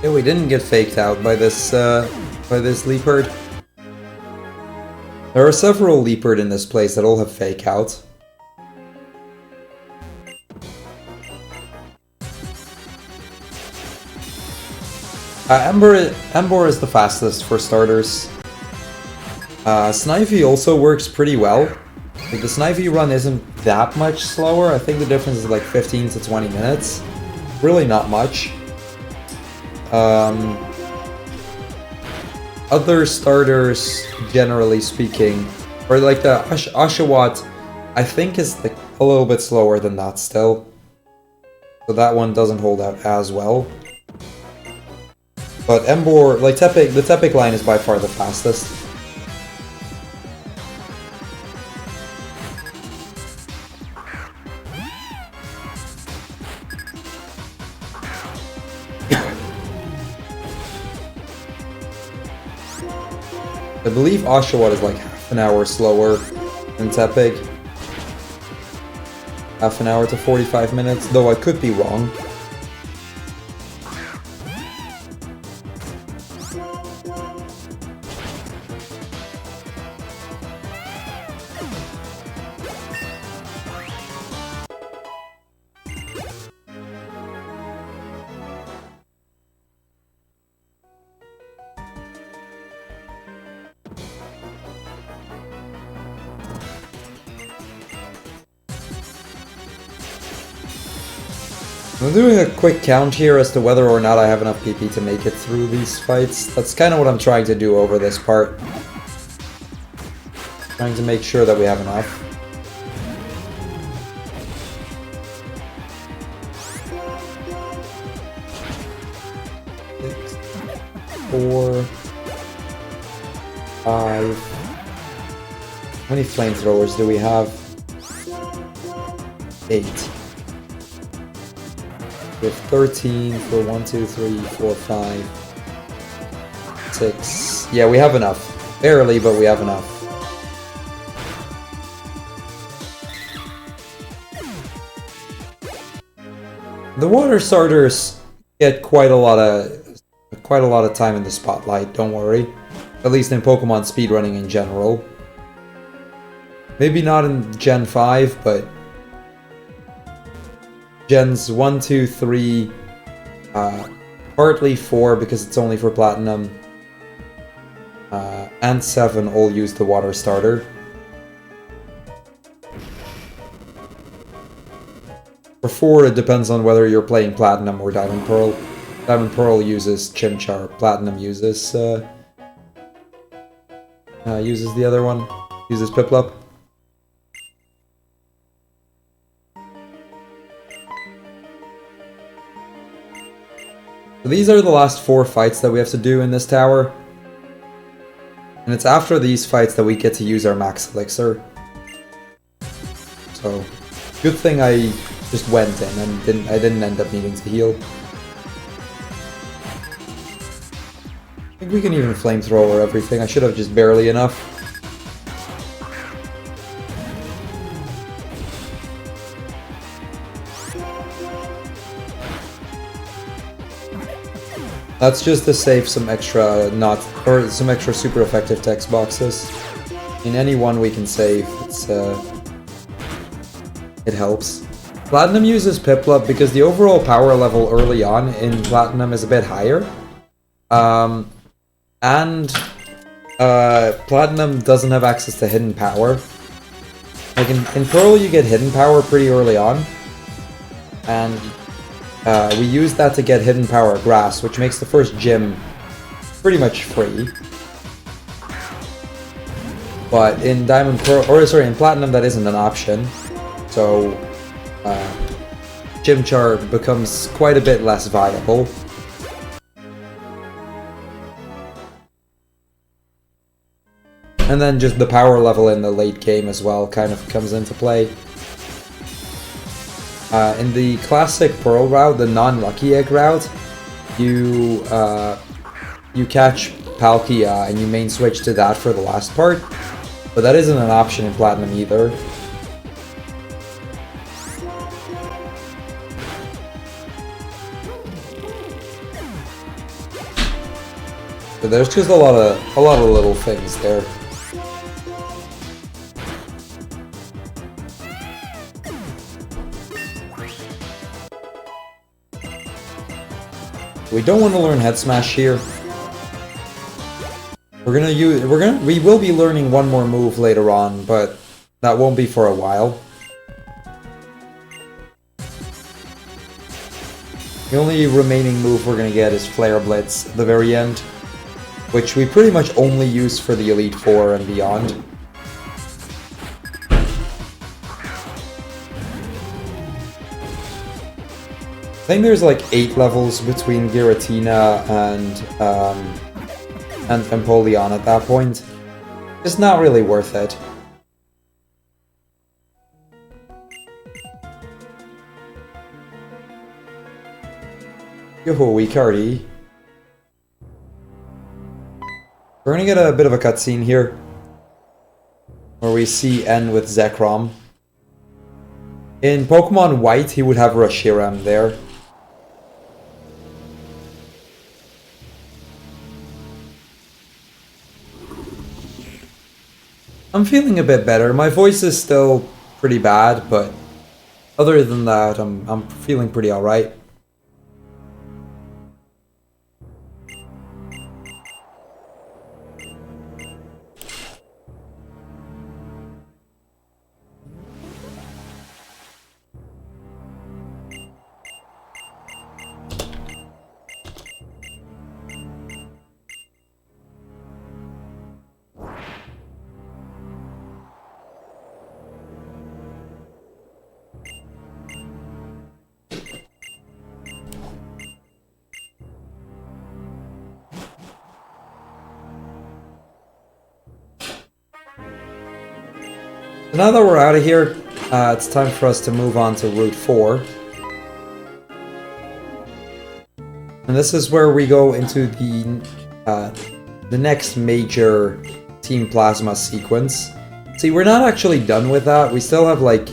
Yeah, we didn't get faked out by this Leopard. There are several Leopard in this place that all have fake out. Ember is the fastest for starters. Snivy also works pretty well. Like, the Snivy run isn't that much slower. I think the difference is like 15 to 20 minutes. Really not much. Other starters, generally speaking, or like the Oshawott, I think is like a little bit slower than that still. So that one doesn't hold out as well. But Ember, like the Tepig line is by far the fastest. I believe Oshawott is like half an hour slower than Tepig. Half an hour to 45 minutes, though I could be wrong. I'm doing a quick count here as to whether or not I have enough PP to make it through these fights. That's kind of what I'm trying to do over this part. Trying to make sure that we have enough. 6, 4, 5. How many flamethrowers do we have? 8. We have 13 for 1, 2, 3, 4, 5, 6. Yeah, we have enough. Barely, but we have enough. The water starters get quite a lot of time in the spotlight, don't worry. At least in Pokemon speedrunning in general. Maybe not in Gen 5, but Gens 1, 2, 3, partly 4 because it's only for platinum, and 7 all use the water starter. For 4, it depends on whether you're playing platinum or diamond pearl. Diamond pearl uses chimchar, platinum uses the other one, uses piplup. So these are the last 4 fights that we have to do in this tower. And it's after these fights that we get to use our max elixir. So, good thing I just went in and I didn't end up needing to heal. I think we can even flamethrower everything. I should have just barely enough. That's just to save some extra some extra super effective text boxes. In any one we can save, it helps. Platinum uses piplup because the overall power level early on in Platinum is a bit higher. Platinum doesn't have access to hidden power. Like in Pearl you get hidden power pretty early on. And we use that to get hidden power grass, which makes the first gym pretty much free. But in in Platinum that isn't an option. So Chimchar becomes quite a bit less viable. And then just the power level in the late game as well kind of comes into play. In the classic Pearl route, the non-Lucky Egg route, you catch Palkia and you main switch to that for the last part. But that isn't an option in Platinum either. So there's just a lot of little things there. We don't want to learn Head Smash here. We will be learning one more move later on, but that won't be for a while. The only remaining move we're gonna get is Flare Blitz at the very end, which we pretty much only use for the Elite Four and beyond. I think there's like 8 levels between Giratina and Empoleon at that point. It's not really worth it. Yo-ho, Icardi. We're gonna get a bit of a cutscene here, where we see N with Zekrom. In Pokemon White, he would have Reshiram there. I'm feeling a bit better. My voice is still pretty bad, but other than that, I'm feeling pretty alright. So now that we're out of here, it's time for us to move on to Route 4. And this is where we go into the next major Team Plasma sequence. See, we're not actually done with that. We still have like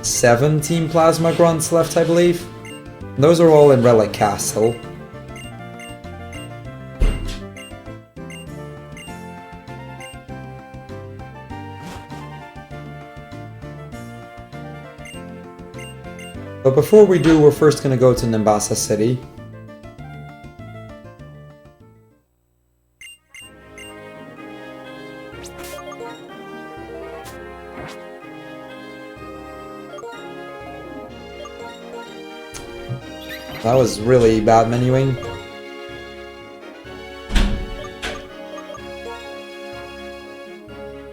7 Team Plasma grunts left, I believe. And those are all in Relic Castle. But before we do, we're first going to go to Nimbasa City. That was really bad menuing.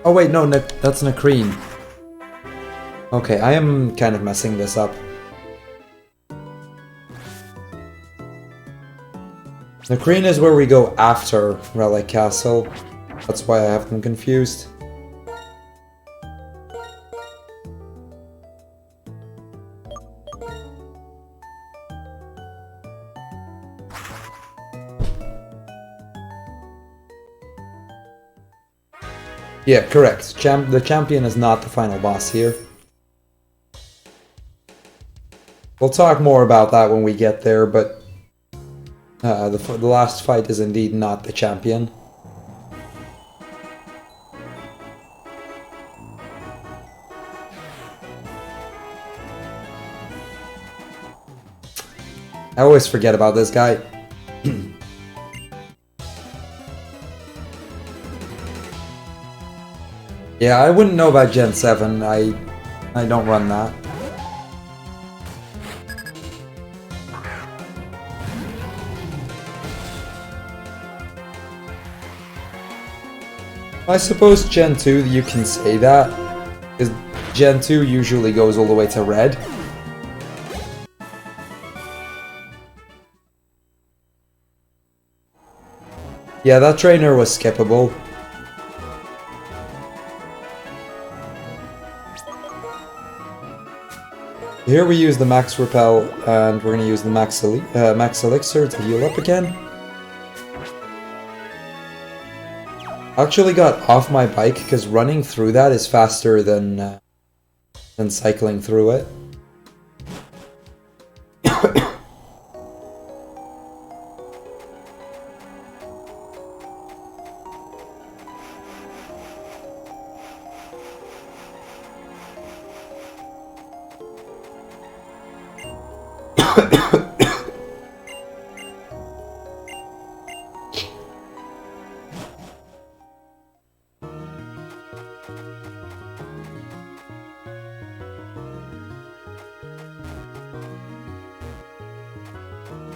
Oh wait, no, that's Nakreen. Okay, I am kind of messing this up. Nakreen is where we go after Relic Castle. That's why I have them confused. Yeah, correct. The champion is not the final boss here. We'll talk more about that when we get there, but the last fight is indeed not the champion. I always forget about this guy. Yeah, I wouldn't know about Gen 7. I don't run that. I suppose Gen 2 you can say that, because Gen 2 usually goes all the way to red. Yeah, that trainer was skippable. Here we use the Max Repel, and we're going to use the Max Elixir to heal up again. I actually got off my bike because running through that is faster than cycling through it.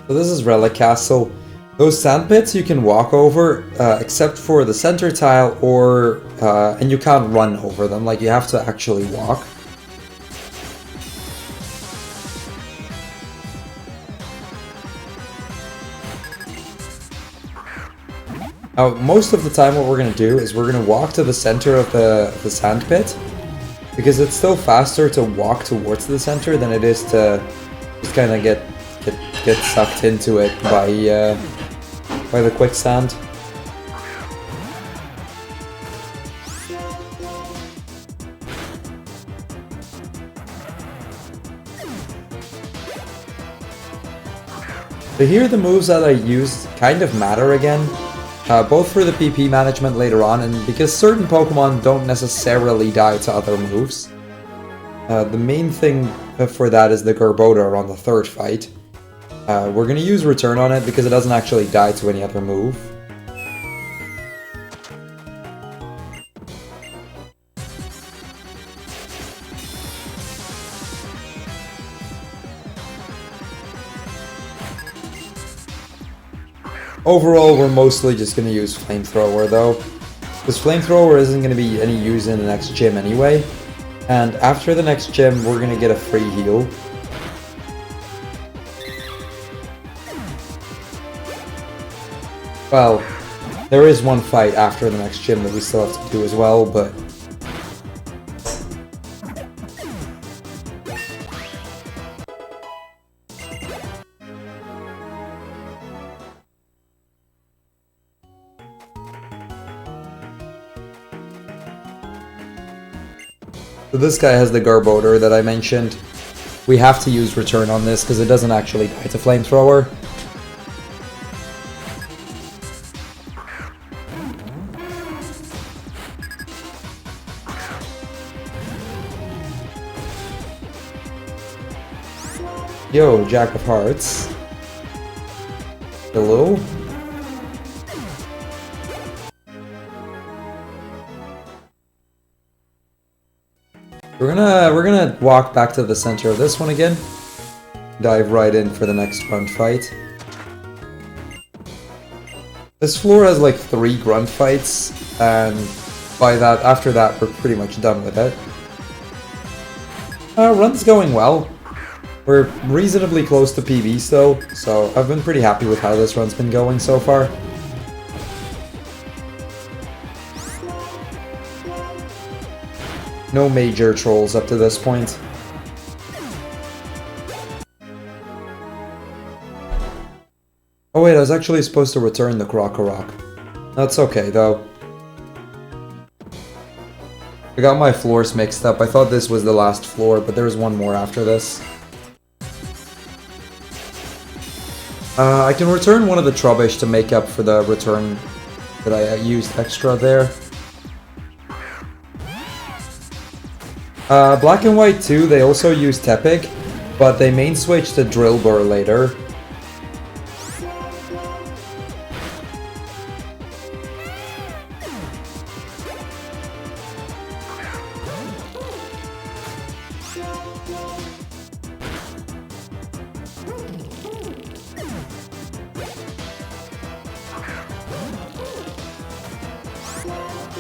So this is Relic Castle. Those sand pits you can walk over, except for the center tile, or and you can't run over them. Like, you have to actually walk. Most of the time what we're going to do is we're going to walk to the center of the sand pit, because it's still faster to walk towards the center than it is to just kind of get sucked into it by the quicksand. So here the moves that I used kind of matter again, both for the PP management later on and because certain Pokemon don't necessarily die to other moves. The main thing for that is the Garbodor on the third fight. We're going to use Return on it because it doesn't actually die to any other move. Overall, we're mostly just going to use Flamethrower though, because Flamethrower isn't going to be any use in the next gym anyway, and after the next gym we're going to get a free heal. Well, there is one fight after the next gym that we still have to do as well, but... So this guy has the Garbodor that I mentioned. We have to use Return on this because it doesn't actually die to Flamethrower. Yo, Jack of Hearts. Hello? We're gonna walk back to the center of this one again. dive right in for the next grunt fight. This floor has like 3 grunt fights, and after that, we're pretty much done with it. Run's going well. We're reasonably close to PB still, so I've been pretty happy with how this run's been going so far. No major trolls up to this point. Oh wait, I was actually supposed to return the Crrool. That's okay though. I got my floors mixed up. I thought this was the last floor, but there's one more after this. I can return one of the Trubbish to make up for the return that I used extra there. Black and White 2, they also use Tepig, but they main switch to Drill Burr later.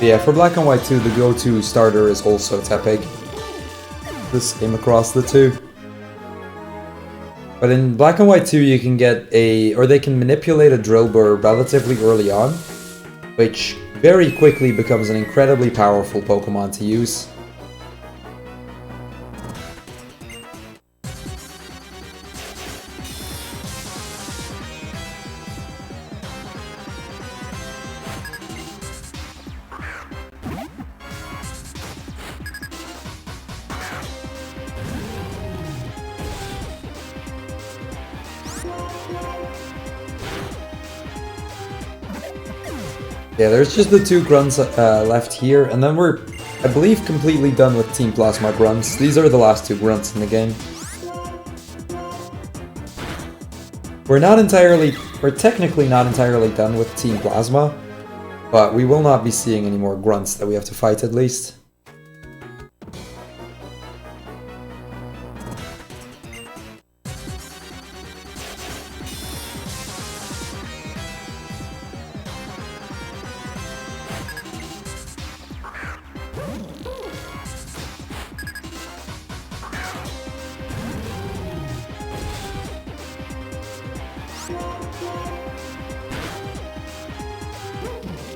Yeah, for Black and White 2, the go-to starter is also Tepig. The same across the two. But in Black and White 2, you can get they can manipulate a Drill Burr relatively early on, which very quickly becomes an incredibly powerful Pokemon to use. Yeah, there's just the 2 grunts left here, and then we're, I believe, completely done with Team Plasma grunts. These are the last 2 grunts in the game. We're technically not entirely done with Team Plasma, but we will not be seeing any more grunts that we have to fight at least.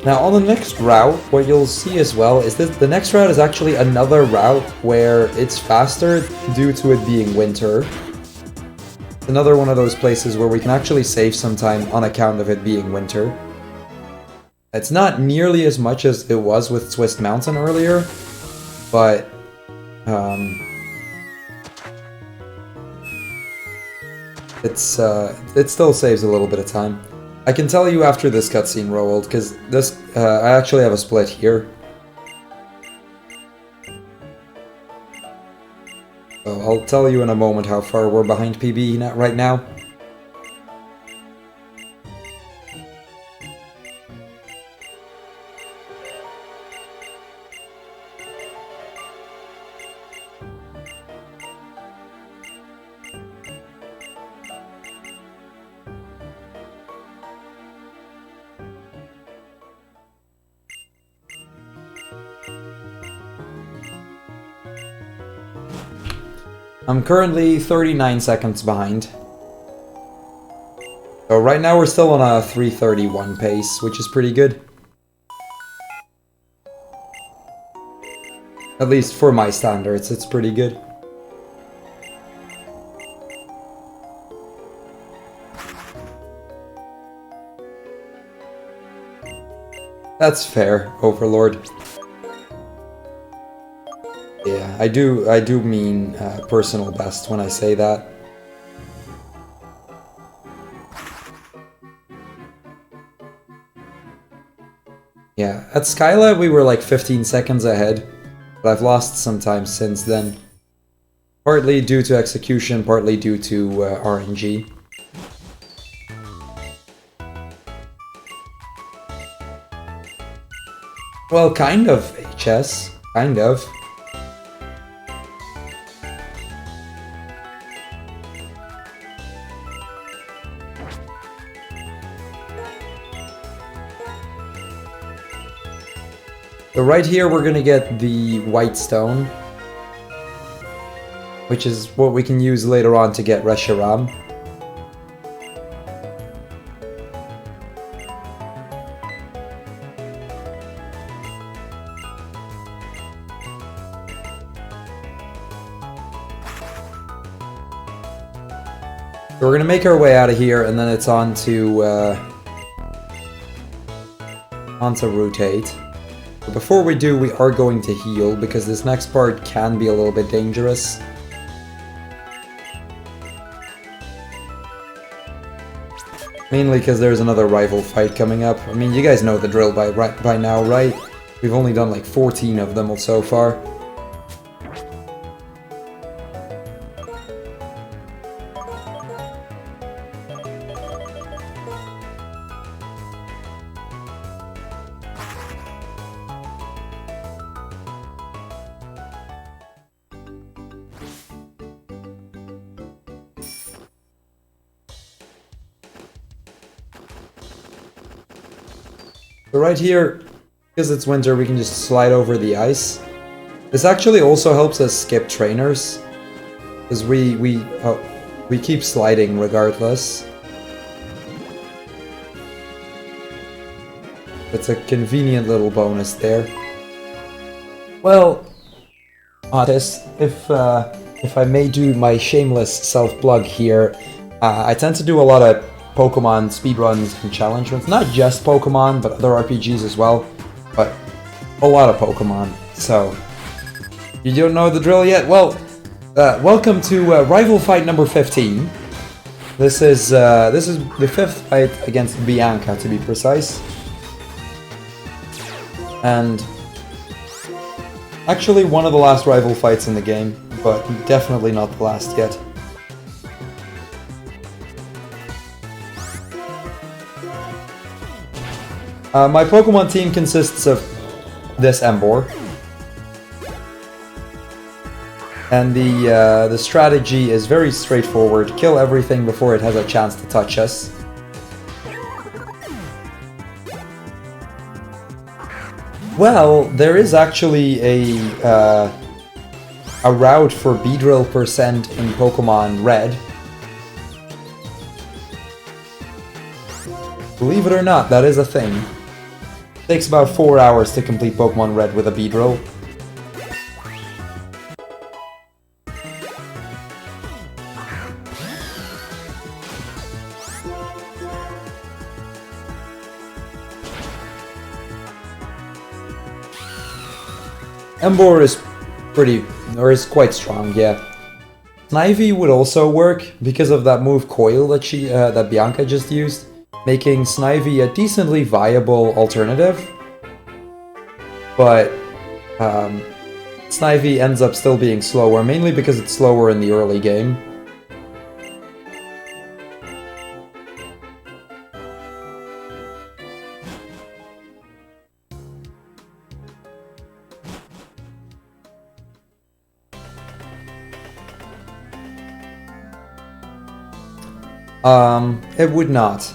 Now on the next route, what you'll see as well is that the next route is actually another route where it's faster due to it being winter. It's another one of those places where we can actually save some time on account of it being winter. It's not nearly as much as it was with Twist Mountain earlier, but it still saves a little bit of time. I can tell you after this cutscene, Roald, because this I actually have a split here. So I'll tell you in a moment how far we're behind PB right now. I'm currently 39 seconds behind. So right now we're still on a 3:31 pace, which is pretty good. At least for my standards, it's pretty good. That's fair, Overlord. Yeah, I do mean personal best when I say that. Yeah, at Skylab we were like 15 seconds ahead, but I've lost some time since then. Partly due to execution, partly due to RNG. Well, kind of, HS. Kind of. So right here we're gonna get the white stone, which is what we can use later on to get Reshiram. So we're gonna make our way out of here, and then it's on to rotate. But before we do, we are going to heal, because this next part can be a little bit dangerous. Mainly because there's another rival fight coming up. I mean, you guys know the drill by now, right? We've only done like 14 of them so far. So right here, because it's winter, we can just slide over the ice. This actually also helps us skip trainers, because we keep sliding regardless. It's a convenient little bonus there. Well, Otis, if I may do my shameless self-plug here, I tend to do a lot of Pokemon speedruns and challenge runs. Not just Pokemon, but other RPGs as well. But a lot of Pokemon. So, you don't know the drill yet? Well, welcome to Rival Fight number 15. This is the 5th fight against Bianca, to be precise. And actually one of the last rival fights in the game, but definitely not the last yet. My Pokemon team consists of this Emboar. And the strategy is very straightforward. Kill everything before it has a chance to touch us. Well, there is actually a route for Beedrill percent in Pokemon Red. Believe it or not, that is a thing. It takes about 4 hours to complete Pokemon Red with a Beedrill. Emboar is quite strong, yeah. Snivy would also work because of that move Coil that Bianca just used, making Snivy a decently viable alternative. But Snivy ends up still being slower, mainly because it's slower in the early game. It would not.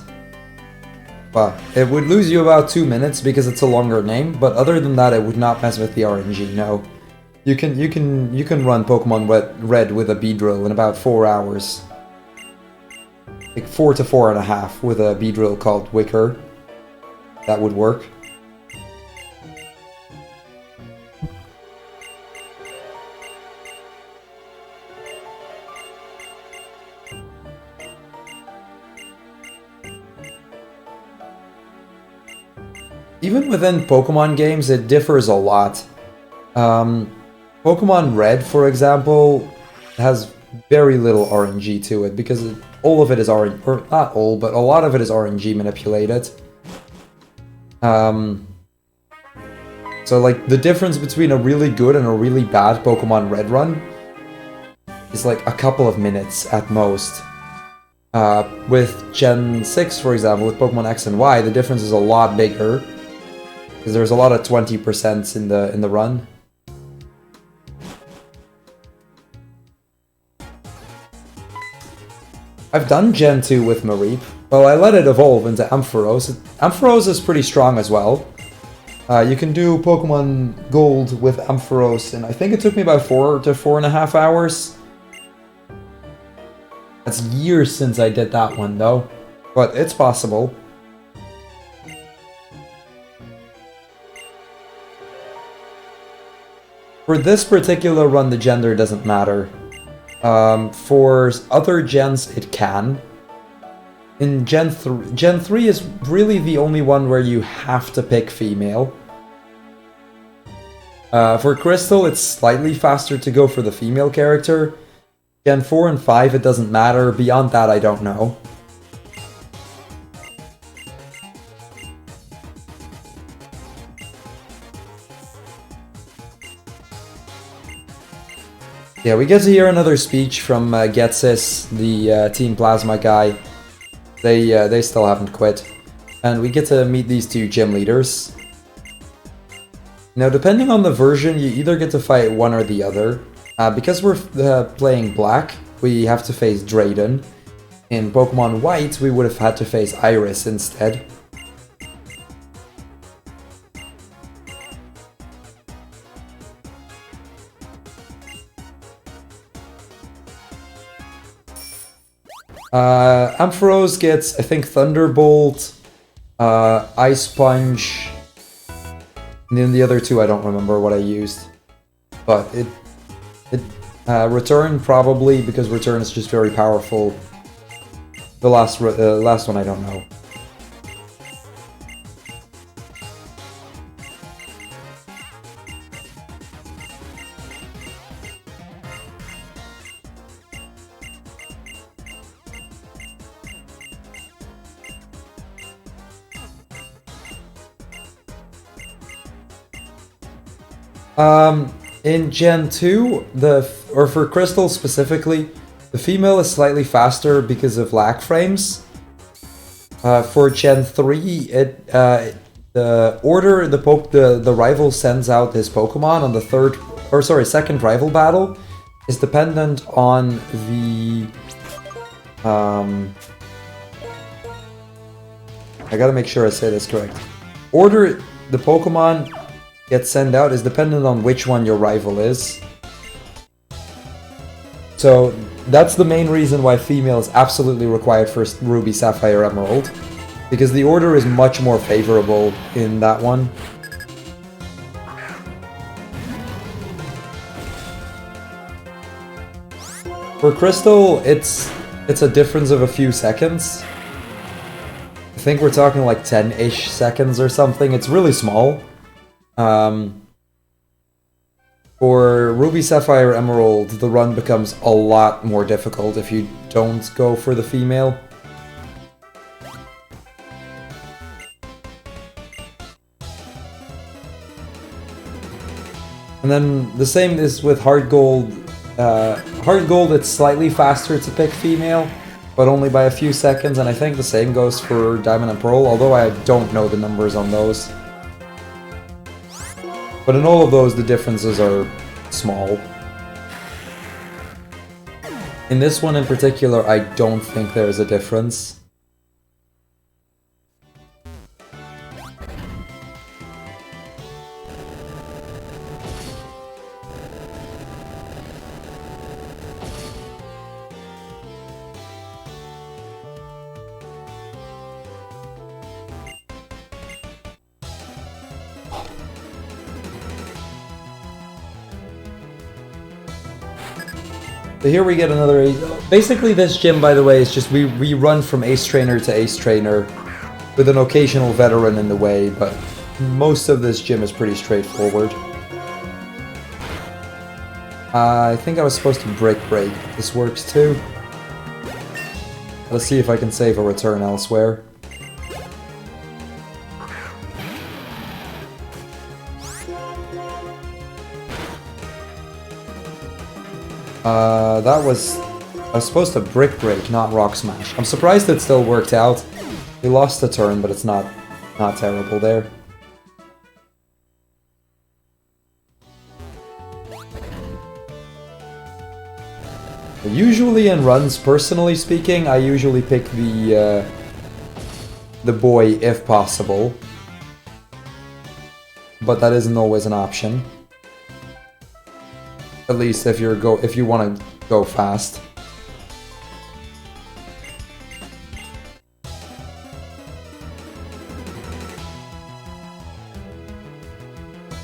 Well, it would lose you about 2 minutes because it's a longer name, but other than that, it would not mess with the RNG. No, you can run Pokemon Red with a Beedrill in about 4 hours, like 4 to 4.5 with a Beedrill called Wicker. That would work. Even within Pokemon games, it differs a lot. Pokemon Red, for example, has very little RNG to it because all of it is RNG, or not all, but a lot of it is RNG manipulated. So like the difference between a really good and a really bad Pokemon Red run is like a couple of minutes at most. With Gen 6, for example, with Pokemon X and Y, the difference is a lot bigger. Because there's a lot of 20% in the run. I've done Gen 2 with Mareep. Well, I let it evolve into Ampharos. Ampharos is pretty strong as well. You can do Pokemon Gold with Ampharos, and I think it took me about 4 to 4.5 hours. That's years since I did that one, though. But it's possible. For this particular run, the gender doesn't matter. For other gens, it can. In Gen 3 is really the only one where you have to pick female. For Crystal, it's slightly faster to go for the female character. Gen 4 and 5, it doesn't matter. Beyond that, I don't know. Yeah, we get to hear another speech from Getsis, the Team Plasma guy. They still haven't quit. And we get to meet these two gym leaders. Now, depending on the version, you either get to fight one or the other. Because we're playing Black, we have to face Drayden. In Pokemon White, we would have had to face Iris instead. Ampharos gets, I think, Thunderbolt, Ice Punch, and then the other two I don't remember what I used. But Return probably, because Return is just very powerful. The last one I don't know. In Gen 2, or for Crystal specifically, the female is slightly faster because of lag frames. For Gen 3, the order the rival sends out his Pokemon on the second rival battle is dependent on the I gotta make sure I say this correct. Order the Pokemon gets sent out is dependent on which one your rival is. So that's the main reason why female is absolutely required for Ruby, Sapphire, Emerald. Because the order is much more favorable in that one. For Crystal, it's a difference of a few seconds. I think we're talking like 10-ish seconds or something. It's really small. For Ruby, Sapphire, Emerald, the run becomes a lot more difficult if you don't go for the female. And then the same is with Heart Gold. Heart Gold, it's slightly faster to pick female, but only by a few seconds, and I think the same goes for Diamond and Pearl, although I don't know the numbers on those. But in all of those, the differences are small. In this one in particular, I don't think there's a difference. So here we get another... Basically this gym, by the way, is just we run from Ace Trainer to Ace Trainer with an occasional veteran in the way, but most of this gym is pretty straightforward. I think I was supposed to Break. This works too. Let's see if I can save a return elsewhere. I was supposed to Brick Break, not Rock Smash. I'm surprised it still worked out. We lost a turn, but it's not terrible there. Usually in runs, personally speaking, I usually pick the boy if possible. but that isn't always an option. At least if you want to go fast.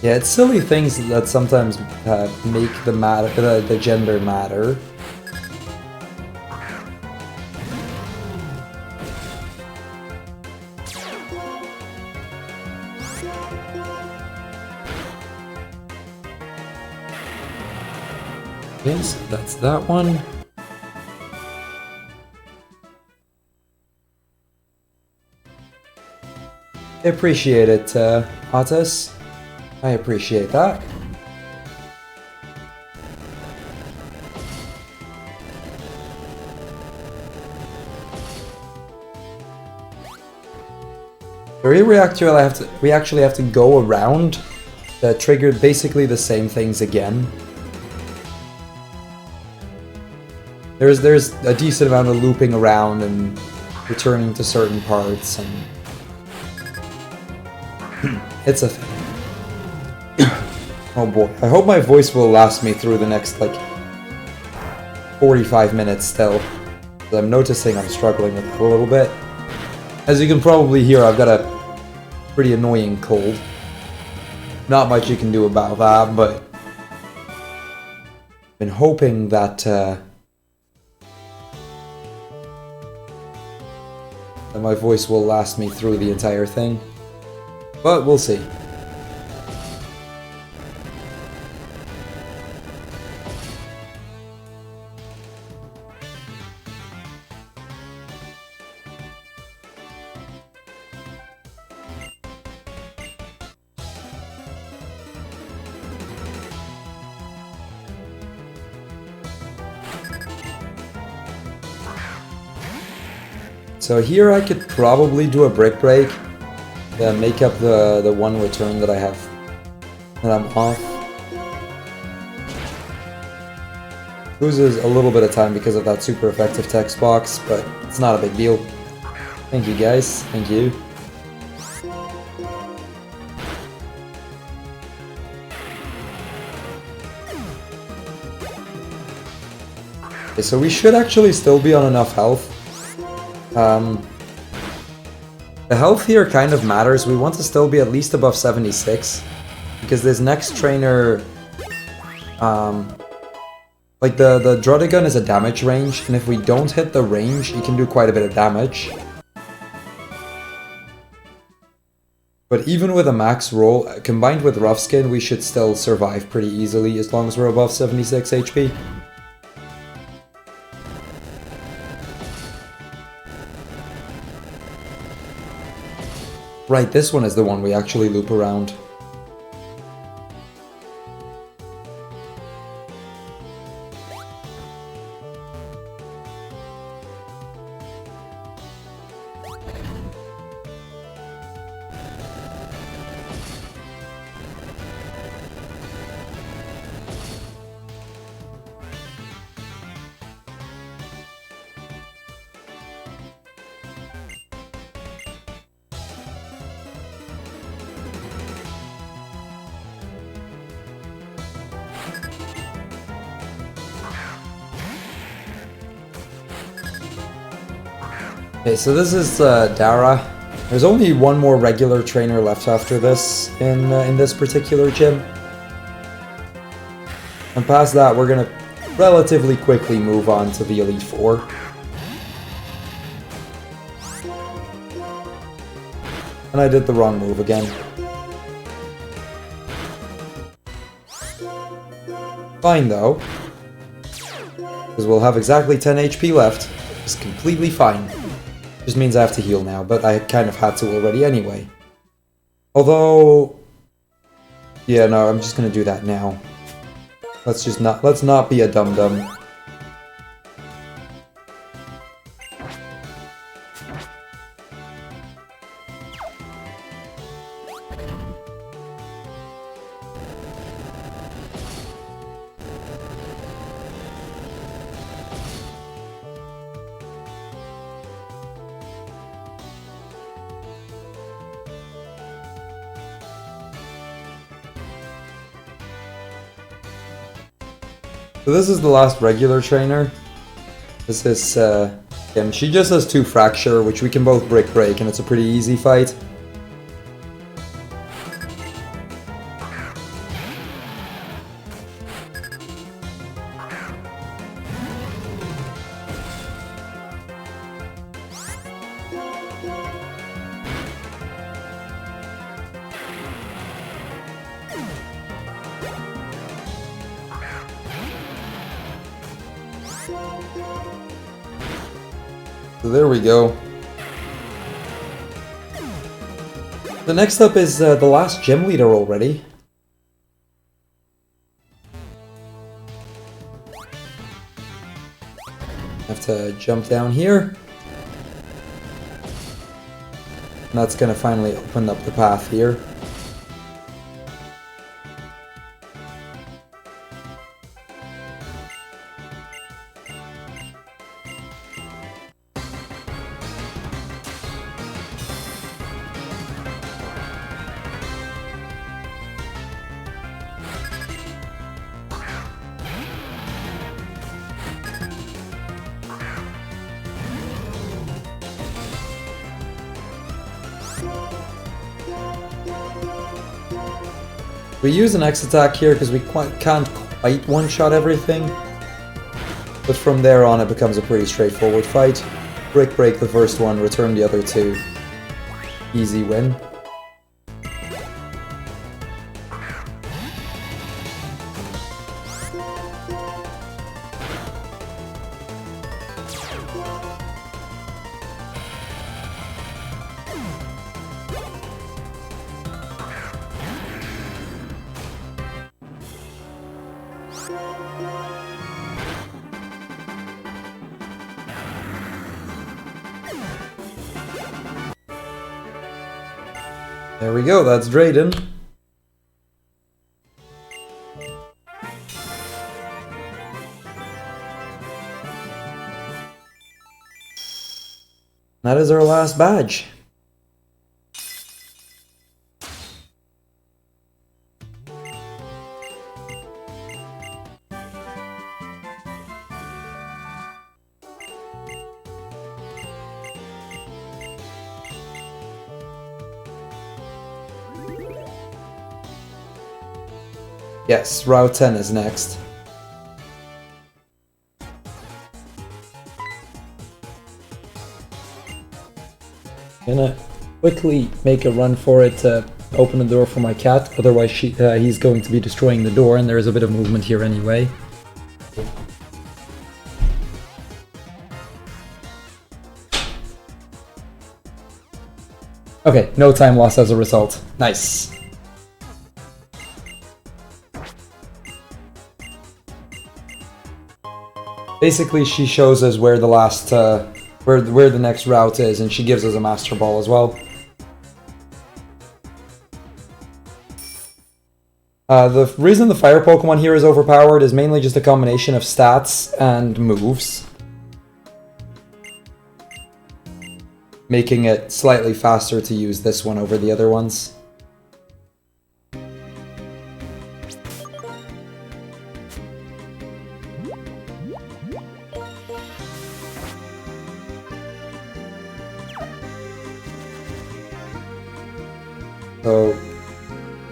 Yeah, it's silly things that sometimes make the gender matter. Yes, that's that one. I appreciate it, Otis. I appreciate that. We actually have to go around that triggered basically the same things again. There's a decent amount of looping around and returning to certain parts, and it's a thing. Oh boy, I hope my voice will last me through the next, like, 45 minutes still. I'm noticing I'm struggling with it a little bit. As you can probably hear, I've got a pretty annoying cold. Not much you can do about that, but I've been hoping that that my voice will last me through the entire thing. But we'll see. So here I could probably do a brick break, make up the one return that I'm off. Loses a little bit of time because of that super effective text box, but it's not a big deal. Thank you guys, thank you. Okay, so we should actually still be on enough health. The health here kind of matters. We want to still be at least above 76, because this next trainer, like the Druddigun is a damage range, and if we don't hit the range, he can do quite a bit of damage. But even with a max roll, combined with Rough Skin, we should still survive pretty easily as long as we're above 76 HP. Right, this one is the one we actually loop around. Okay, so this is Dara. There's only one more regular trainer left after this in this particular gym. And past that, we're gonna relatively quickly move on to the Elite Four. And I did the wrong move again. Fine though, because we'll have exactly 10 HP left. It's completely fine. Just means I have to heal now, but I kind of had to already anyway. Although, yeah, no, I'm just gonna do that now. Let's not be a dum-dum. So this is the last regular trainer. This is Kim. She just has 2 Fracture, which we can both break, and it's a pretty easy fight. So there we go. The next up is the last gym leader already. Have to jump down here. And that's gonna finally open up the path here. We use an X attack here because we can't quite one-shot everything. But from there on it becomes a pretty straightforward fight. Break the first one, return the other 2. Easy win. There we go, that's Drayden. That is our last badge. Yes, Route 10 is next. Gonna quickly make a run for it to open the door for my cat, otherwise he's going to be destroying the door, and there is a bit of movement here anyway. Okay, no time loss as a result. Nice. Basically, she shows us where the last, where the next route is, and she gives us a Master Ball as well. The reason the Fire Pokemon here is overpowered is mainly just a combination of stats and moves, making it slightly faster to use this one over the other ones. So,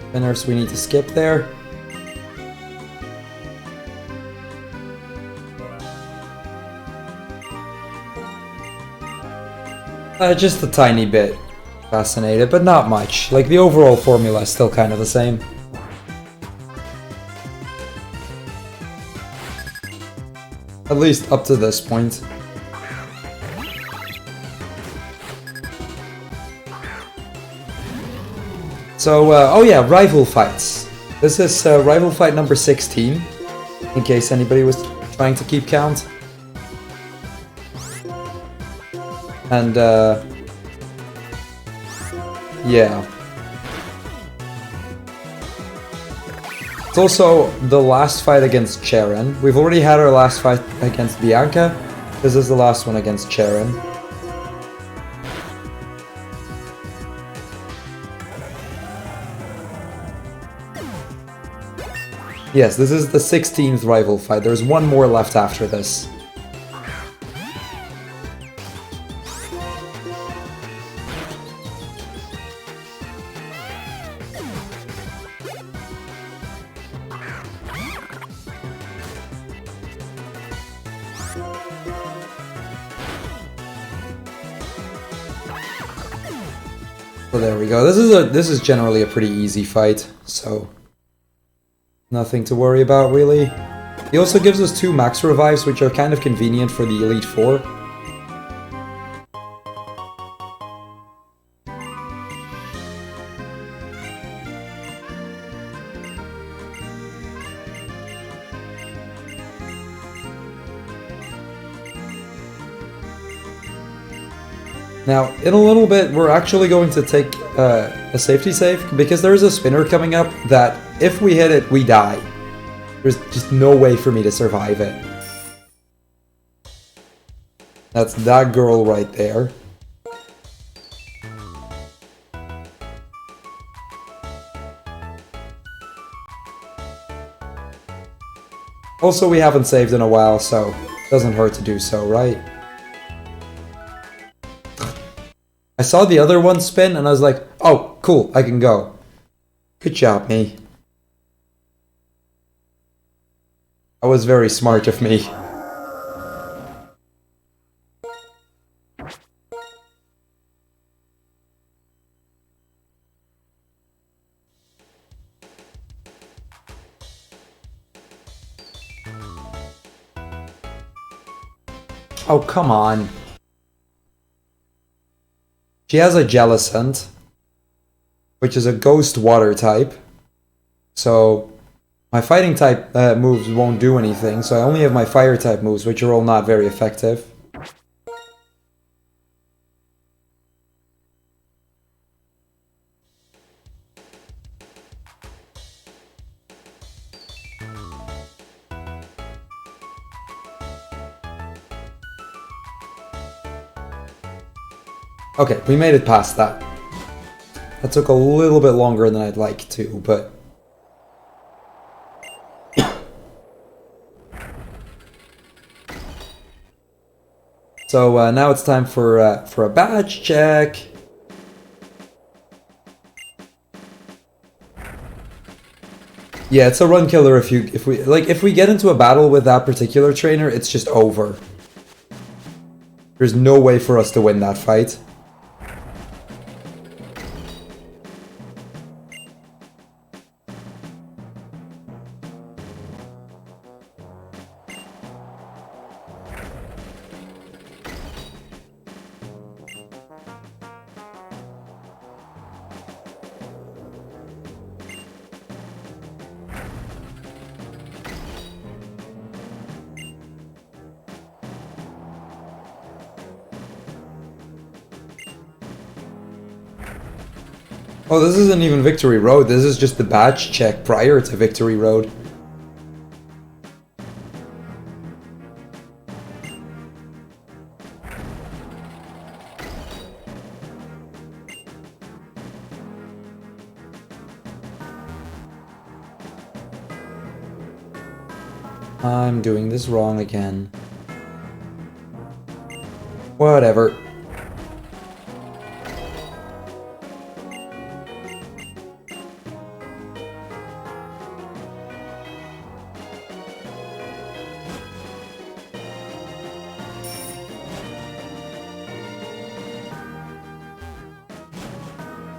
spinners we need to skip there. Just a tiny bit fascinated, but not much. Like, the overall formula is still kind of the same. At least up to this point. So, oh yeah, rival fights. This is rival fight number 16, in case anybody was trying to keep count. And, yeah. It's also the last fight against Cheren. We've already had our last fight against Bianca. This is the last one against Cheren. Yes, this is the 16th rival fight. There's one more left after this. So there we go. This is generally a pretty easy fight, so nothing to worry about really. He also gives us 2 max revives, which are kind of convenient for the Elite Four. Now, in a little bit, we're actually going to take a safety save, because there is a spinner coming up that, if we hit it, we die. There's just no way for me to survive it. That's that girl right there. Also, we haven't saved in a while, so it doesn't hurt to do so, right? I saw the other one spin, and I was like, oh, cool, I can go. Good job, me. That was very smart of me. Oh, come on. She has a Jellicent, which is a Ghost Water type. So my Fighting type moves won't do anything, so I only have my Fire type moves, which are all not very effective. Okay, we made it past that. That took a little bit longer than I'd like to, but... So now it's time for a badge check. Yeah, it's a run killer if we get into a battle with that particular trainer, it's just over. There's no way for us to win that fight. Oh, this isn't even Victory Road, this is just the badge check prior to Victory Road. I'm doing this wrong again. Whatever.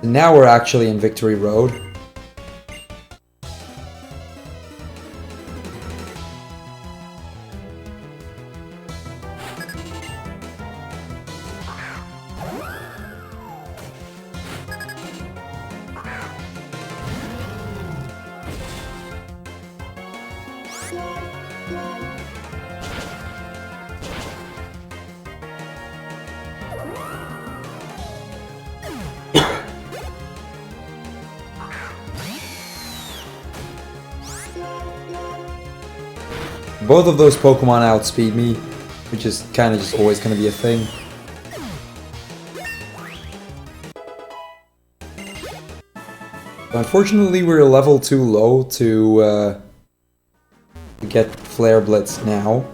Now we're actually in Victory Road. Both of those Pokemon outspeed me, which is kind of just always going to be a thing. Unfortunately, we're a level too low to get Flare Blitz now.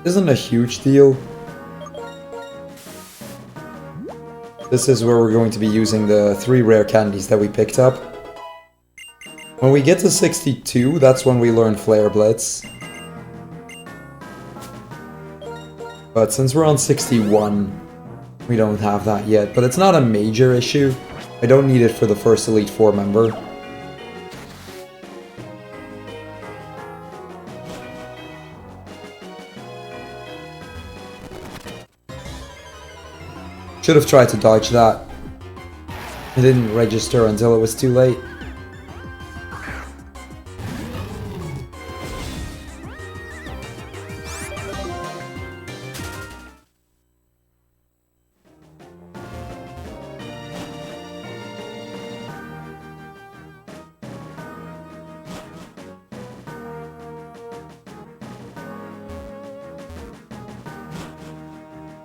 Isn't a huge deal. This is where we're going to be using the 3 rare candies that we picked up. When we get to 62, that's when we learn Flare Blitz. But since we're on 61, we don't have that yet. But it's not a major issue. I don't need it for the first Elite Four member. Should have tried to dodge that. It didn't register until it was too late.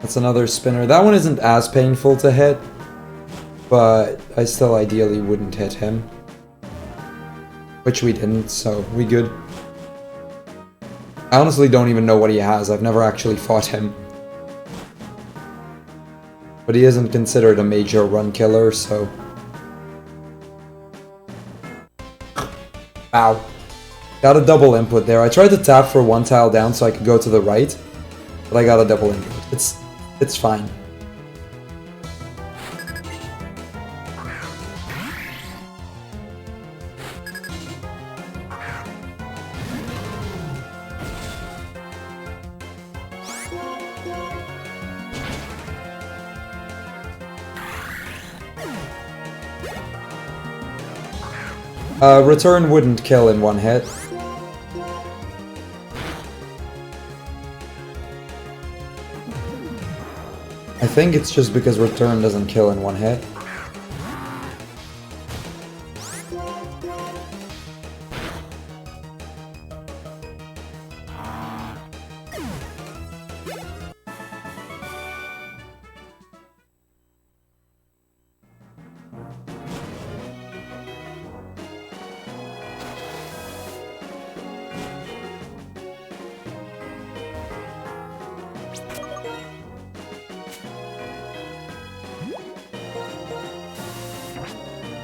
That's another spinner. That one isn't as painful to hit, but I still ideally wouldn't hit him. Which we didn't, so we good. I honestly don't even know what he has. I've never actually fought him. But he isn't considered a major run killer, so... Ow. Got a double input there. I tried to tap for 1 tile down so I could go to the right, but I got a double input. It's fine. Return wouldn't kill in 1 hit. I think it's just because return doesn't kill in 1 hit.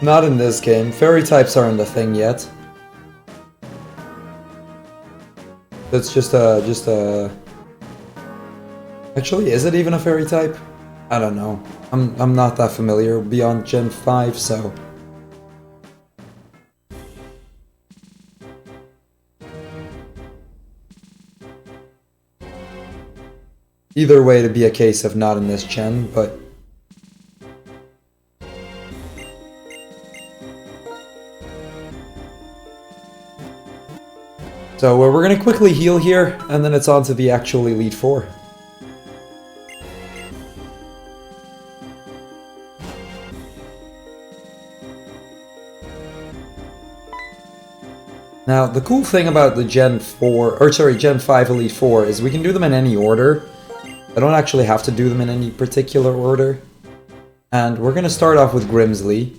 Not in this game. Fairy types aren't a thing yet. It's just a... Actually, is it even a fairy type? I don't know. I'm not that familiar beyond Gen 5, so... Either way, it'd be a case of not in this gen, but... So we're gonna quickly heal here, and then it's on to the actual Elite Four. Now, the cool thing about the Gen 5 Elite Four is we can do them in any order. I don't actually have to do them in any particular order. And we're gonna start off with Grimsley.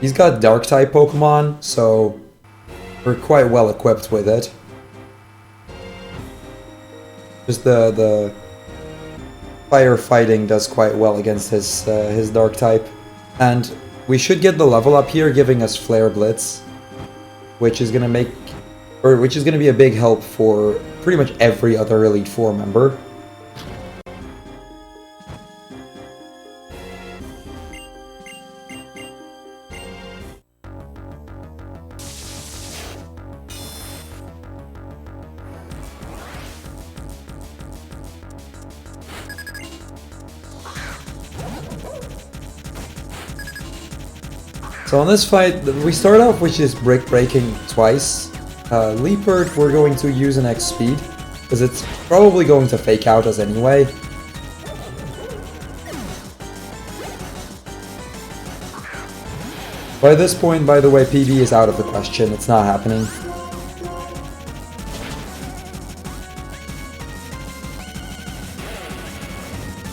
He's got Dark-type Pokemon, so... we're quite well equipped with it. Just the firefighting does quite well against his dark type, and we should get the level up here, giving us Flare Blitz, which is gonna be a big help for pretty much every other Elite Four member. So on this fight, we start off with just brick breaking twice. Leopard, we're going to use an X speed, because it's probably going to fake out us anyway. By this point, by the way, PB is out of the question, it's not happening.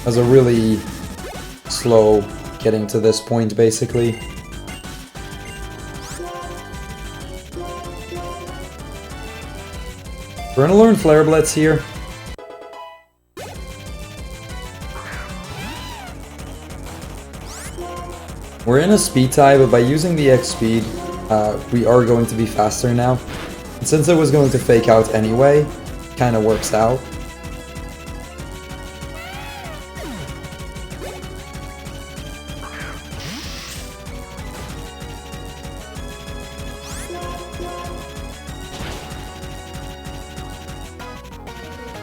was a really slow getting to this point, basically. We're gonna learn Flare Blitz here. We're in a speed tie, but by using the X speed, we are going to be faster now. And since it was going to fake out anyway, it kind of works out.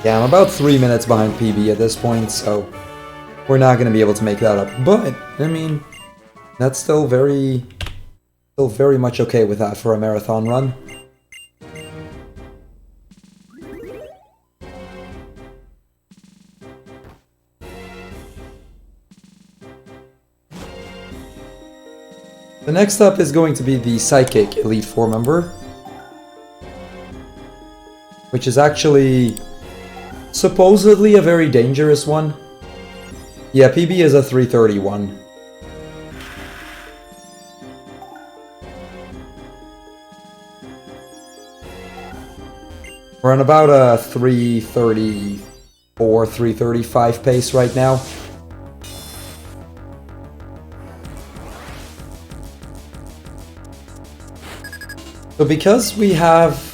Yeah, I'm about 3 minutes behind PB at this point, so we're not going to be able to make that up. But, I mean, that's still very much okay with that for a marathon run. The next up is going to be the Psychic Elite Four member, which is actually supposedly a very dangerous one. Yeah, PB is a 331. We're on about a 334, 335 pace right now. So because we have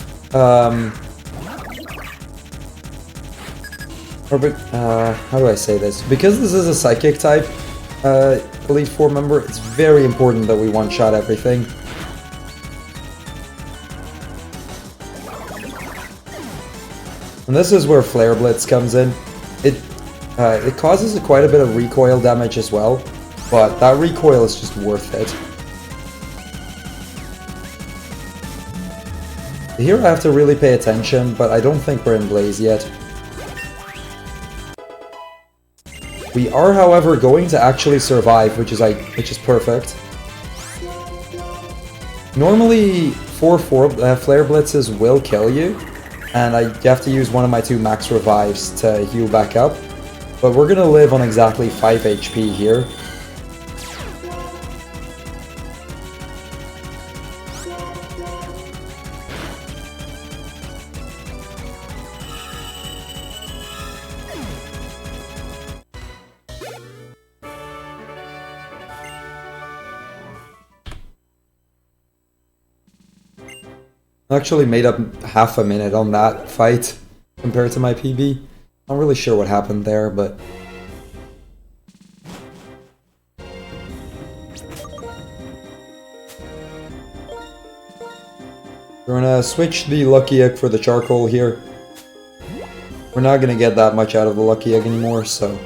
how do I say this? Because this is a Psychic type Elite Four member, it's very important that we one-shot everything. And this is where Flare Blitz comes in. It causes quite a bit of recoil damage as well, but that recoil is just worth it. Here I have to really pay attention, but I don't think we're in Blaze yet. We are, however, going to actually survive, which is perfect. Normally, 4 Flare Blitzes will kill you, and I have to use one of my 2 max revives to heal back up. But we're gonna live on exactly 5 HP here. I actually made up half a minute on that fight compared to my PB. Not really sure what happened there, but... We're gonna switch the Lucky Egg for the Charcoal here. We're not gonna get that much out of the Lucky Egg anymore, so...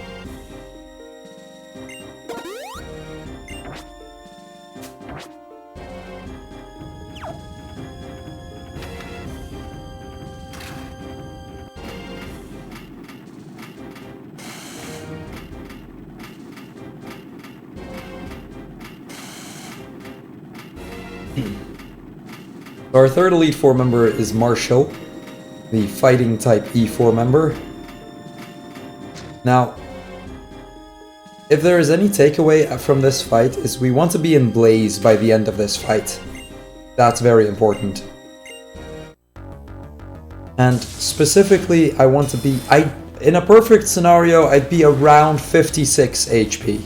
Our third Elite Four member is Marshall, the fighting type E4 member. Now, if there is any takeaway from this fight, is we want to be in Blaze by the end of this fight. That's very important. And specifically, I want to be... in a perfect scenario, I'd be around 56 HP.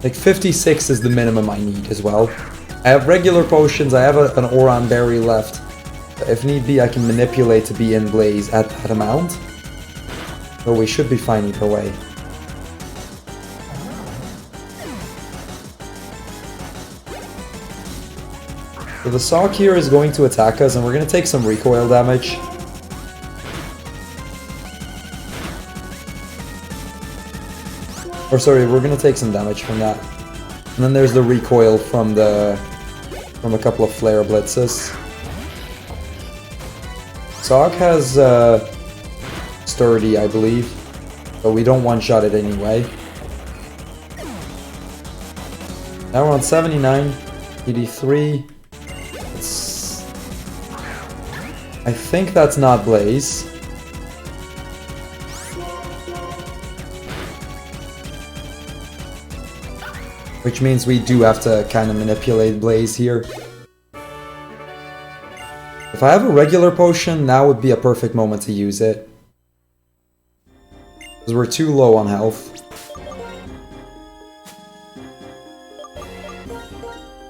Like 56 is the minimum I need as well. I have regular potions, I have an Oran Berry left. If need be, I can manipulate to be in Blaze at that amount. So we should be fine either way. So the Sock here is going to attack us and we're going to take some recoil damage. Or sorry, we're gonna take some damage from that. And then there's the recoil from a couple of Flare Blitzes. Sock has Sturdy, I believe, but we don't one-shot it anyway. Now we're on 79, 83. I think that's not Blaze. Which means we do have to kind of manipulate Blaze here. If I have a regular potion, now would be a perfect moment to use it. Because we're too low on health.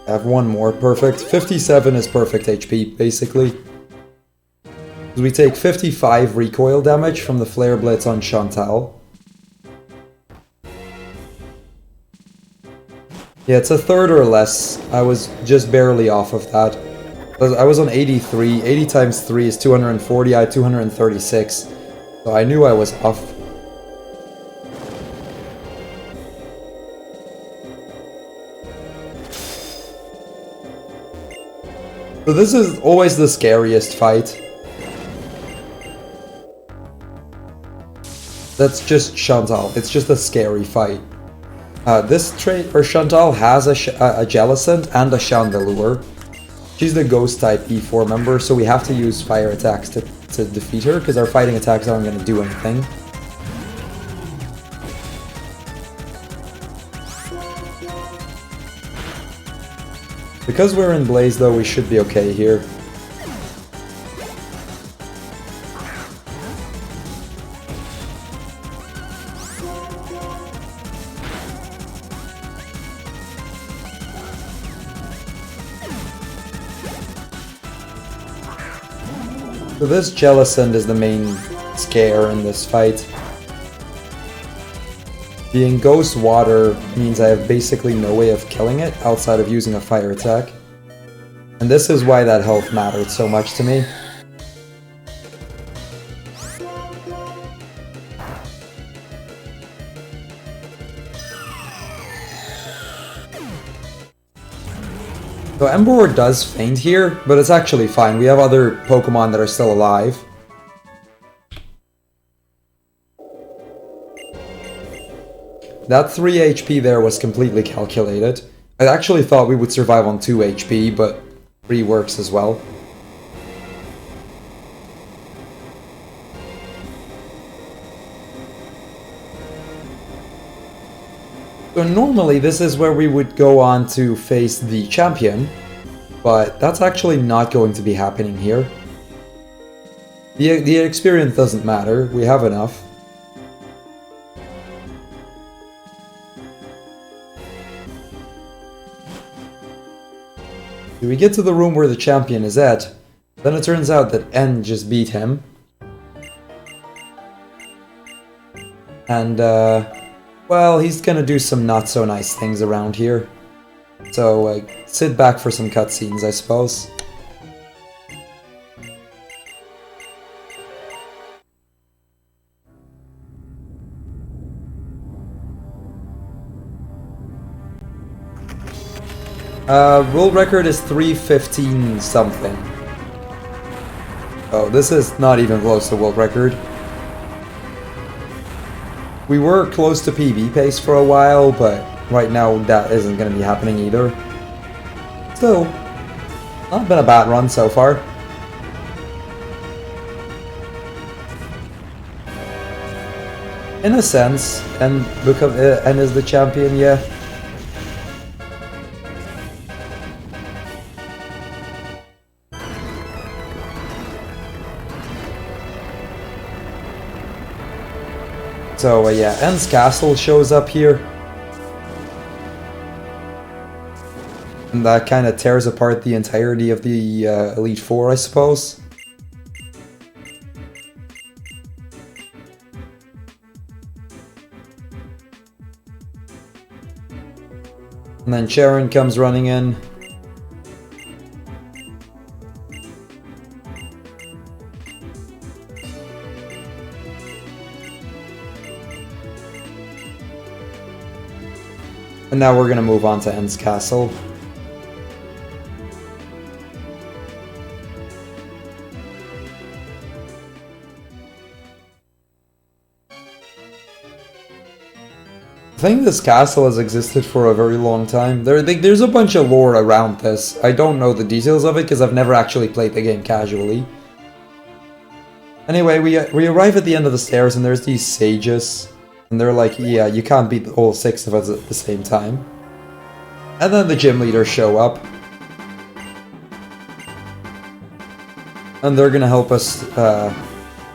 I have one more, perfect. 57 is perfect HP, basically. Because we take 55 recoil damage from the Flare Blitz on Chantal. Yeah, it's a third or less. I was just barely off of that. I was on 83. 80 times 3 is 240. I had 236. So I knew I was off. So this is always the scariest fight. That's just Chantal. It's just a scary fight. This trait, or Chantal, has a Jellicent and a Chandelure. She's the ghost type E4 member, so we have to use fire attacks to defeat her, because our fighting attacks aren't going to do anything. Because we're in Blaze though, we should be okay here. So this Jellicent is the main scare in this fight. Being Ghost Water means I have basically no way of killing it outside of using a fire attack. And this is why that health mattered so much to me. So Ember does faint here, but it's actually fine. We have other Pokemon that are still alive. That 3 HP there was completely calculated. I actually thought we would survive on 2 HP, but 3 works as well. So normally this is where we would go on to face the champion, but that's actually not going to be happening here. The experience doesn't matter, we have enough. We get to the room where the champion is at, then it turns out that N just beat him. And, well, he's gonna do some not so nice things around here. So, sit back for some cutscenes, I suppose. World record is 3:15 something. Oh, this is not even close to world record. We were close to PB pace for a while, but right now that isn't going to be happening either. Still, not been a bad run so far. In a sense, and is the champion, yeah. So yeah, N's castle shows up here. And that kind of tears apart the entirety of the Elite Four, I suppose. And then Sharon comes running in. And now we're gonna move on to N's castle. I think this castle has existed for a very long time. There's a bunch of lore around this. I don't know the details of it because I've never actually played the game casually. Anyway, we arrive at the end of the stairs and there's these sages. And they're like, yeah, you can't beat all 6 of us at the same time. And then the gym leaders show up. And they're gonna help us,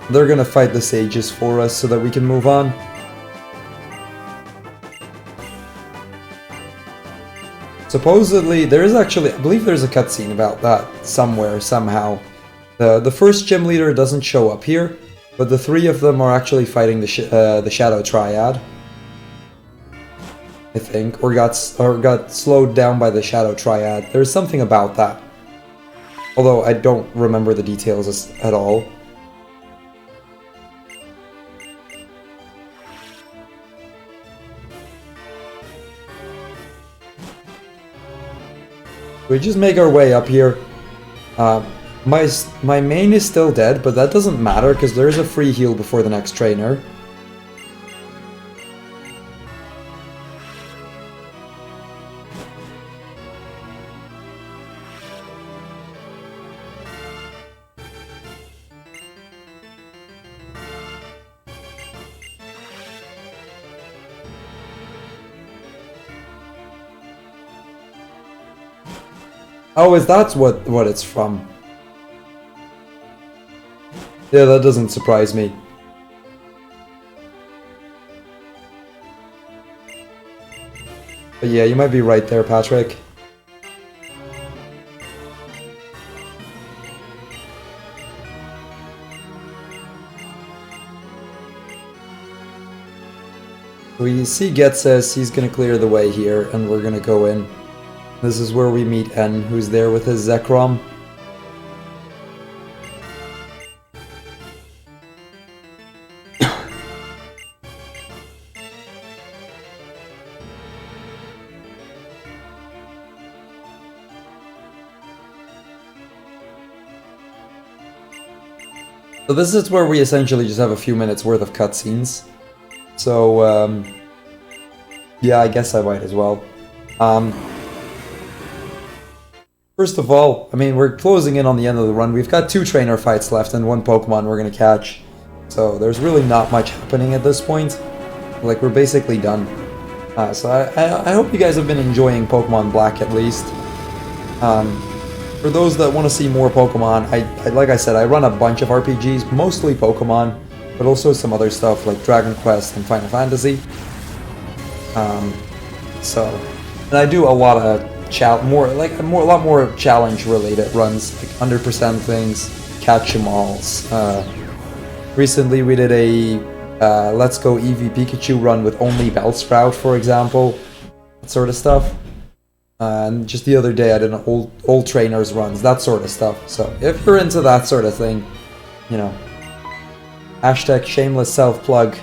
they're gonna fight the sages for us so that we can move on. Supposedly, there is actually, I believe there's a cutscene about that somewhere, somehow. The first gym leader doesn't show up here, but the three of them are actually fighting the Shadow Triad. I think, or got slowed down by the Shadow Triad. There's something about that. Although I don't remember the details at all. We just make our way up here. My main is still dead, but that doesn't matter because there is a free heal before the next trainer. Oh, is that what it's from? Yeah, that doesn't surprise me. But yeah, you might be right there, Patrick. We see Get says he's gonna clear the way here, and we're gonna go in. This is where we meet N, who's there with his Zekrom. So this is where we essentially just have a few minutes worth of cutscenes. So, yeah, I guess I might as well. First of all, I mean, we're closing in on the end of the run. We've got 2 trainer fights left and 1 Pokemon we're gonna catch. So there's really not much happening at this point. Like, we're basically done. So I hope you guys have been enjoying Pokemon Black at least. For those that want to see more Pokemon, like I said, I run a bunch of RPGs, mostly Pokemon, but also some other stuff like Dragon Quest and Final Fantasy. And I do a lot of a lot more challenge related runs, like 100% things, catch 'em alls. Recently we did a Let's Go Eevee Pikachu run with only Bellsprout, for example, that sort of stuff. And just the other day I did an old trainers runs, that sort of stuff. So if you're into that sort of thing, you know, hashtag shameless self-plug,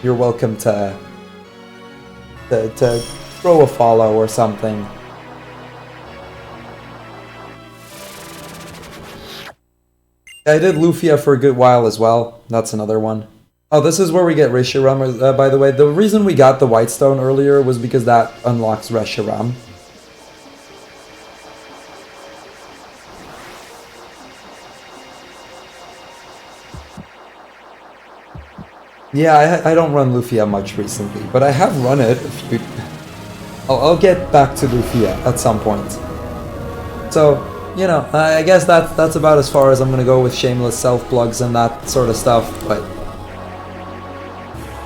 you're welcome to throw a follow or something. I did Lufia for a good while as well. That's another one. Oh, this is where we get Reshiram, by the way. The reason we got the White Stone earlier was because that unlocks Reshiram. Yeah, I don't run Lufia much recently, but I have run it a few... I'll get back to Lufia at some point. So, you know, I guess that's about as far as I'm gonna go with shameless self-plugs and that sort of stuff, but...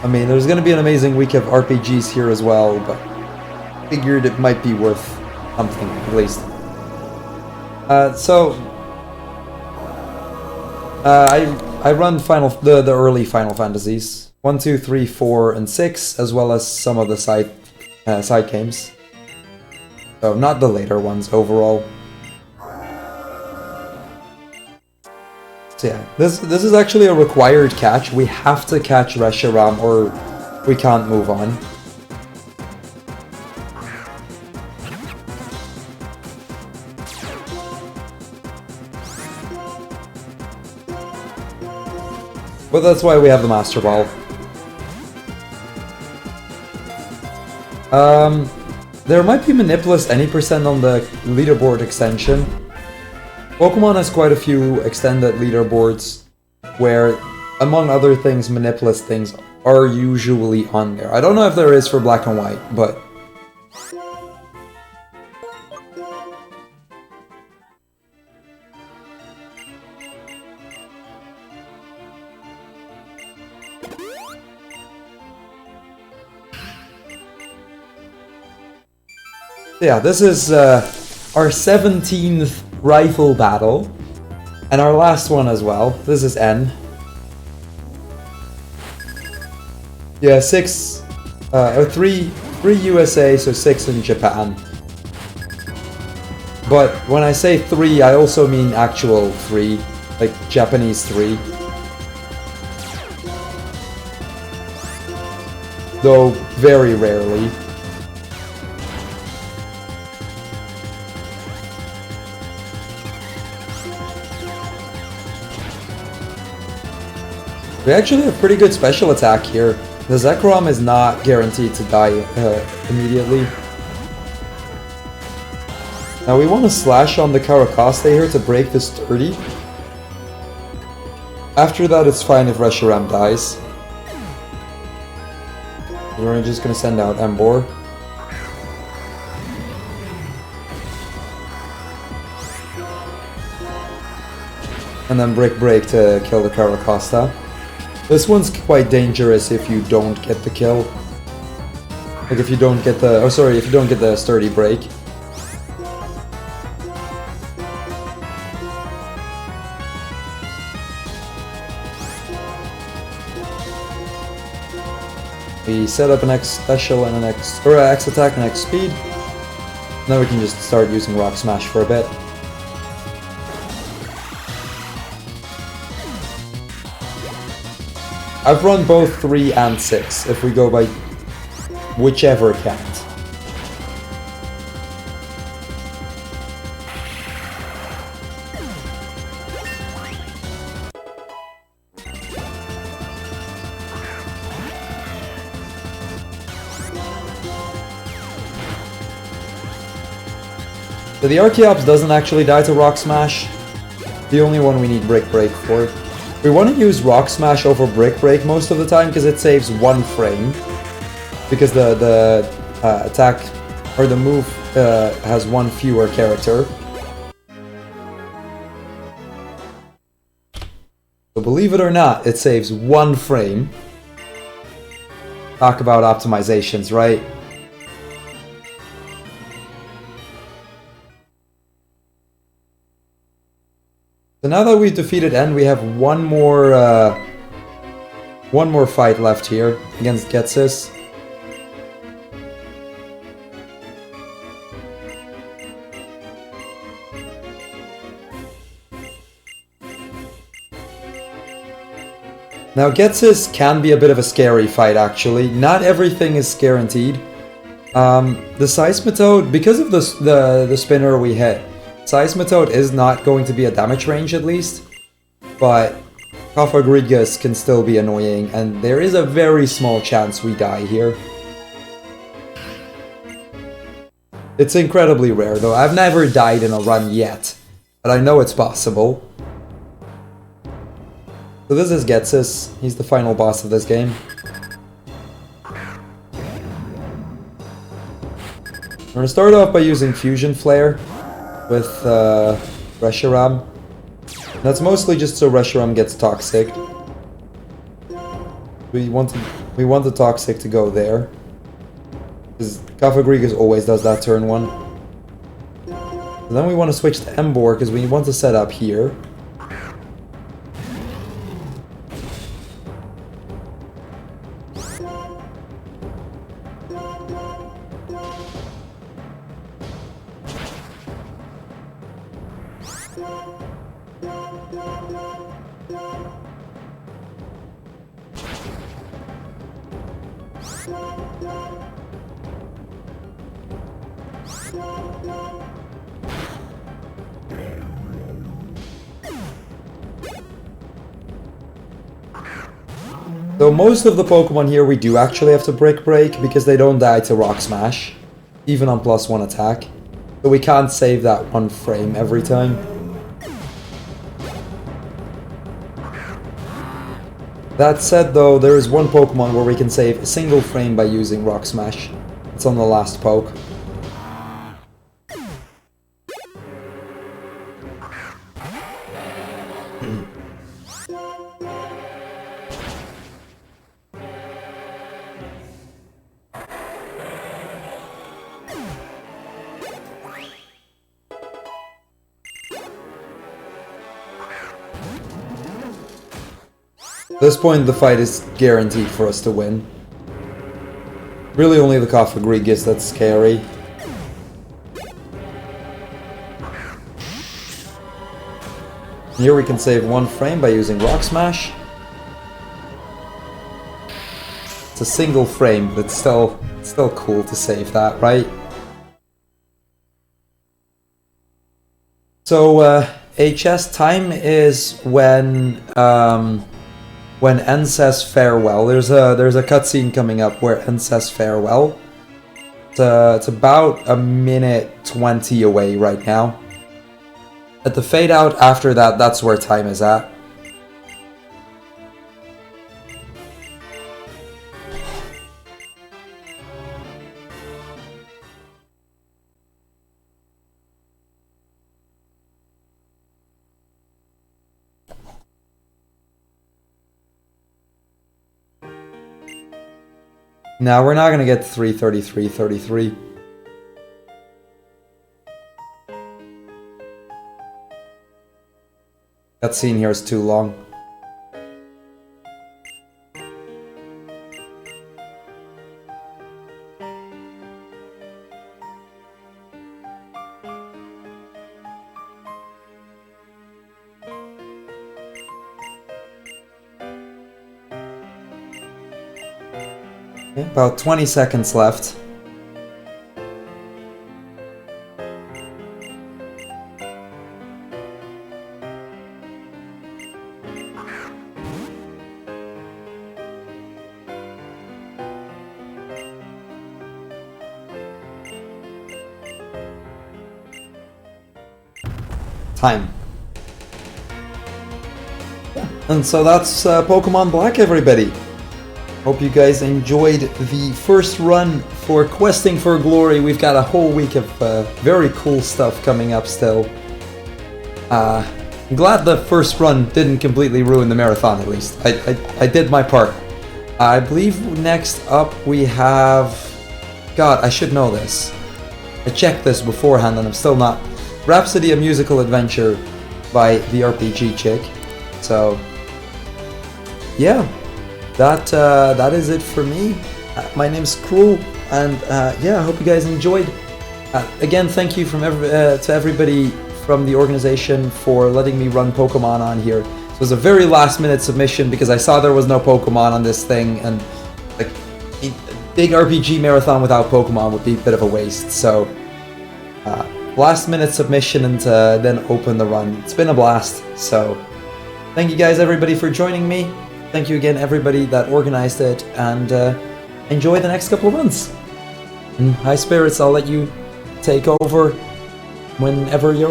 I mean, there's gonna be an amazing week of RPGs here as well, but... figured it might be worth something, at least. I run the early Final Fantasies. 1, 2, 3, 4, and 6, as well as some of the side games. So, not the later ones overall. So yeah, this is actually a required catch. We have to catch Reshiram or we can't move on. But that's why we have the Master Ball. There might be Manipulus any percent on the leaderboard extension. Pokemon has quite a few extended leaderboards where, among other things, Manipulus things are usually on there. I don't know if there is for Black and White, but Yeah, this is our 17th rifle battle. And our last one as well. This is N. Yeah, 3 USA, so 6 in Japan. But when I say 3, I also mean actual 3, like Japanese 3. Though very rarely. We actually have pretty good special attack here. The Zekrom is not guaranteed to die immediately. Now we want to slash on the Carracosta here to break this 30. After that it's fine if Reshiram dies. We're just going to send out Embor. And then break to kill the Carracosta. This one's quite dangerous if you don't get the kill. Like if you don't get the... oh sorry, if you don't get the sturdy break. We set up an X special and an X... or X attack and X speed. Now we can just start using Rock Smash for a bit. I've run both 3 and 6, if we go by whichever count. So the Archeops doesn't actually die to Rock Smash. The only one we need Brick Break for. We want to use Rock Smash over Brick Break most of the time because it saves 1 frame. Because the attack or the move has 1 fewer character. So believe it or not, it saves 1 frame. Talk about optimizations, right? So now that we've defeated N, we have one more fight left here against Getsis. Now Getsis can be a bit of a scary fight actually. Not everything is guaranteed. The Seismitoad, because of the spinner we hit, Seismitoad is not going to be a damage range at least, but Cofagrigus can still be annoying, and there is a very small chance we die here. It's incredibly rare though. I've never died in a run yet, but I know it's possible. So this is Getsis. He's the final boss of this game. We're gonna start off by using Fusion Flare with Reshiram. That's mostly just so Reshiram gets toxic. We want the toxic to go there. Because Cofagrigus always does that turn 1. And then we want to switch to Embor because we want to set up here. So most of the Pokemon here we do actually have to Brick Break because they don't die to Rock Smash, even on +1 attack. So we can't save that 1 frame every time. That said though, there is one Pokemon where we can save a single frame by using Rock Smash. It's on the last poke. At this point, the fight is guaranteed for us to win. Really only the Kofagrigus that's scary. Here we can save 1 frame by using Rock Smash. It's a single frame, but it's still cool to save that, right? So HS time is when N says farewell. There's a cutscene coming up where N says farewell. It's about 1:20 away right now. At the fade out after that, that's where time is at. Now we're not gonna get 333.33. That scene here is too long. Okay, about 20 seconds left. Time. And so that's Pokemon Black, everybody. Hope you guys enjoyed the first run for Questing for Glory. We've got a whole week of very cool stuff coming up still. I'm glad the first run didn't completely ruin the marathon, at least. I did my part. I believe next up we have... God, I should know this. I checked this beforehand and I'm still not... Rhapsody, a Musical Adventure by the RPG chick. So, yeah, that is it for me. My name's Crrool, and yeah, I hope you guys enjoyed. Again, thank you to everybody from the organization for letting me run Pokemon on here. It was a very last-minute submission because I saw there was no Pokemon on this thing, and like a big RPG marathon without Pokemon would be a bit of a waste. So. Last minute submission and then open the run. It's been a blast. So thank you guys everybody for joining me. Thank you again everybody that organized it, and enjoy the next couple of months. And high spirits, I'll let you take over whenever you're ready.